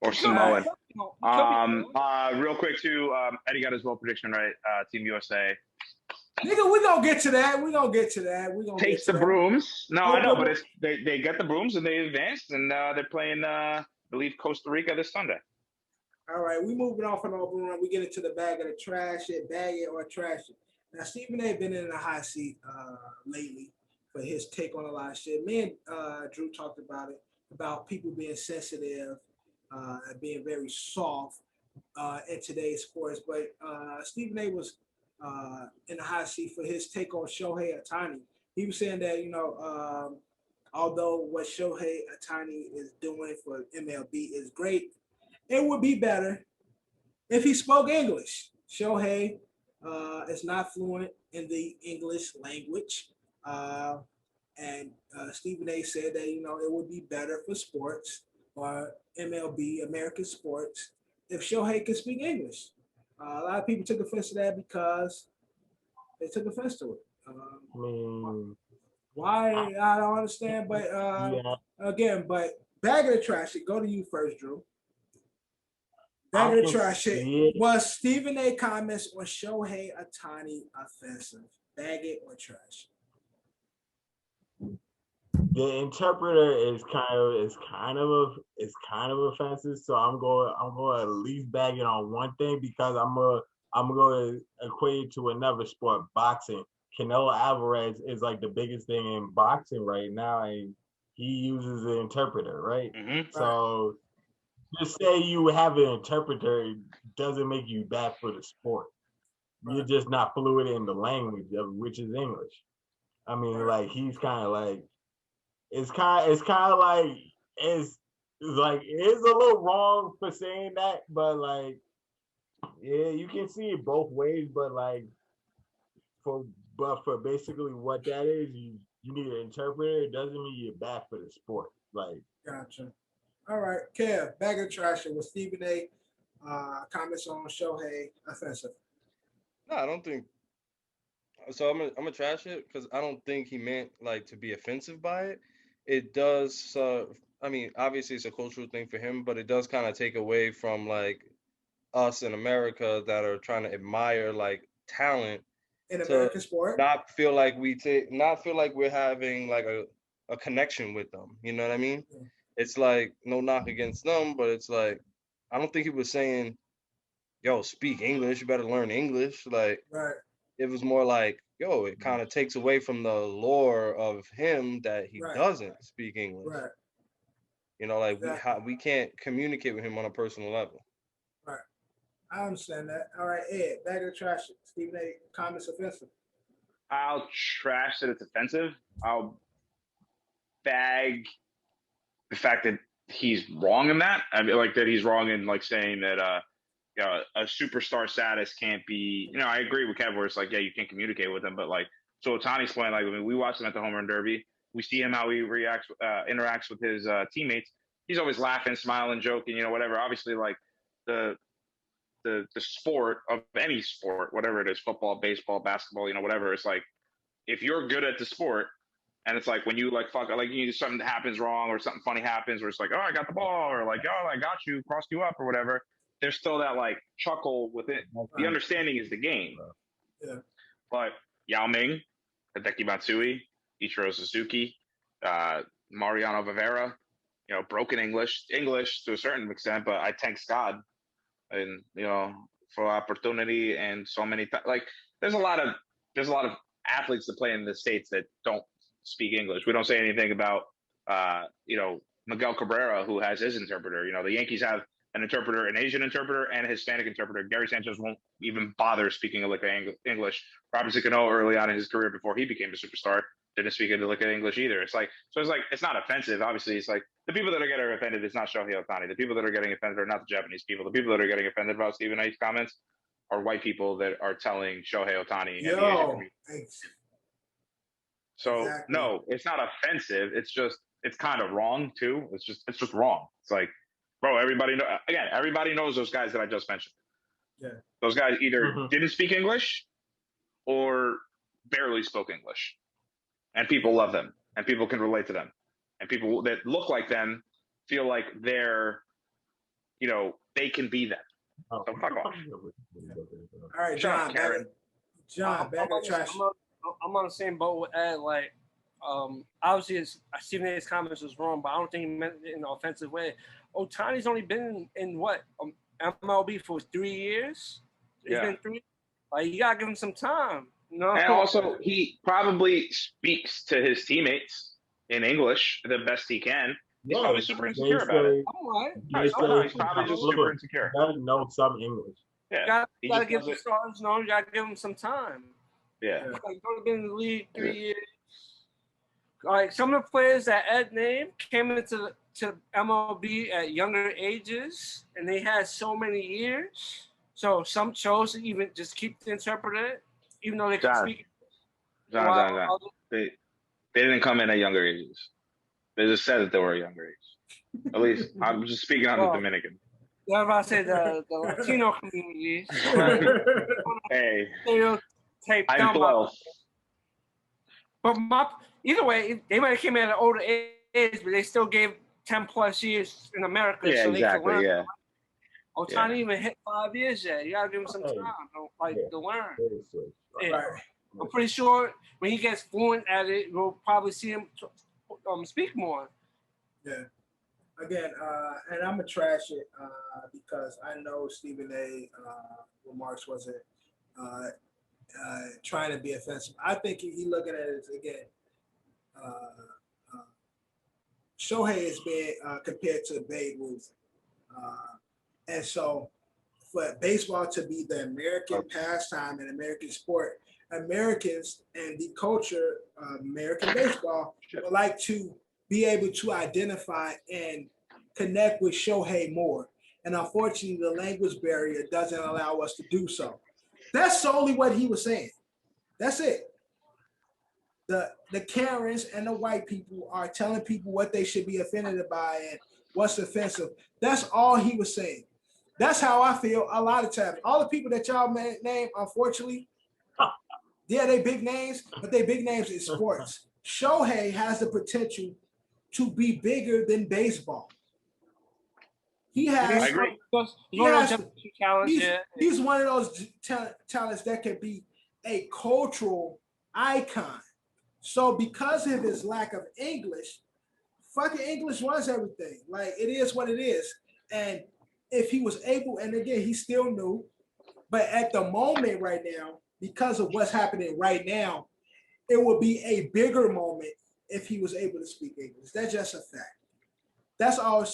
Or Samoan. Real quick too, Eddie got his vote prediction right. Team USA. Nigga, we gonna get to that. We gonna takes the brooms. No, I know, but it's they get the brooms and they advanced and they're playing I believe Costa Rica this Sunday. All right, we moving on from the overrun. We get into the bag of the trash it, bag it or trash it. Now, Stephen A. been in the hot seat lately for his take on a lot of shit. Me and Drew talked about it, about people being sensitive and being very soft in today's sports. But Stephen A. was in the hot seat for his take on Shohei Ohtani. He was saying that, although what Shohei Ohtani is doing for MLB is great, it would be better if he spoke English. Shohei is not fluent in the English language. And Stephen A. said that, it would be better for sports or MLB, American sports, if Shohei could speak English. A lot of people took offense to that because they took offense to it. Why? I don't understand. But again, bag of the trash, go to you first, Drew. Bag of the trash shit. Was Stephen A. comments on Shohei Ohtani offensive? Bag it or trash? The interpreter is kind of offensive. So I'm going to at least bag it on one thing because I'm going to equate it to another sport, boxing. Canelo Alvarez is like the biggest thing in boxing right now, and he uses an interpreter, right? Mm-hmm. So just say you have an interpreter doesn't make you bad for the sport. Right. You're just not fluent in the language, which is English. I mean, like he's kind of like it's a little wrong for saying that, but like yeah, you can see it both ways, but like for basically what that is, you need an interpreter. It doesn't mean you're bad for the sport. Like, gotcha. All right, Kev, bag of trash with Stephen A. Comments on Shohei offensive. No, I don't think. So I'm gonna trash it because I don't think he meant like to be offensive by it. It does. I mean, obviously it's a cultural thing for him, but it does kind of take away from like us in America that are trying to admire like talent in American sport. Not feel like we're having like a connection with them. You know what I mean? Yeah. It's like no knock against them, but it's like I don't think he was saying, "Yo, speak English. You better learn English." Like, right. It was more like, "Yo, it kind of takes away from the lore of him that he doesn't speak English." Right. You know, like we can't communicate with him on a personal level. Right. I understand that. All right, Ed, bag of the trash. Stephen A. Comments offensive. I'll trash that it's offensive. I'll bag the fact that he's wrong in that. I mean, like that he's wrong in like saying that a superstar status can't be. I agree with Kev where it's like, yeah, you can't communicate with him, but like, so Ohtani's playing like, I mean, we watched him at the home run derby. We see him how he interacts with his teammates. He's always laughing, smiling, joking, whatever. Obviously, like the sport of any sport, whatever it is, football, baseball, basketball, whatever. It's like if you're good at the sport, and it's like when you like fuck, like something that happens wrong or something funny happens, where it's like, oh, I got the ball, or like, oh, I got you, crossed you up, or whatever. There's still that like chuckle with it. The understanding is the game. Yeah. But Yao Ming, Hideki Matsui, Ichiro Suzuki, Mariano Rivera, broken English to a certain extent, but I thank God, and for opportunity and so many like there's a lot of athletes that play in the States that don't speak English. We don't say anything about Miguel Cabrera, who has his interpreter. The Yankees have an interpreter, an Asian interpreter, and a Hispanic interpreter. Gary Sanchez won't even bother speaking a lick of English. Robinson Cano, early on in his career before he became a superstar, didn't speak a lick of English either. It's not offensive. Obviously, it's like the people that are getting offended, it's not Shohei Ohtani. The people that are getting offended are not the Japanese people. The people that are getting offended about Stephen A's comments are white people that are telling Shohei Ohtani and the Asian community. So exactly. No, it's not offensive. It's kind of wrong too. It's just wrong. It's like, bro, everybody knows those guys that I just mentioned. Yeah. Those guys either didn't speak English or barely spoke English. And people love them, and people can relate to them, and people that look like them feel like they're, they can be them. So fuck off. All right, John, back in the trash. I'm on the same boat with Ed. Like, obviously, Stephen A's comments was wrong, but I don't think he meant it in an offensive way. Ohtani's only been in what MLB for 3 years. It's been 3. Like, you gotta give him some time. No. And also, he probably speaks to his teammates in English the best he can. He's probably super insecure about it. He's probably just super insecure. He doesn't know some English. Yeah. You gotta give the stars, you gotta give him some time. Yeah. Like, he's only been in the league 3 years. Like, some of the players that Ed named came into MLB at younger ages, and they had so many years. So some chose to even just keep the interpreter, even though they could speak. John. They didn't come in at younger ages. They just said that they were a younger age. At least I'm just speaking on the Dominican. I was about to say the Latino communities. Hey, I'm 12. But either way, they might have came in at an older age, but they still gave 10 plus years in America. Yeah, so exactly. They could learn. Yeah. Otani even hit 5 years yet. You gotta give him some time, to learn. Yeah. I'm pretty sure when he gets fluent at it, we'll probably see him speak more. Yeah. Again, and I'm gonna trash it because I know Stephen A. Remarks wasn't trying to be offensive. I think he looking at it again. Shohei is being compared to Babe Ruth, and so for baseball to be the American pastime and American sport, Americans and the culture of American baseball would like to be able to identify and connect with Shohei more. And unfortunately, the language barrier doesn't allow us to do so. That's solely what he was saying. That's it. The Karens and the white people are telling people what they should be offended by and what's offensive. That's all he was saying. That's how I feel a lot of times. All the people that y'all name, unfortunately, yeah, they big names, but they big names in sports. Shohei has the potential to be bigger than baseball. He has. I agree. He's one of those talents that can be a cultural icon. So because of his lack of English, fucking English was everything. Like, it is what it is. And if he was able, and again, he's still new, but at the moment right now, because of what's happening right now, it would be a bigger moment if he was able to speak English. That's just a fact. That's all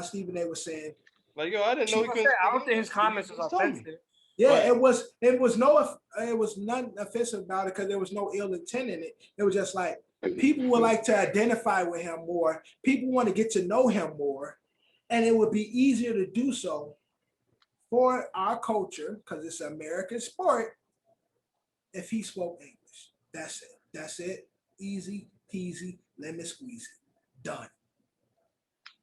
Stephen A. was saying. Like, yo, I didn't know he couldn't. I don't think his comments was offensive. Yeah, it was nothing offensive about it because there was no ill intent in it. It was just like people would like to identify with him more. People want to get to know him more, and it would be easier to do so for our culture because it's an American sport if he spoke English. That's it. That's it. Easy peasy, lemon squeezy. Done.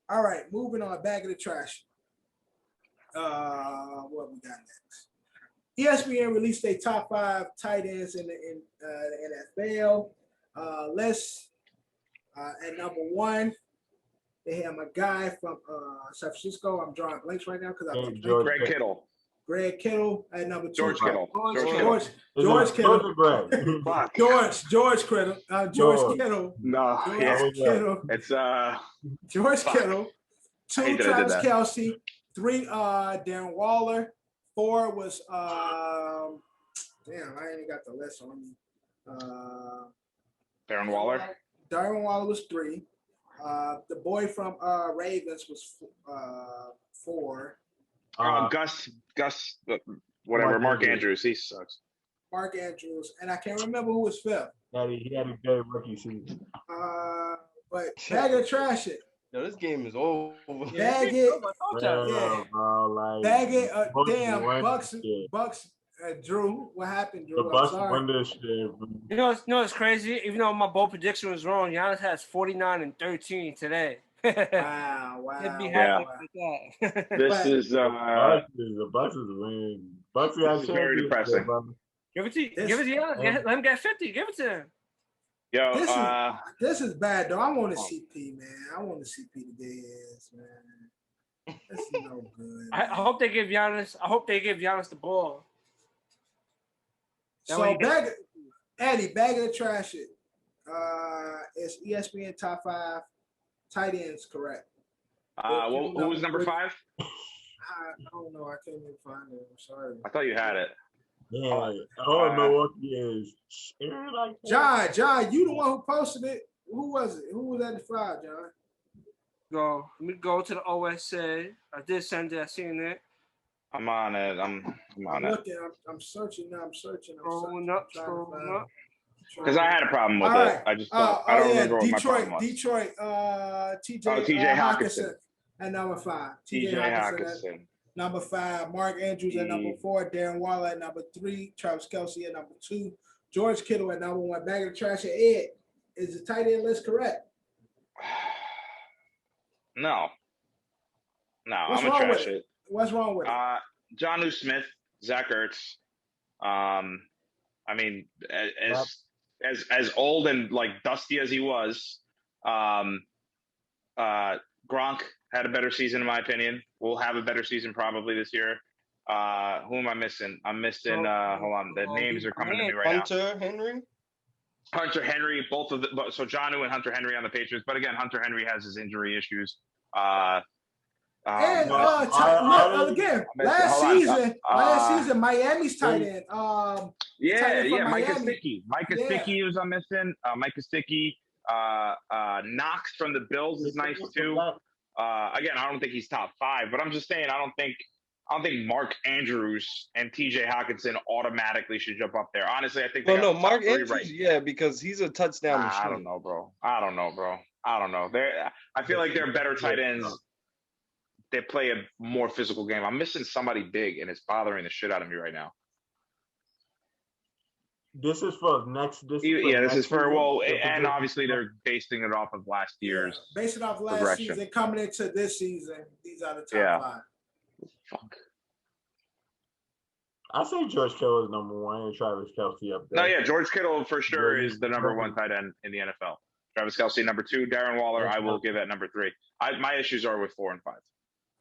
All right, moving on. Back of the trash. What we got next? ESPN released a top 5 tight ends in the NFL. At number 1, they have a guy from San Francisco. I'm drawing blanks right now because I'm Greg Kittle. Greg Kittle at number 2. George Kittle. George Kittle. George Kittle. George Kittle. No, Kittle. It's George Kittle. 2, Travis Kelce. 3, Darren Waller. 4 was damn, I ain't got the list on me. Darren Waller. Darren Waller was 3. The boy from Ravens was 4. Gus, whatever. Mark Andrews, he sucks. Mark Andrews, and I can't remember who was 5th. He had a good rookie season. But bag of trash it. Yo, this game is over. Bag it. Yeah. Bag it. Damn, Bucks. Drew, what happened, Drew? The Bucks won this shit. You know it's crazy. Even though my bold prediction was wrong, Giannis has 49 and 13 today. Wow. He'd be happy with that. This is the Bucks is winning. Bucks is very depressing. Give it to Giannis. Let him get 50. Give it to him. Yo, this is bad though. I want to see P, man. I want to see P to get his, man. This is no good. I hope they give Giannis. The ball. So bag of the trash it. It's ESPN top 5 tight ends, correct? who was number 5? I don't know. I can't even find it. I'm sorry. I thought you had it. Yeah. Oh, Milwaukee is like John, you the one who posted it. Who was it? Who was at the 5, John? Let me go to the OSA. I did send it. I seen it. I'm on it. I'm on it. Looking. I'm searching now. I'm searching. Scrolling up. Because I had a problem with it. I just I don't remember what my problem was. Detroit. TJ Hawkinson at number 5. TJ Hawkinson. At number 5. Mark Andrews at number 4. Darren Waller at number 3. Travis Kelce at number 2. George Kittle at number 1. Bag of the trash at Ed. Is the tight end list correct? No. I'm gonna trash it. What's wrong with it? Jonnu Smith, Zach Ertz. I mean, as old and like dusty as he was, Gronk had a better season in my opinion. Will have a better season probably this year. Who am I missing? I'm missing. Hold on, the names are coming to me right now. Hunter Henry, both of them. So Jonnu and Hunter Henry on the Patriots, but again, Hunter Henry has his injury issues. Again, last season, Miami's tight end. Mike Gesicki was missing. Mike Gesicki, Knox from the Bills is nice too. Again, I don't think he's top 5, but I'm just saying I don't think Mark Andrews and TJ Hawkinson automatically should jump up there. Honestly, I think Mark Andrews, right. Because he's a touchdown machine. I don't know, bro. I don't know. I feel like they're better tight ends. They play a more physical game. I'm missing somebody big, and it's bothering the shit out of me right now. This is for next. This is for and obviously they're basing it off of last year's. Based off last season, coming into this season, these are the top 5. Fuck. I say George Kittle is number 1 and Travis Kelce up there. No, yeah, George Kittle for sure is the number 1 tight end in the NFL. Travis Kelce number 2, Darren Waller I will give at number 3. My issues are with 4 and 5.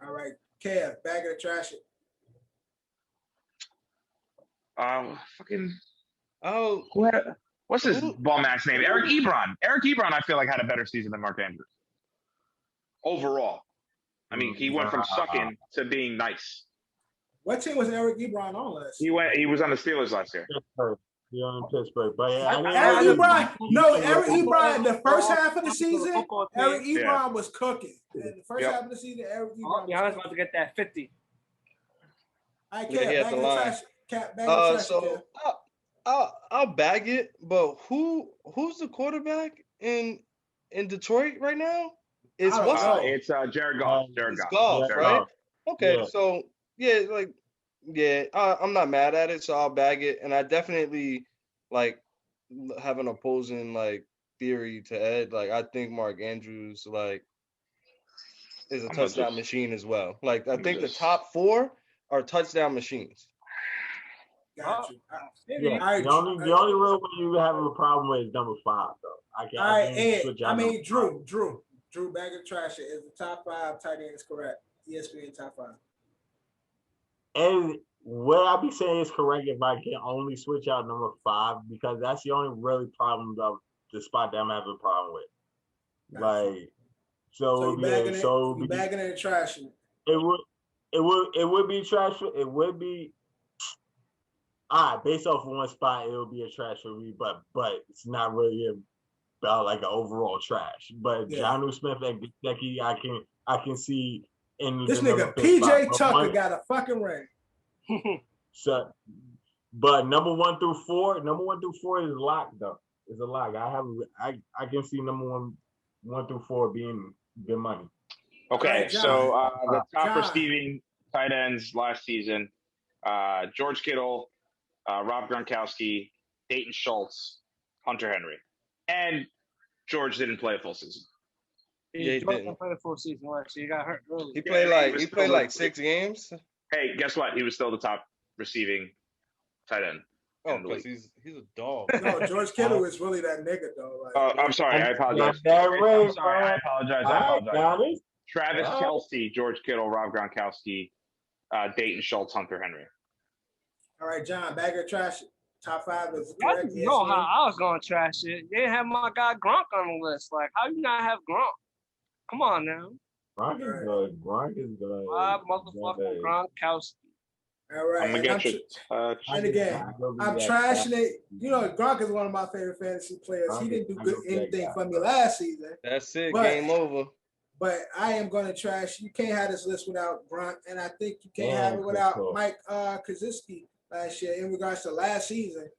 All right, Kev, bag of the trash. What's his bum ass name? Eric Ebron. Eric Ebron, I feel like had a better season than Mark Andrews. Overall, I mean, he went from sucking to being nice. What team was Eric Ebron on last year? He was on the Steelers last year. He on Pittsburgh, but Eric Ebron. The first half of the season, Eric Ebron was cooking. In the first half of the season, Eric Ebron. I was about to get that 50. I can't. I'll bag it, but who's the quarterback in Detroit right now? It's Jared Goff. Goff, right? Okay, so I'm not mad at it, so I'll bag it, and I definitely have an opposing theory to Ed. I think Mark Andrews is a touchdown machine as well. I think the top 4 are touchdown machines. Got you. The only real one you have a problem with is number 5, though. Drew, bag of trash is the top 5 tight end is correct. ESPN top 5. And what I be saying is correct if I can only switch out number 5 because that's the only really problem of the spot that I'm having a problem with. Gotcha. So you bagging it and trashing it. It would be trash. It would be. Based off of one spot, it would be a trash for me, but it's not really about an overall trash. But Jonnu Smith and Gesicki, I can see in this nigga PJ Tucker got a fucking ring. So, but number 1 through 4 is locked though. It's a lock. I can see number 1 through 4 being good money. Okay, so the top receiving tight ends last season: George Kittle, Rob Gronkowski, Dayton Schultz, Hunter Henry, and George didn't play a full season. He didn't play a full season last year. He got hurt early. He played 6 games. Hey, guess what? He was still the top receiving tight end. Oh, because he's a dog. No, George Kittle is really that nigga though. I'm sorry. I apologize. I apologize. Travis Kelce, George Kittle, Rob Gronkowski, Dayton Schultz, Hunter Henry. All right, John, bag of trash. Top 5 is correct. You know how I was going to trash it. They didn't have my guy Gronk on the list. How you not have Gronk? Come on now. Gronk is good. Gronk is good. Motherfucking Gronkowski. All right. I'm gonna get you touched. And again, I'm trashing it. You know, Gronk is one of my favorite fantasy players. He didn't do anything for me last season. That's it. Game over. But I am going to trash. You can't have this list without Gronk, and I think you can't have it without Mike Krzyzewski last year in regards to last season.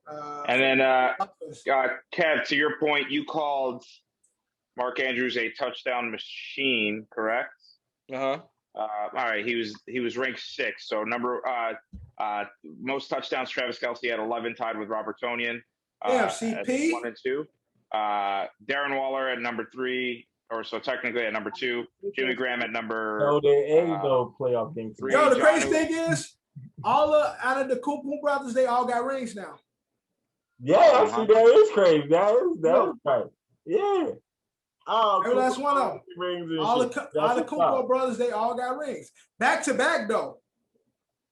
And then, Kev, to your point, you called Mark Andrews a touchdown machine, correct? All right, he was ranked 6th. So most touchdowns, Travis Kelce had 11, tied with Robert Tonyan. CP 1 and 2. Darren Waller at number 3, or so technically at number 2. Jimmy Graham at number. No, there is no playoff game 3. Yo, the crazy thing is, out of the Cooper brothers, they all got rings now. Yeah, actually, that is crazy. That is crazy. Yeah. Every last one of them. All the Cooper brothers, they all got rings. Back to back though.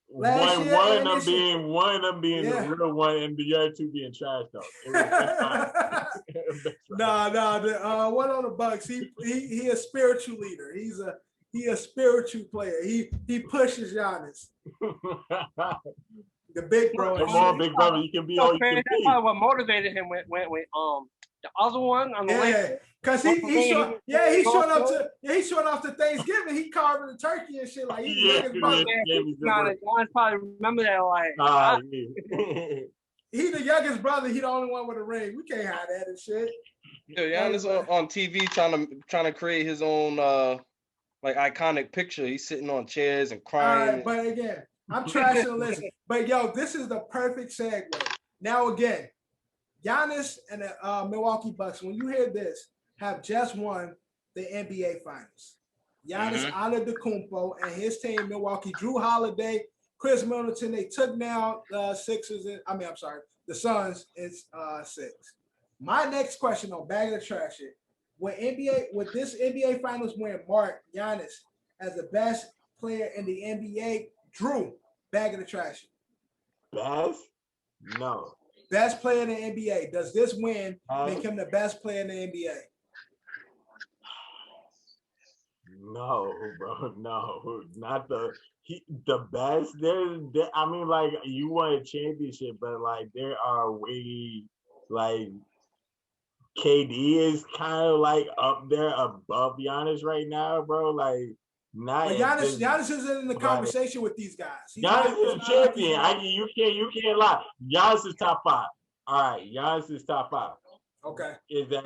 One of them being the real one, and the other 2 being trash though. Nah. One on the Bucks. He a spiritual leader. He a spiritual player. He pushes Giannis. The big bro. Come on, big brother. You can be all you can be. That's probably what motivated him with the other one on the way. Cause he showed up to Thanksgiving. He carving the turkey and shit like he's probably remember that like. He the youngest brother. He the only one with a ring. We can't hide that and shit. Yeah, Giannis on TV trying to create his own like iconic picture. He's sitting on chairs and crying. All right, but again, I'm trashing the list. But yo, this is the perfect segue. Now again, Giannis and the Milwaukee Bucks, when you hear this, have just won the NBA Finals. Giannis Antetokounmpo and his team, Milwaukee, Drew Holiday, Chris Middleton, they took down the Suns is 6. My next question on Bag of the Trash it. Would this NBA Finals win mark Giannis as the best player in the NBA? Drew, Bag of the Trash it. Best? No. Best player in the NBA. Does this win make him the best player in the NBA? No, bro. No, not the best. I mean, like, you won a championship, but like there are way like KD is kind of like up there above Giannis right now, bro. Like, not. But Giannis isn't in the conversation with these guys. Giannis is a champion. You can't lie. Giannis is top 5. All right, Giannis is top 5. Okay. Is that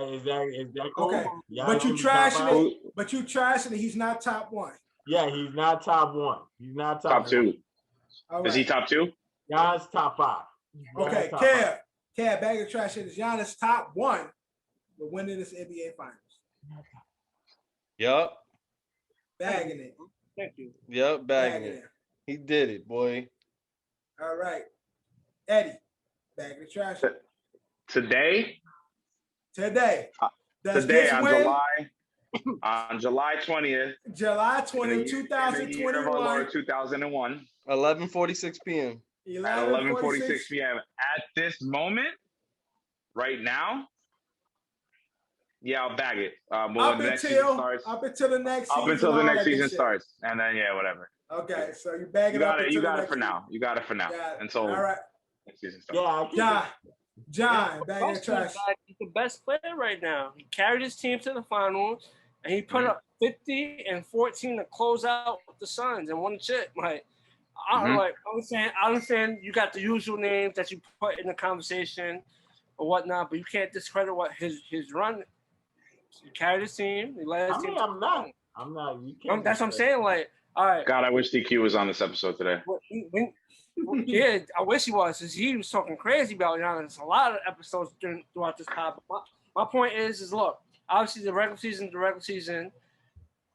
cool? Okay. Giannis But you trashing it. He's not top 1. Yeah, he's not top 1. He's not top 2. Right. Is he top 2? Giannis top 5. Okay, Kev, Bag of Trash it. Is Giannis top 1 for winning this NBA Finals? Yup. Bagging it. Thank you. Yep, bagging it. He did it, boy. All right. Eddie, Bag of the Trash. Today on July 20th. July 20th, 2021. 2001. 11:46 p.m. At 11:46 p.m. At this moment, right now, yeah, I'll bag it. Up until the next season starts, and then whatever. Okay, so you bag it. You got it for now. You got it for now until next season starts. John, Bag of Trash. He's the best player right now. He carried his team to the finals, and he put up 50 and 14 to close out the Suns and won the chip. Like, I understand you got the usual names that you put in the conversation or whatnot, but you can't discredit what his run. He carried his team. He led his team. I'm not. You can't. That's what I'm saying. Like, all right. God, I wish DQ was on this episode today. Yeah, I wish he was, because he was talking crazy about Giannis. A lot of episodes throughout this topic. My point is look, obviously the regular season.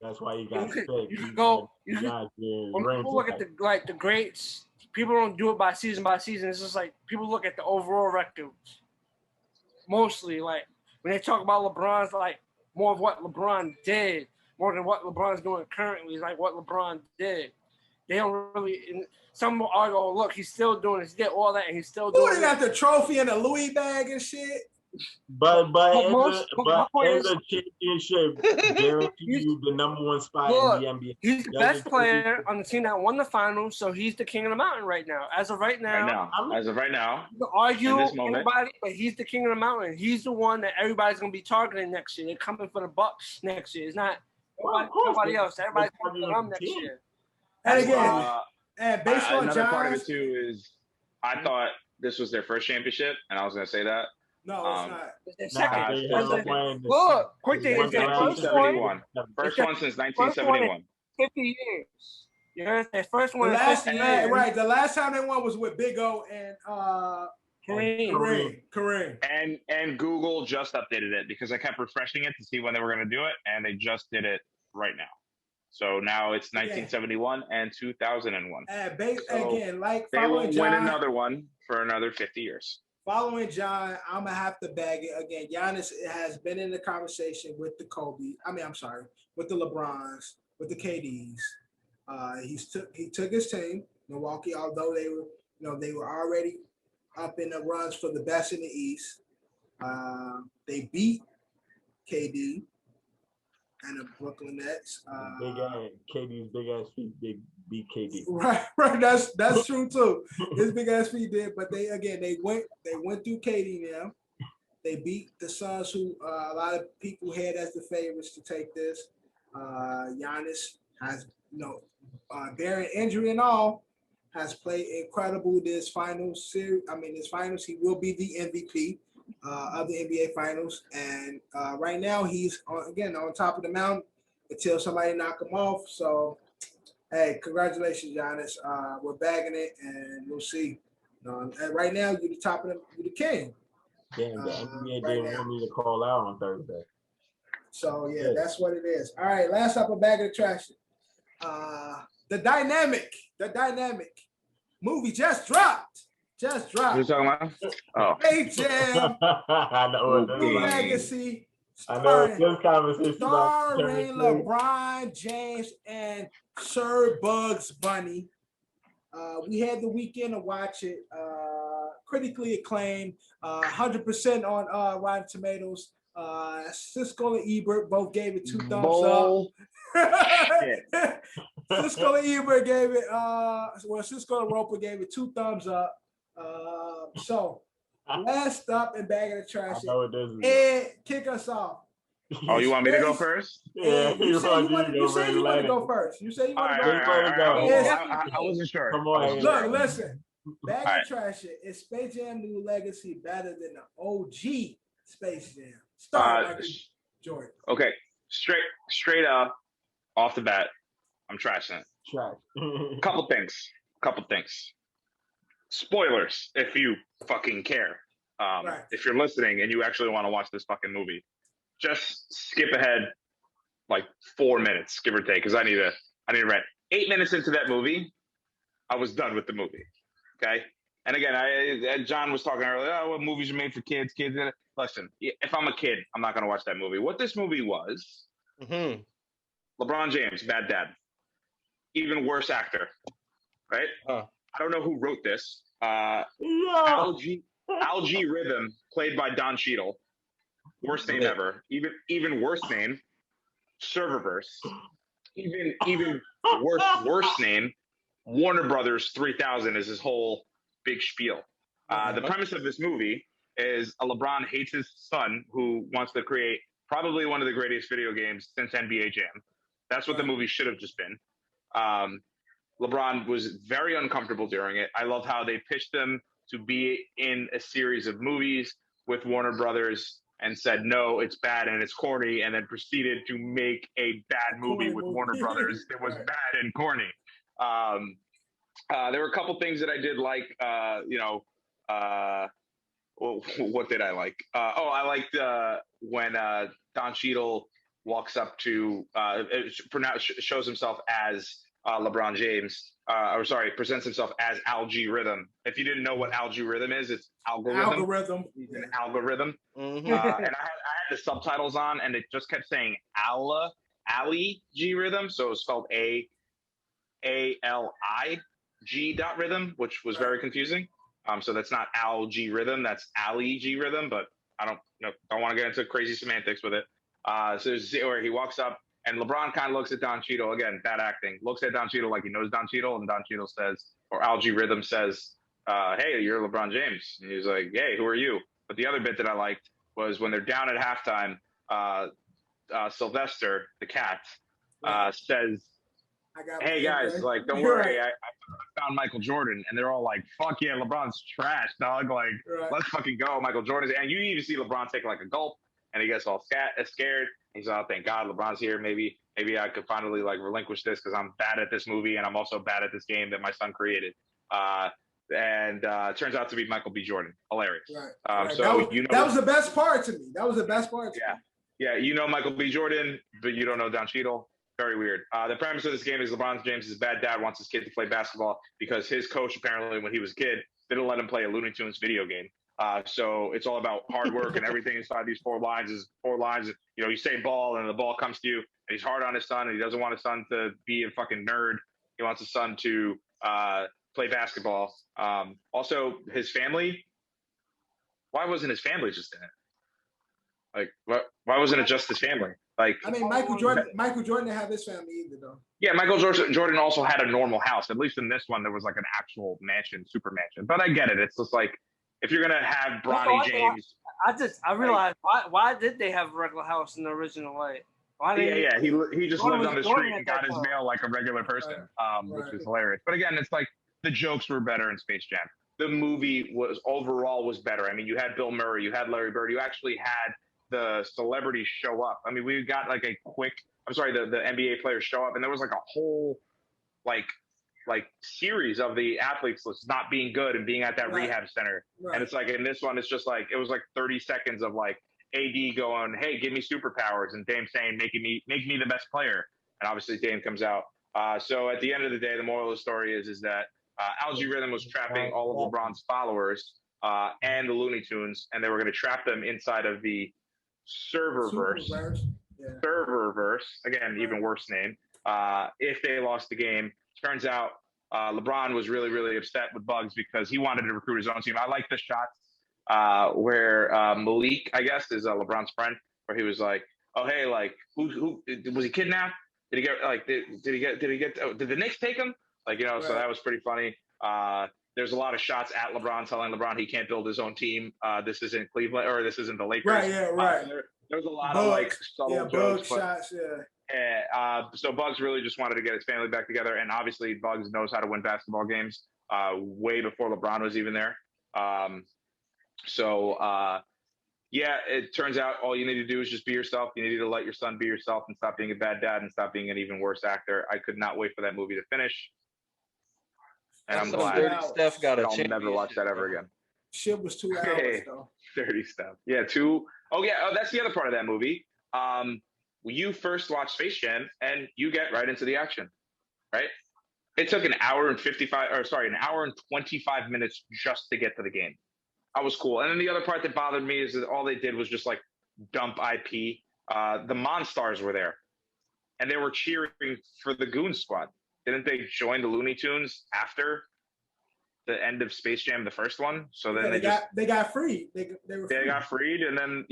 That's why you got when people look at the greats, people don't do it by season. It's just like people look at the overall records. Mostly, like when they talk about LeBron's, like more of what LeBron did, more than what LeBron's doing currently, is like what LeBron did. They don't really. Some argue, look, he's still doing this. He did all that, and he's still doing it. He got the trophy and the Louis bag and shit. But in is, the championship, guarantee you the number one spot in the NBA. He's the best player on the team that won the finals, so he's the king of the mountain right now. As of right now, as of right now, you can argue anybody, but he's the king of the mountain. He's the one that everybody's gonna be targeting next year. They're coming for the Bucks next year. It's not nobody else. Everybody's coming for them next year. And again, and based on another John's, part of it too is I thought this was their first championship, and I was gonna say that. No, it's not. It's their second. Look, quick thing is their first one. First one since 1971. 50 years. Yeah, their first one. Right. The last time they won was with Big O and Kareem. And Google just updated it because I kept refreshing it to see when they were going to do it, and they just did it right now. So now it's 1971 and 2001. Again, like they will win another one for another 50 years. Following John, I'm gonna have to bag it again. Giannis has been in the conversation with the with the LeBrons, with the KDs. He took his team, Milwaukee, although they were already up in the runs for the best in the East. They beat KD and the Brooklyn Nets. KD's big ass feet beat KD. Right. That's true too. His big ass feet did, but they went through KD now. They beat the Suns, who a lot of people had as the favorites to take this. Giannis has bearing injury and all, has played incredible this finals series. This finals, he will be the MVP of the NBA Finals, and right now he's on top of the mountain until somebody knock him off. So, hey, congratulations, Giannis. We're bagging it, and we'll see. And right now, you're the top of you're the king. Damn, the NBA didn't want me to call out on Thursday. So yeah, that's what it is. All right, last up, a bag of trash. The dynamic movie just dropped. Who's talking about? Oh. Hey, Jam. I know. New Legacy. I know this conversation starring LeBron James and Sir Bugs Bunny. We had the weekend to watch it. Critically acclaimed. 100% on Rotten Tomatoes. Cisco and Ebert both gave it 2 thumbs up. Cisco and Ebert gave it. Cisco and Roper gave it 2 thumbs up. So last up and bag of the trash. Ed, kick us off. Oh, you want me to go first? Yeah, you said you want to go first. You said you want to go. I wasn't sure. Come on. Look, listen. Bag of trash. Is Space Jam New Legacy better than the OG Space Jam? Start Michael Jordan. Okay, straight up off the bat, I'm trashing it. Trash. Couple things. Spoilers, if you fucking care. Right. If you're listening and you actually want to watch this fucking movie, just skip ahead like 4 minutes, give or take, because I need to rent. 8 minutes into that movie, I was done with the movie. Okay. And again, John was talking earlier, what movies are made for kids. Listen, if I'm a kid, I'm not going to watch that movie. What this movie was, LeBron James, bad dad. Even worse actor, right? I don't know who wrote this. Algie Rhythm, played by Don Cheadle. Worst name ever. Even worse name, Serververse. Even worse name, Warner Brothers 3000 is his whole big spiel. The premise of this movie is LeBron hates his son, who wants to create probably one of the greatest video games since NBA Jam. That's what the movie should have just been. LeBron was very uncomfortable during it. I love how they pitched him to be in a series of movies with Warner Brothers and said, no, it's bad and it's corny, and then proceeded to make a bad movie with Warner Brothers that was bad and corny. There were a couple things that I did like, what did I like? I liked when Don Cheadle walks up to, shows himself as LeBron James, presents himself as Algie Rhythm. If you didn't know what Algie Rhythm is, it's algorithm. He's an algorithm. Mm-hmm. And I had the subtitles on, and it just kept saying Ali G Rhythm, so it's spelled ALIG rhythm, which was very confusing. So that's not Al G Rhythm, that's Ali G Rhythm, but don't want to get into crazy semantics with it. So there's where he walks up and LeBron kind of looks at Don Cheadle again, bad acting. Looks at Don Cheadle like he knows Don Cheadle, and Don Cheadle says, or Algae Rhythm says, "Hey, you're LeBron James." And he's like, "Hey, who are you?" But the other bit that I liked was when they're down at halftime. Sylvester, the cat, says, "Hey guys, like, don't worry, I found Michael Jordan," and they're all like, "Fuck yeah, LeBron's trash, dog! Like, let's fucking go, Michael Jordan." And you even see LeBron take like a gulp, and he gets all scared. He's like, "Oh, thank God, LeBron's here. Maybe I could finally like relinquish this because I'm bad at this movie, and I'm also bad at this game that my son created." And it turns out to be Michael B. Jordan. Hilarious. Right. So that was the best part to me. That was the best part. Yeah, you know Michael B. Jordan, but you don't know Don Cheadle. Very weird. The premise of this game is LeBron James' bad dad wants his kid to play basketball because his coach, apparently, when he was a kid, didn't let him play a Looney Tunes video game. So it's all about hard work and everything inside these four lines. You say ball and the ball comes to you, and he's hard on his son, and he doesn't want his son to be a fucking nerd. He wants his son to play basketball. Also, his family. Why wasn't his family just in it? Like, why wasn't it just his family? Like, I mean, Michael Jordan didn't have his family either, though. Yeah, Michael Jordan also had a normal house. At least in this one, there was like an actual mansion, super mansion. But I get it. It's just like, if you're gonna have Bronny James, I realized why did they have a regular house in the original way? He just lived on the street and got his mail like a regular person, which is hilarious. But again, it's like the jokes were better in Space Jam. The movie was better. I mean, you had Bill Murray, you had Larry Bird, you actually had the celebrities show up. I mean, we got like the NBA players show up, and there was like a whole like series of the athletes not being good and being at that rehab center. And it's like in this one, it's just like it was like 30 seconds of like AD going, "Hey, give me superpowers," and Dame saying, "Make me the best player." And obviously Dame comes out. So at the end of the day, the moral of the story is that Algae Rhythm was trapping all of LeBron's followers and the Looney Tunes, and they were going to trap them inside of the Serververse. Serververse, again, even worse name. If they lost the game, turns out LeBron was really, really upset with Bugs because he wanted to recruit his own team. I like the shots where Malik, I guess, is LeBron's friend, where he was like, "Oh, hey, like, who was he kidnapped? Did he get like did the Knicks take him? Like, so that was pretty funny. There's a lot of shots at LeBron telling LeBron he can't build his own team. This isn't Cleveland, or this isn't the Lakers. Right. There's a lot of like subtle jokes. Shots, so Bugs really just wanted to get his family back together, and obviously Bugs knows how to win basketball games way before LeBron was even there. It turns out all you need to do is just be yourself. You need to let your son be yourself and stop being a bad dad and stop being an even worse actor. I could not wait for that movie to finish. And I'm glad Dirty Steph got a I'll never watch that ever again. Shit was 2 hours, though. Dirty Steph. Yeah, 2. Oh, yeah. Oh, that's the other part of that movie. You first watch Space Jam and you get right into the action, right? It took an hour and 25 minutes just to get to the game. That was cool. And then the other part that bothered me is that all they did was just like dump IP. The Monstars were there and they were cheering for the Goon Squad. Didn't they join the Looney Tunes after the end of Space Jam, the first one? So then they got freed. They got freed, and then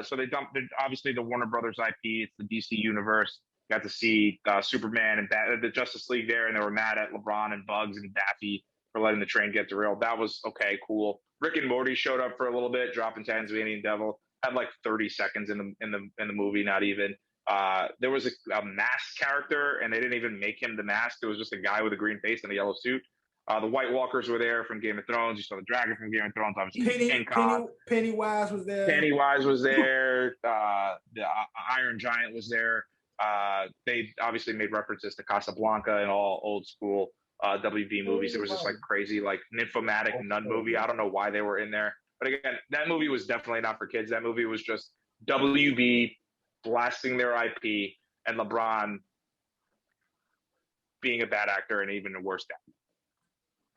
so they dumped obviously the Warner Brothers IP. It's the DC universe. Got to see Superman and the Justice League there, and they were mad at LeBron and Bugs and Daffy for letting the train get derailed. That was okay, cool. Rick and Morty showed up for a little bit, dropping Tasmanian Devil. Had like 30 seconds in the movie, not even. There was a mask character, and they didn't even make him the mask. It was just a guy with a green face and a yellow suit. The White Walkers were there from Game of Thrones. You saw the dragon from Game of Thrones. Obviously, Pennywise was there. The Iron Giant was there. They obviously made references to Casablanca and all old school WB movies. It was just like crazy, like Nymphomatic Nun movie. I don't know why they were in there. But again, that movie was definitely not for kids. That movie was just WB blasting their IP and LeBron being a bad actor and even a worse actor.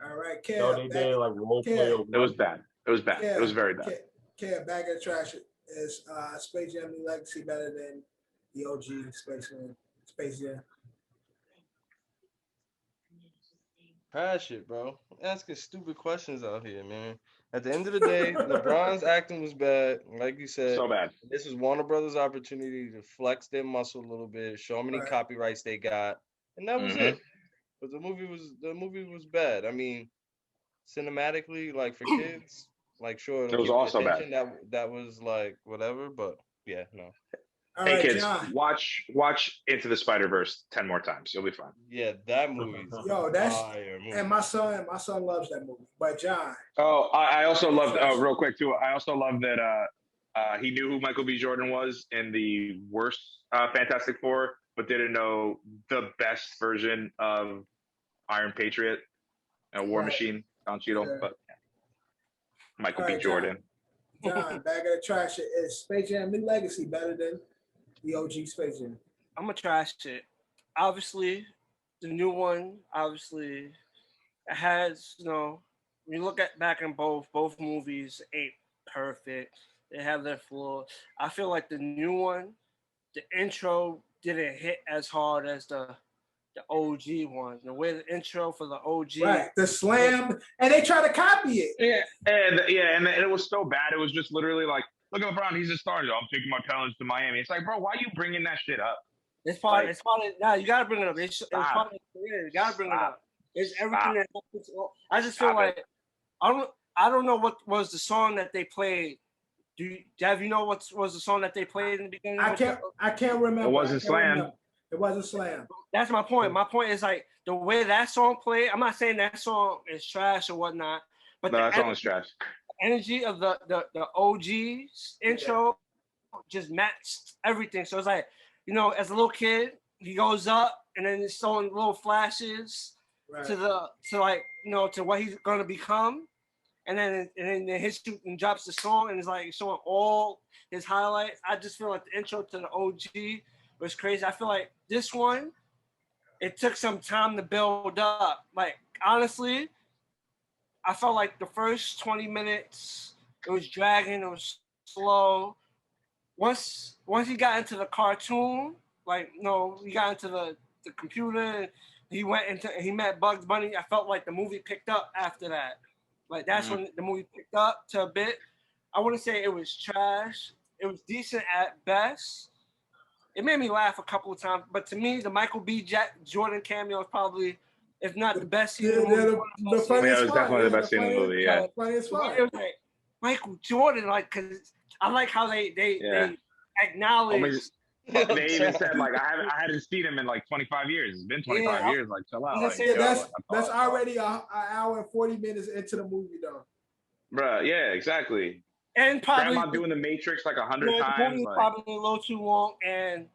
All right, They did like role play. It was bad. It was bad. It was very bad. Back in the trash is Space Jam New Legacy better than the OG Space Jam? Trash it, bro. Asking stupid questions out here, man. At the end of the day, LeBron's acting was bad. Like you said, so bad. This was Warner Brothers' opportunity to flex their muscle a little bit, show how many copyrights they got, and that was it. But the movie was bad. I mean, cinematically, like for kids, like sure it was also bad. That was like whatever, but yeah, no. Hey kids, watch Into the Spider-Verse 10 more times. You'll be fine. Yeah, that movie's fire movie. And my son loves that movie. But John. Oh, I also loved real quick too. I also love that he knew who Michael B. Jordan was in the worst Fantastic Four, but didn't know the best version of Iron Patriot, War Machine, Don Cheadle. But Michael B. Jordan. John, bag of the trash. Is Space Jam New Legacy better than the OG Space Jam? I'm gonna trash it. Obviously, the new one, it has, when you look back in both movies, ain't perfect. They have their flaws. I feel like the new one, the intro didn't hit as hard as the OG one. The way the intro for the OG, right? The slam, and they try to copy it. And it was so bad. It was just literally like, look at LeBron. He's a star. I'm taking my talents to Miami. It's like, bro, why are you bringing that shit up? It's part. It's part of. Nah, you gotta bring it up. It's part of the career. You gotta bring it up. It's everything that happens. I just feel like I don't know what was the song that they played. Dev, you know what was the song that they played in the beginning? I can't remember. It wasn't Slam. It wasn't Slam. That's my point. My point is like the way that song played. I'm not saying that song is trash or whatnot, but that song is trash. The energy of the OG's intro just matched everything. So it's like, as a little kid, he goes up and then it's showing little flashes to what he's gonna become, and then it hits you and drops the song and it's like showing all his highlights. I just feel like the intro to the OG was crazy. I feel like this one, it took some time to build up. Like, honestly, I felt like the first 20 minutes, it was dragging, it was slow. Once he got into the cartoon, he got into the computer, he met Bugs Bunny, I felt like the movie picked up after that. Like, that's when the movie picked up to a bit. I wouldn't say it was trash. It was decent at best. It made me laugh a couple of times, but to me, the Michael B. Jordan cameo is probably, if not the best scene in the movie. It was definitely the best scene in the movie. Yeah, funniest part. It was like Michael Jordan, because I like how they acknowledge. They even said like I hadn't seen him in like 25 years. It's been 25 years. Like, chill out. That's already an hour and 40 minutes into the movie, though. Bruh, yeah, exactly. And probably Grandma doing the Matrix like 100 times. Probably a little too long, and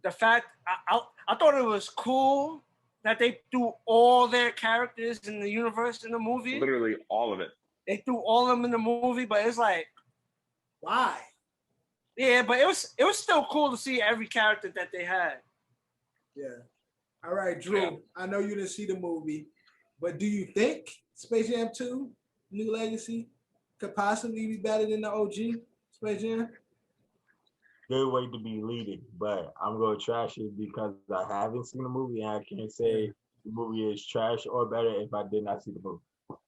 the fact I thought it was cool that they threw all their characters in the universe in the movie. Literally all of it. They threw all of them in the movie, but it's like, why? Yeah, but it was still cool to see every character that they had. Yeah. All right, Drew. Yeah. I know you didn't see the movie, but do you think Space Jam 2, New Legacy, could possibly be better than the OG Space Jam? Good way to be leading, but I'm gonna trash it because I haven't seen the movie and I can't say the movie is trash or better if I did not see the movie.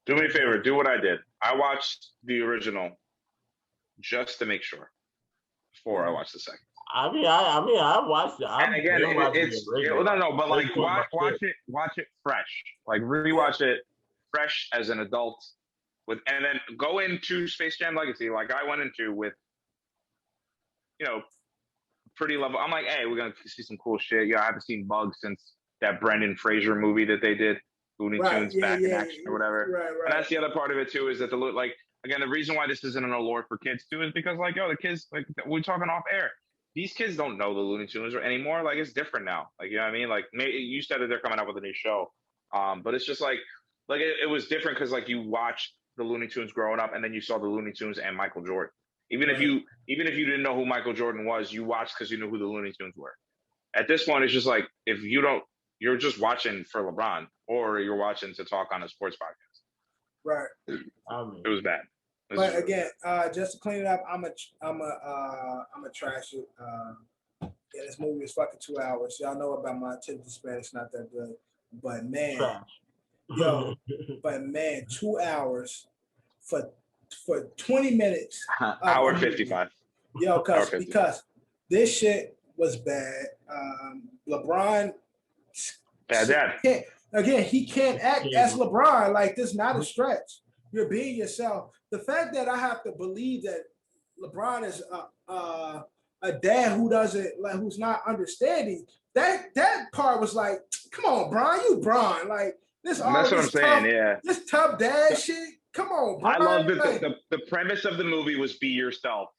Do me a favor, do what I did. I watched the original just to make sure before I watched the second. I watched it. And again, but like watch it fresh. Like rewatch it fresh as an adult. And then go into Space Jam Legacy like I went into with, pretty level. I'm like, hey, we're gonna see some cool shit. Yeah, I haven't seen Bugs since that Brendan Fraser movie that they did, Looney Tunes Back in Action or whatever. Right. And that's the other part of it too, is that again, the reason why this isn't an allure for kids too is because the kids, we're talking off air. These kids don't know the Looney Tunes anymore. Like, it's different now. Like, you know what I mean? Like, maybe you said that they're coming out with a new show, but it's just it was different because you watched the Looney Tunes growing up, and then you saw the Looney Tunes and Michael Jordan. Even if you didn't know who Michael Jordan was, you watched because you knew who the Looney Tunes were. At this point, it's just if you don't, you're just watching for LeBron, or you're watching to talk on a sports podcast. Right. It was bad. But again, just to clean it up, I'm a trash it. This movie is fucking 2 hours. Y'all know about my attention span; it's not that good. But man, 2 hours for 20 minutes. Hour 55. Yo, because this shit was bad. LeBron bad dad. He can't act as LeBron. Like, this is not a stretch. You're being yourself. The fact that I have to believe that LeBron is a dad who's not understanding, that part was like, come on, Bron, you Bron. Like, that's what I'm saying, yeah. This tough dad shit. Come on, Bron. I love that the premise of the movie was be yourself,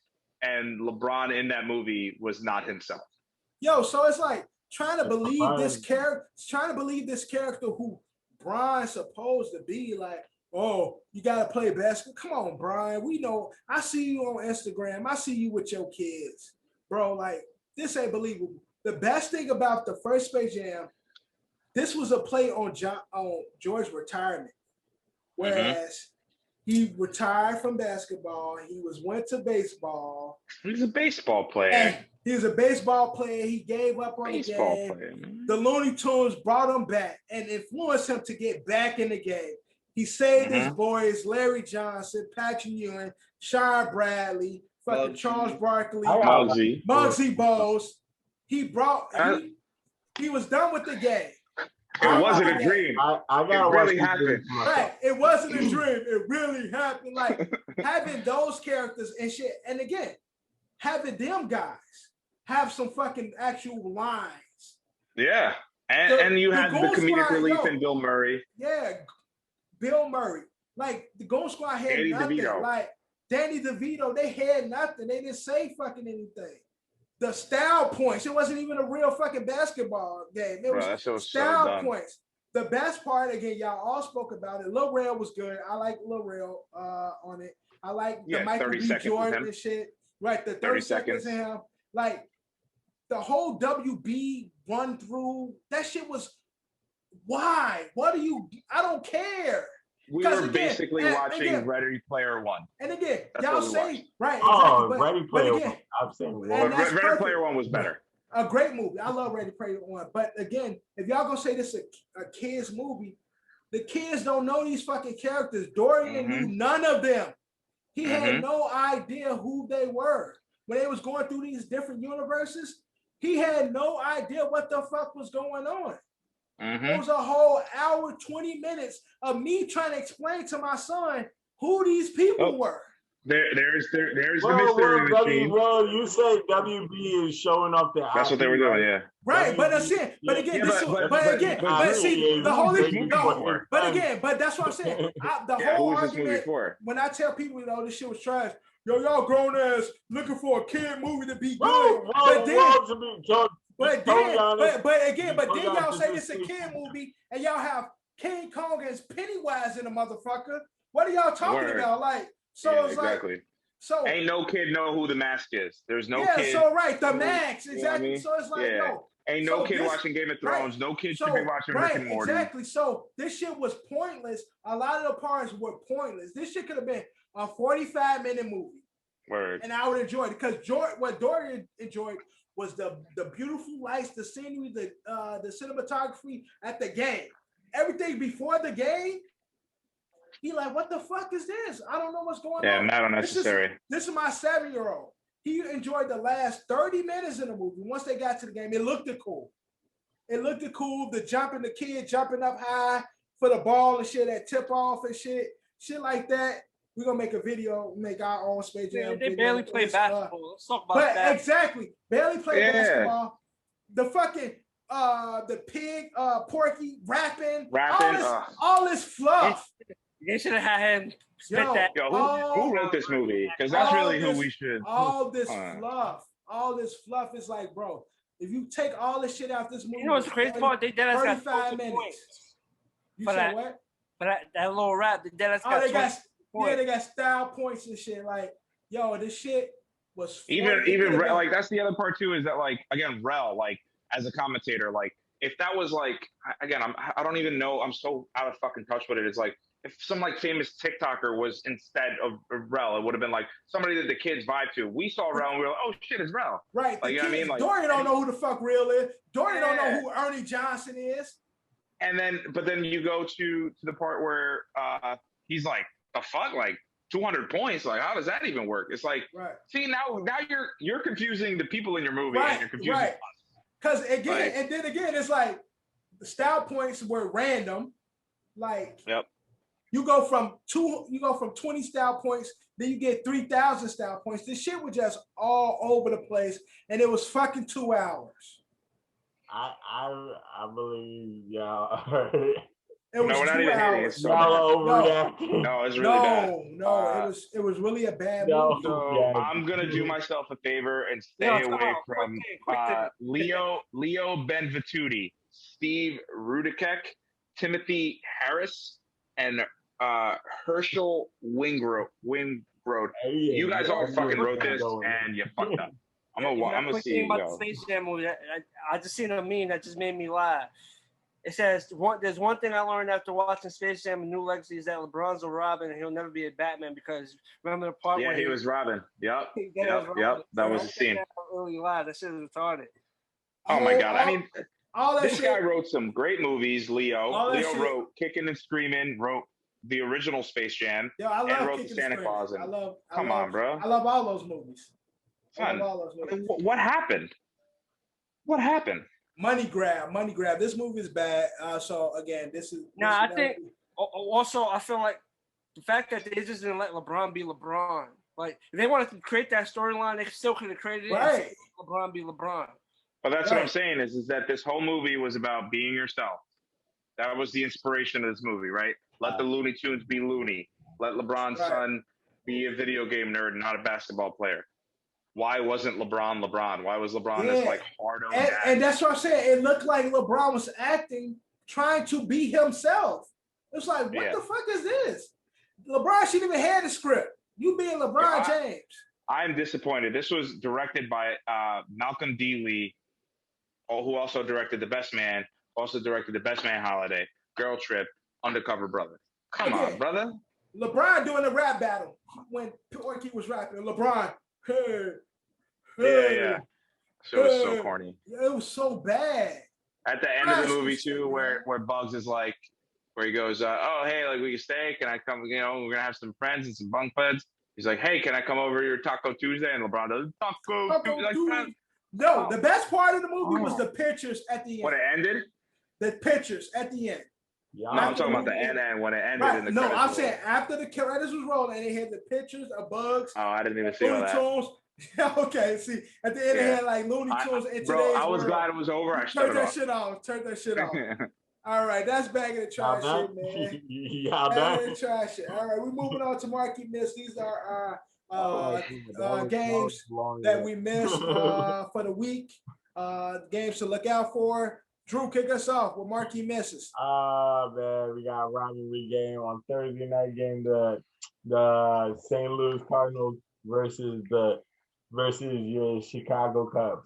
and LeBron in that movie was not himself. Yo, so it's like trying to believe this character who Bron's supposed to be, like, oh, you gotta play basketball. Come on, Brian. We know. I see you on Instagram. I see you with your kids, bro. Like, this ain't believable. The best thing about the first Space Jam, this was a play on George's retirement, whereas he retired from basketball. He went to baseball. He's a baseball player. He was a baseball player. He gave up on the game. The Looney Tunes brought him back and influenced him to get back in the game. He saved his boys, Larry Johnson, Patrick Ewing, Sean Bradley, fucking Charles Barkley, Muggsy Bogues. He was done with the game. It wasn't a dream. It really happened. Right. It wasn't a dream. It really happened. Like, having those characters and shit. And again, having them guys have some fucking actual lines. Yeah. And you had the comedic relief in Bill Murray. Yeah. Bill Murray. Like, the Gold Squad had Danny nothing. DeVito. Like, Danny DeVito, they had nothing. They didn't say fucking anything. The style points. It wasn't even a real fucking basketball game. It was style points. The best part, again, y'all all spoke about it. Lil Rel was good. I like Lil Rel on it. I like the Michael B. Jordan and shit. Right, the 30 seconds of him. Like, the whole WB run through, that shit was, why? I don't care. We were basically watching Ready Player One. And again, y'all say, right. Exactly, Ready Player One. I'm saying Ready Player One was better. A great movie. I love Ready Player One. But again, if y'all gonna say this is a kid's movie, the kids don't know these fucking characters. Dorian knew none of them. He had no idea who they were. When they was going through these different universes, he had no idea what the fuck was going on. It was a whole hour, 20 minutes of me trying to explain to my son who these people were. There's the mystery machine. Well, you say WB is showing off the. That's what they were doing, yeah. Right, but that's it. But again, but that's what I'm saying. The whole argument. When I tell people, this shit was trash. Yo, y'all grown ass looking for a kid movie to be good. But then y'all say it's a kid movie and y'all have King Kong as Pennywise in a motherfucker. What are y'all talking about? Like, so it's exactly. Like, so ain't no kid know who the mask is. There's no kid. So right, the mask, exactly. So it's like, ain't no kid watching Game of Thrones. No kid should be watching Rick and Morty. Exactly. So this shit was pointless. A lot of the parts were pointless. This shit could have been a 45-minute movie. Word. And I would enjoy it because what Dorian enjoyed was the beautiful lights, the scenery, the cinematography at the game. Everything before the game, he like, what the fuck is this? I don't know what's going on. Yeah, not unnecessary. This is my 7-year-old. He enjoyed the last 30 minutes in the movie. Once they got to the game, it looked cool. The kid jumping up high for the ball and shit, that tip off and shit like that. We're gonna make a video, make our own Space Jam. They barely play basketball. Let's talk about that. Exactly. Barely play basketball. The fucking the pig, Porky rapping. All this fluff. They should have had him spit that. Who wrote this movie? Because that's really who we should. All this fluff is like, bro, if you take all this shit out this movie, you know what's the crazy part? They dead got 35 minutes. Points. You said what? But that little rap, they dead got they got style points and shit. Like, yo, this shit was even like that's the other part too, is that like, again, Rel, like, as a commentator, like, if that was like, again, I don't even know, I'm so out of fucking touch with it. It's like, if some like famous TikToker was instead of Rel, it would have been like somebody that the kids vibe to. We saw Rel and we were like, oh shit, it's Rel. Right. Like, you know what I mean? Like, Dorian don't know who the fuck Rel is. Dorian don't know who Ernie Johnson is. And then, but then you go to the part where he's like, the fuck? Like, 200 points. Like, how does that even work? It's like, see, now you're confusing the people in your movie, and you're confusing us. Because again, and then again, it's like the style points were random. Like, you go from 20 style points, then you get 3,000 style points. This shit was just all over the place, and it was fucking 2 hours. I believe y'all. It was we're not 2 even hours. hating. It's so bad. No, it's really bad. No, it was really a bad movie. So I'm gonna do myself a favor and stay away from Leo Benvenuti, Steve Rudikek, Timothy Harris, and Herschel Wingrove. You guys all fucking wrote this, and you fucked up. I'm gonna see you go. Space Jam movie. I just seen a meme that just made me laugh. It says, there's one thing I learned after watching Space Jam: A New Legacy is that LeBron's a Robin and he'll never be a Batman, because remember the part where he was Robin. Yep. That was the scene. Really loud. That shit is retarded. Oh my God. I mean, this guy wrote some great movies, Leo. Leo wrote Kicking and Screaming, wrote the original Space Jam, and wrote the Santa Claus. Come on, bro. I love all those movies. I mean, what happened? What happened? Money grab. This movie is bad. So again, this is. I think also I feel like the fact that they just didn't let LeBron be LeBron. Like, if they wanted to create that storyline, they still could have created it. Right. And LeBron be LeBron. But that's what I'm saying is that this whole movie was about being yourself. That was the inspiration of this movie, right? Let the Looney Tunes be loony. Let LeBron's son be a video game nerd, not a basketball player. Why wasn't LeBron LeBron? Why was LeBron this like hard on dad? And that's what I'm saying. It looked like LeBron was acting, trying to be himself. It's like, what the fuck is this? LeBron shouldn't even have the script. You being LeBron James. I'm disappointed. This was directed by Malcolm D. Lee, who also directed The Best Man, also directed The Best Man Holiday, Girl Trip, Undercover Brother. Come on, brother. LeBron doing a rap battle when Porky was rapping. LeBron, Yeah. So it was so corny. It was so bad. At the end of the movie too, where Bugs is like, where he goes, oh hey, like we can stay. Can I come? You know, we're gonna have some friends and some bunk beds. He's like, hey, can I come over to your Taco Tuesday? And LeBron does Taco Tuesday. No, the best part of the movie was the pictures at the end. When it ended? The pictures at the end. Yeah, no, I'm talking about the end when it ended in the credits. No, I'm saying after the credits was rolling and they had the pictures of Bugs. Oh, I didn't even see all that. Tunes. Okay, see, at the end they had like Looney Tunes in today's world. I was glad it was over. I Turn that shit off. All right, that's back in the trash shit, man. Back in the trash shit. All right, we're moving on to Marquee Miss. These are games that we missed for the week. Games to look out for. Drew, kick us off with Marquee Misses. Man, we got a rivalry game on Thursday night game. The St. Louis Cardinals versus your Chicago Cubs.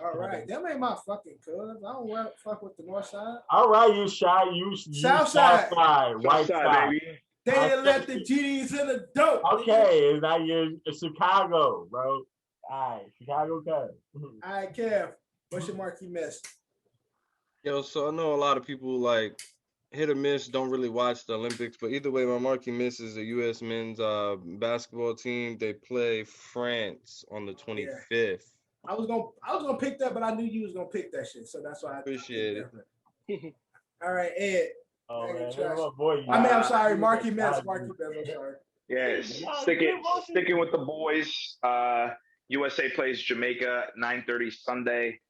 All right, them ain't my fucking Cubs. I don't fuck with the North Side. All right, you South side, white side, baby. They didn't let the GDs in the dope. Okay, it's not your Chicago, bro. All right, Chicago Cubs. All right, Kev, what's your Marquee Miss? Yo, so I know a lot of people like hit or miss, don't really watch the Olympics, but either way, my Marquee Miss is the U.S. men's basketball team. They play France on the 25th. Yeah. I was gonna pick that, but I knew you was gonna pick that shit, so that's why I appreciate it. All right, Ed. I'm sorry, Marquee Miss. I'm sorry. Yeah, sticking with the boys. USA plays Jamaica 9:30 Sunday.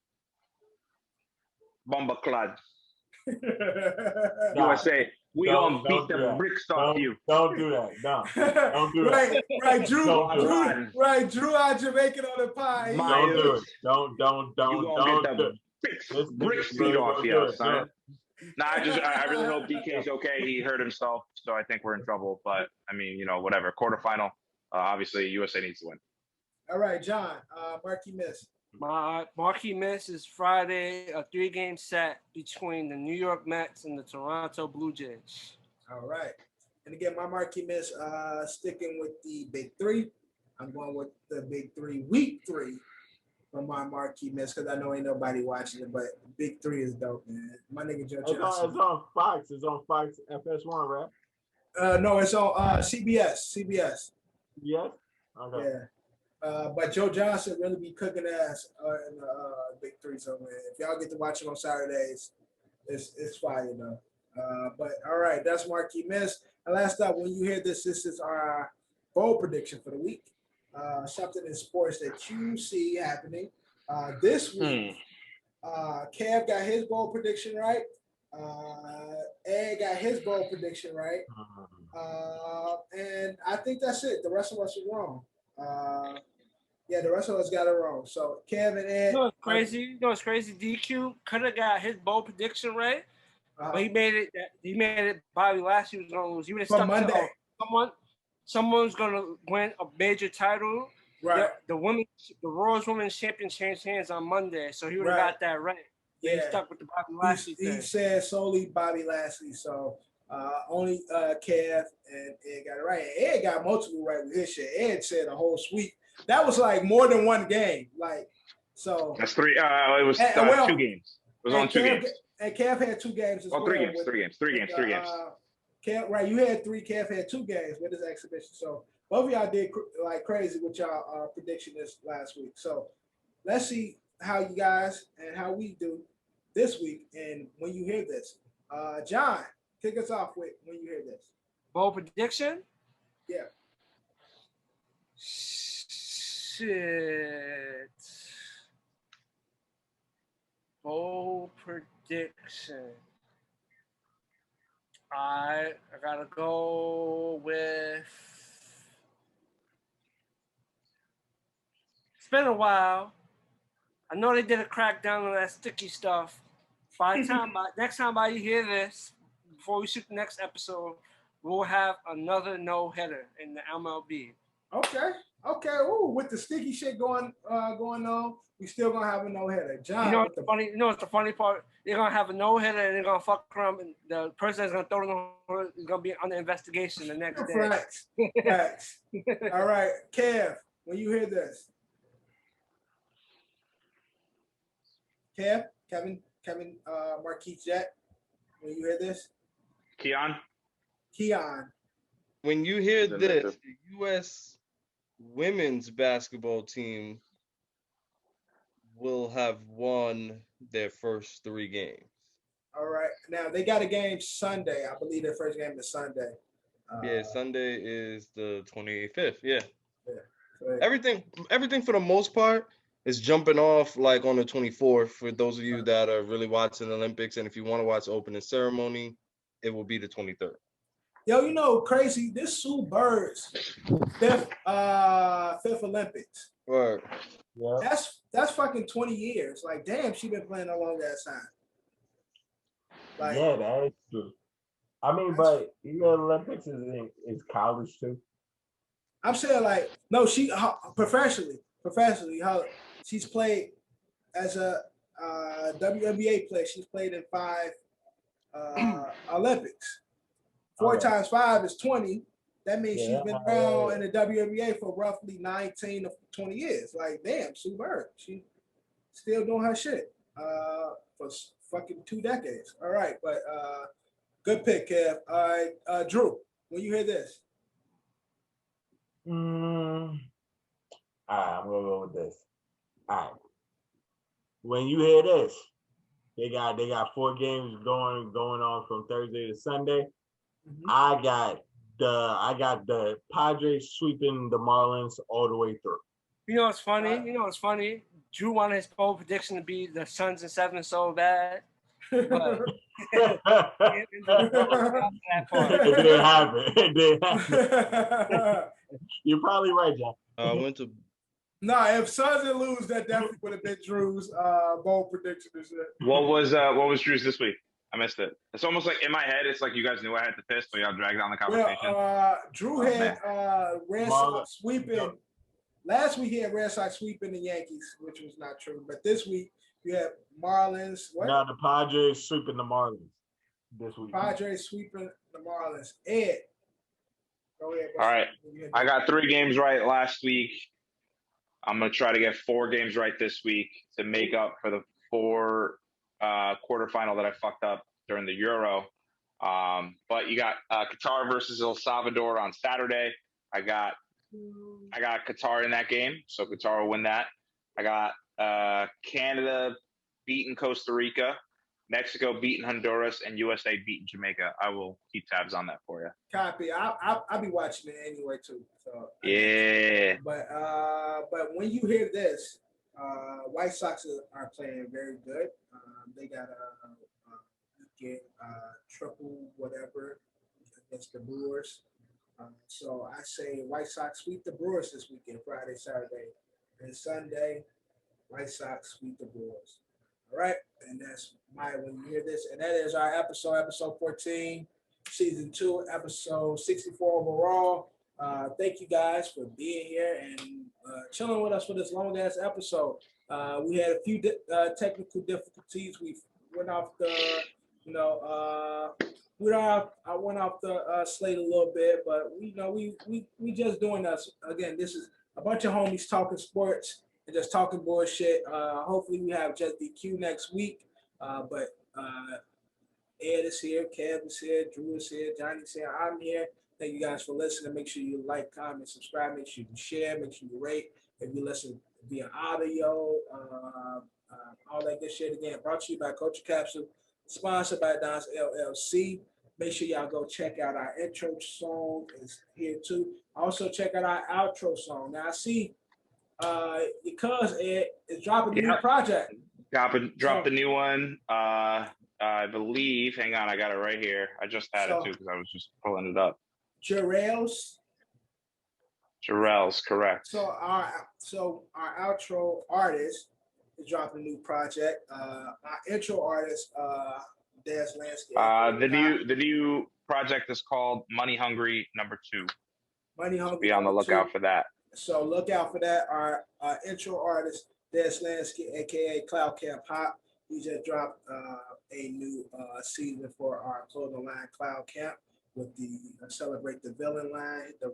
Bomba Clad. USA, we gonna beat the bricks off you. Don't do that. No, don't do that. Right, Drew out Jamaican on the pie. Don't do it. Don't get the bricks beat off you, son. Nah, I really hope DK's okay. He hurt himself, so I think we're in trouble. But I mean, you know, whatever. Quarterfinal. Obviously, USA needs to win. All right, John. Marquee Miss. My Marquee Miss is Friday, a 3-game set between the New York Mets and the Toronto Blue Jays. All right. And again, my Marquee Miss, sticking with the Big Three. I'm going with the Big Three, Week 3 for my Marquee Miss, because I know ain't nobody watching it, but Big 3 is dope, man. My nigga Joe Johnson. It's on Fox. It's on Fox FS1, right? No, it's on CBS. CBS. Yeah. Okay. Yeah. But Joe Johnson really be cooking ass in the Big Three. So man, if y'all get to watch it on Saturdays, it's fire though. But all right, that's Marquee Miss. And last up, when you hear this, this is our bowl prediction for the week. Something in sports that you see happening this week. Kev got his bowl prediction right. Ed got his bowl prediction right. And I think that's it. The rest of us are wrong. Yeah, the rest of us got it wrong. So Kev and Ed. You know what's crazy? You know what's crazy? DQ could have got his bowl prediction right, but he made it. He made it. Bobby Lashley was gonna lose. He would have stuck Monday. To someone's gonna win a major title. Right. The Royals Women's Champion changed hands on Monday, so he would have got that right. Yeah. He stuck with the Bobby Lashley thing. He said solely Bobby Lashley, so only Kev and Ed got it right. And Ed got multiple right with his shit. Ed said a whole suite. That was like more than one game. Like, so that's three. It was 2 games. It was on 2 games. And Kev had 2 games as well. 3 games. 3 games. Kev, right, you had 3. Kev had 2 games with his exhibition. So both of y'all did like crazy with y'all prediction this last week. So let's see how you guys and how we do this week. And when you hear this, John, kick us off with when you hear this. Bowl prediction? Yeah. Shit. Bowl prediction. I gotta go with. It's been a while. I know they did a crackdown on that sticky stuff. By the time next time you hear this, before we shoot the next episode, we'll have another no-hitter in the MLB. Okay. Ooh, with the sticky shit going on, we still gonna have a no-hitter. John, you know what's funny? You know what's the funny part? They're gonna have a no-hitter and they're gonna fuck around, and the person that's gonna throw the no-hitter is gonna be under investigation the next day. Facts. All right, Kev, when you hear this, Kevin, Marquis Jet, when you hear this, Keon. When you hear this, the U.S. women's basketball team will have won their first 3 games. All right. Now, they got a game Sunday. I believe their first game is Sunday. Sunday is the 25th. Yeah. So everything for the most part is jumping off like on the 24th for those of you that are really watching the Olympics. And if you want to watch the opening ceremony, it will be the 23rd. Yo, you know, crazy. This Sue Bird's fifth Olympics. Right. Yeah. That's fucking 20 years. Like, damn, she been playing a long ass time. Like, yeah, that is true. I mean, but you know, Olympics is college too. I'm saying, like, no, she professionally, she's played as a WNBA player. She's played in 5 Olympics. 4 times 5 is 20. That means she's been around in the WNBA for roughly 19 to 20 years. Like, damn, Sue Bird. She still doing her shit for fucking 2 decades. All right, but good pick, Kev. All right, Drew, when you hear this. All right, I'm gonna go with this. All right. When you hear this, they got 4 games going on from Thursday to Sunday. Mm-hmm. I got the Padres sweeping the Marlins all the way through. You know what's funny? Drew wanted his poll prediction to be the Suns in 7 so bad. But it didn't happen. You're probably right, John. I went to. Nah, if Suns didn't lose, that definitely would have been Drew's bold prediction. What was Drew's this week? I missed it. It's almost like in my head, it's like you guys knew I had to piss, so y'all dragged on the conversation. Well, Drew had Red Sox sweeping. Last week he had Red Sox sweeping the Yankees, which was not true. But this week you have Marlins. What? Now the Padres sweeping the Marlins this week. Padres sweeping the Marlins. Ed, go ahead. All right, I got 3 games right last week. I'm gonna try to get 4 games right this week to make up for the 4 quarterfinal that I fucked up during the Euro. But you got Qatar versus El Salvador on Saturday. I got Qatar in that game, so Qatar will win that. I got Canada beating Costa Rica, Mexico beating Honduras, and USA beating Jamaica. I will keep tabs on that for you. Copy. I'll be watching it anyway too. So yeah. But when you hear this, White Sox are playing very good. They got a triple whatever against the Brewers. So I say White Sox sweep the Brewers this weekend, Friday, Saturday, and Sunday. White Sox sweep the Brewers. All right, and that's when you hear this, and that is our episode 14, season 2, episode 64 overall. Thank you guys for being here and chilling with us for this long ass episode. We had a few technical difficulties. We went off the, I went off the slate a little bit, but we just doing us again. This is a bunch of homies talking sports and just talking bullshit. Hopefully we have Just DQ next week. But Ed is here, Kev is here, Drew is here, Johnny's here, I'm here. Thank you guys for listening. Make sure you like, comment, subscribe. Make sure you share. Make sure you rate. If you listen via audio, all that good shit. Again, brought to you by Culture Capsule, sponsored by Don's LLC. Make sure y'all go check out our intro song. It's here too. Also check out our outro song. Now I see your cuz Ed is dropping a new project. Dropped a new one. I believe. Hang on, I got it right here. I just had it too because I was just pulling it up. Jarrell's, correct. So our outro artist is dropping a new project. Our intro artist, Des Landscape. The new project is called Money Hungry #2. Money Hungry. So be on the lookout for that. So look out for that. Our intro artist, Des Landscape, aka Cloud Camp Hop. We just dropped a new season for our clothing line, Cloud Camp, with the Celebrate the Villain line, the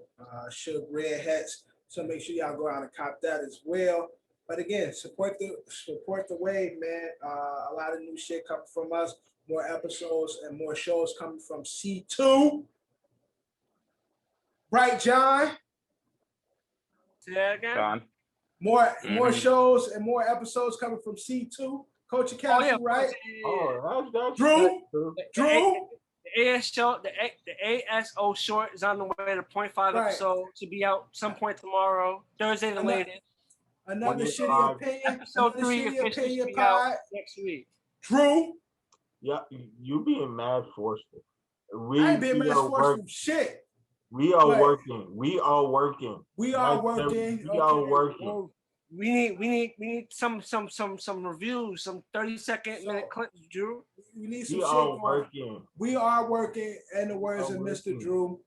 Suge Red hats. So make sure y'all go out and cop that as well. But again, support the wave, man. A lot of new shit coming from us, more episodes and more shows coming from C2. Right, John? Say that again? John. More shows and more episodes coming from C2. Culture Capsule, right? That's Drew? The ASO short is on the way to 0.5 episode to be out some point tomorrow, Thursday the latest. Another shitty opinion. Episode 3 officially be out next week. Drew? Yeah, you being mad forceful. I ain't being mad forceful shit. We are working. We are working. We are working. We need some reviews, some 30-minute clips, Drew. We need some shit. We are working, in the words of Mr. Drew.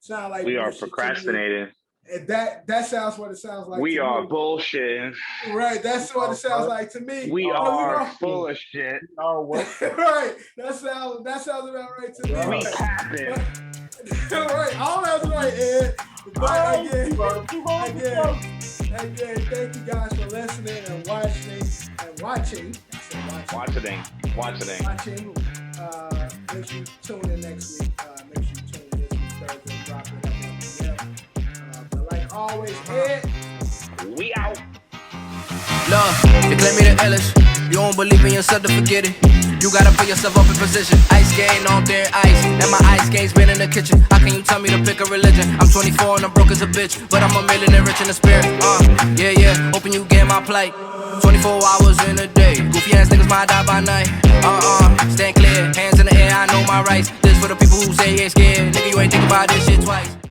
Sound like we are procrastinating. And that sounds what it sounds like. We are bullshitting. Right, that's what it sounds like to me. We are full of shit. We are working. Right, that sounds about right to me. We happen. Right, all that's right, Ed. But again, thank you guys for listening and watching. Make sure you tune in next week. Make sure you tune in this week, Thursday, drop it at 1 p.m. But like always, Ed, we out. Look, you claim me the illest. You don't believe in yourself to forget it. You gotta put yourself up in position. Ice skating on thin ice, and my ice skates been in the kitchen. How can you tell me to pick a religion? I'm 24 and I'm broke as a bitch, but I'm a millionaire rich in the spirit. Yeah, hoping you get my plight. 24 hours in a day. Goofy ass niggas might die by night. Stand clear, hands in the air, I know my rights. This for the people who say they ain't scared. Nigga, you ain't think about this shit twice.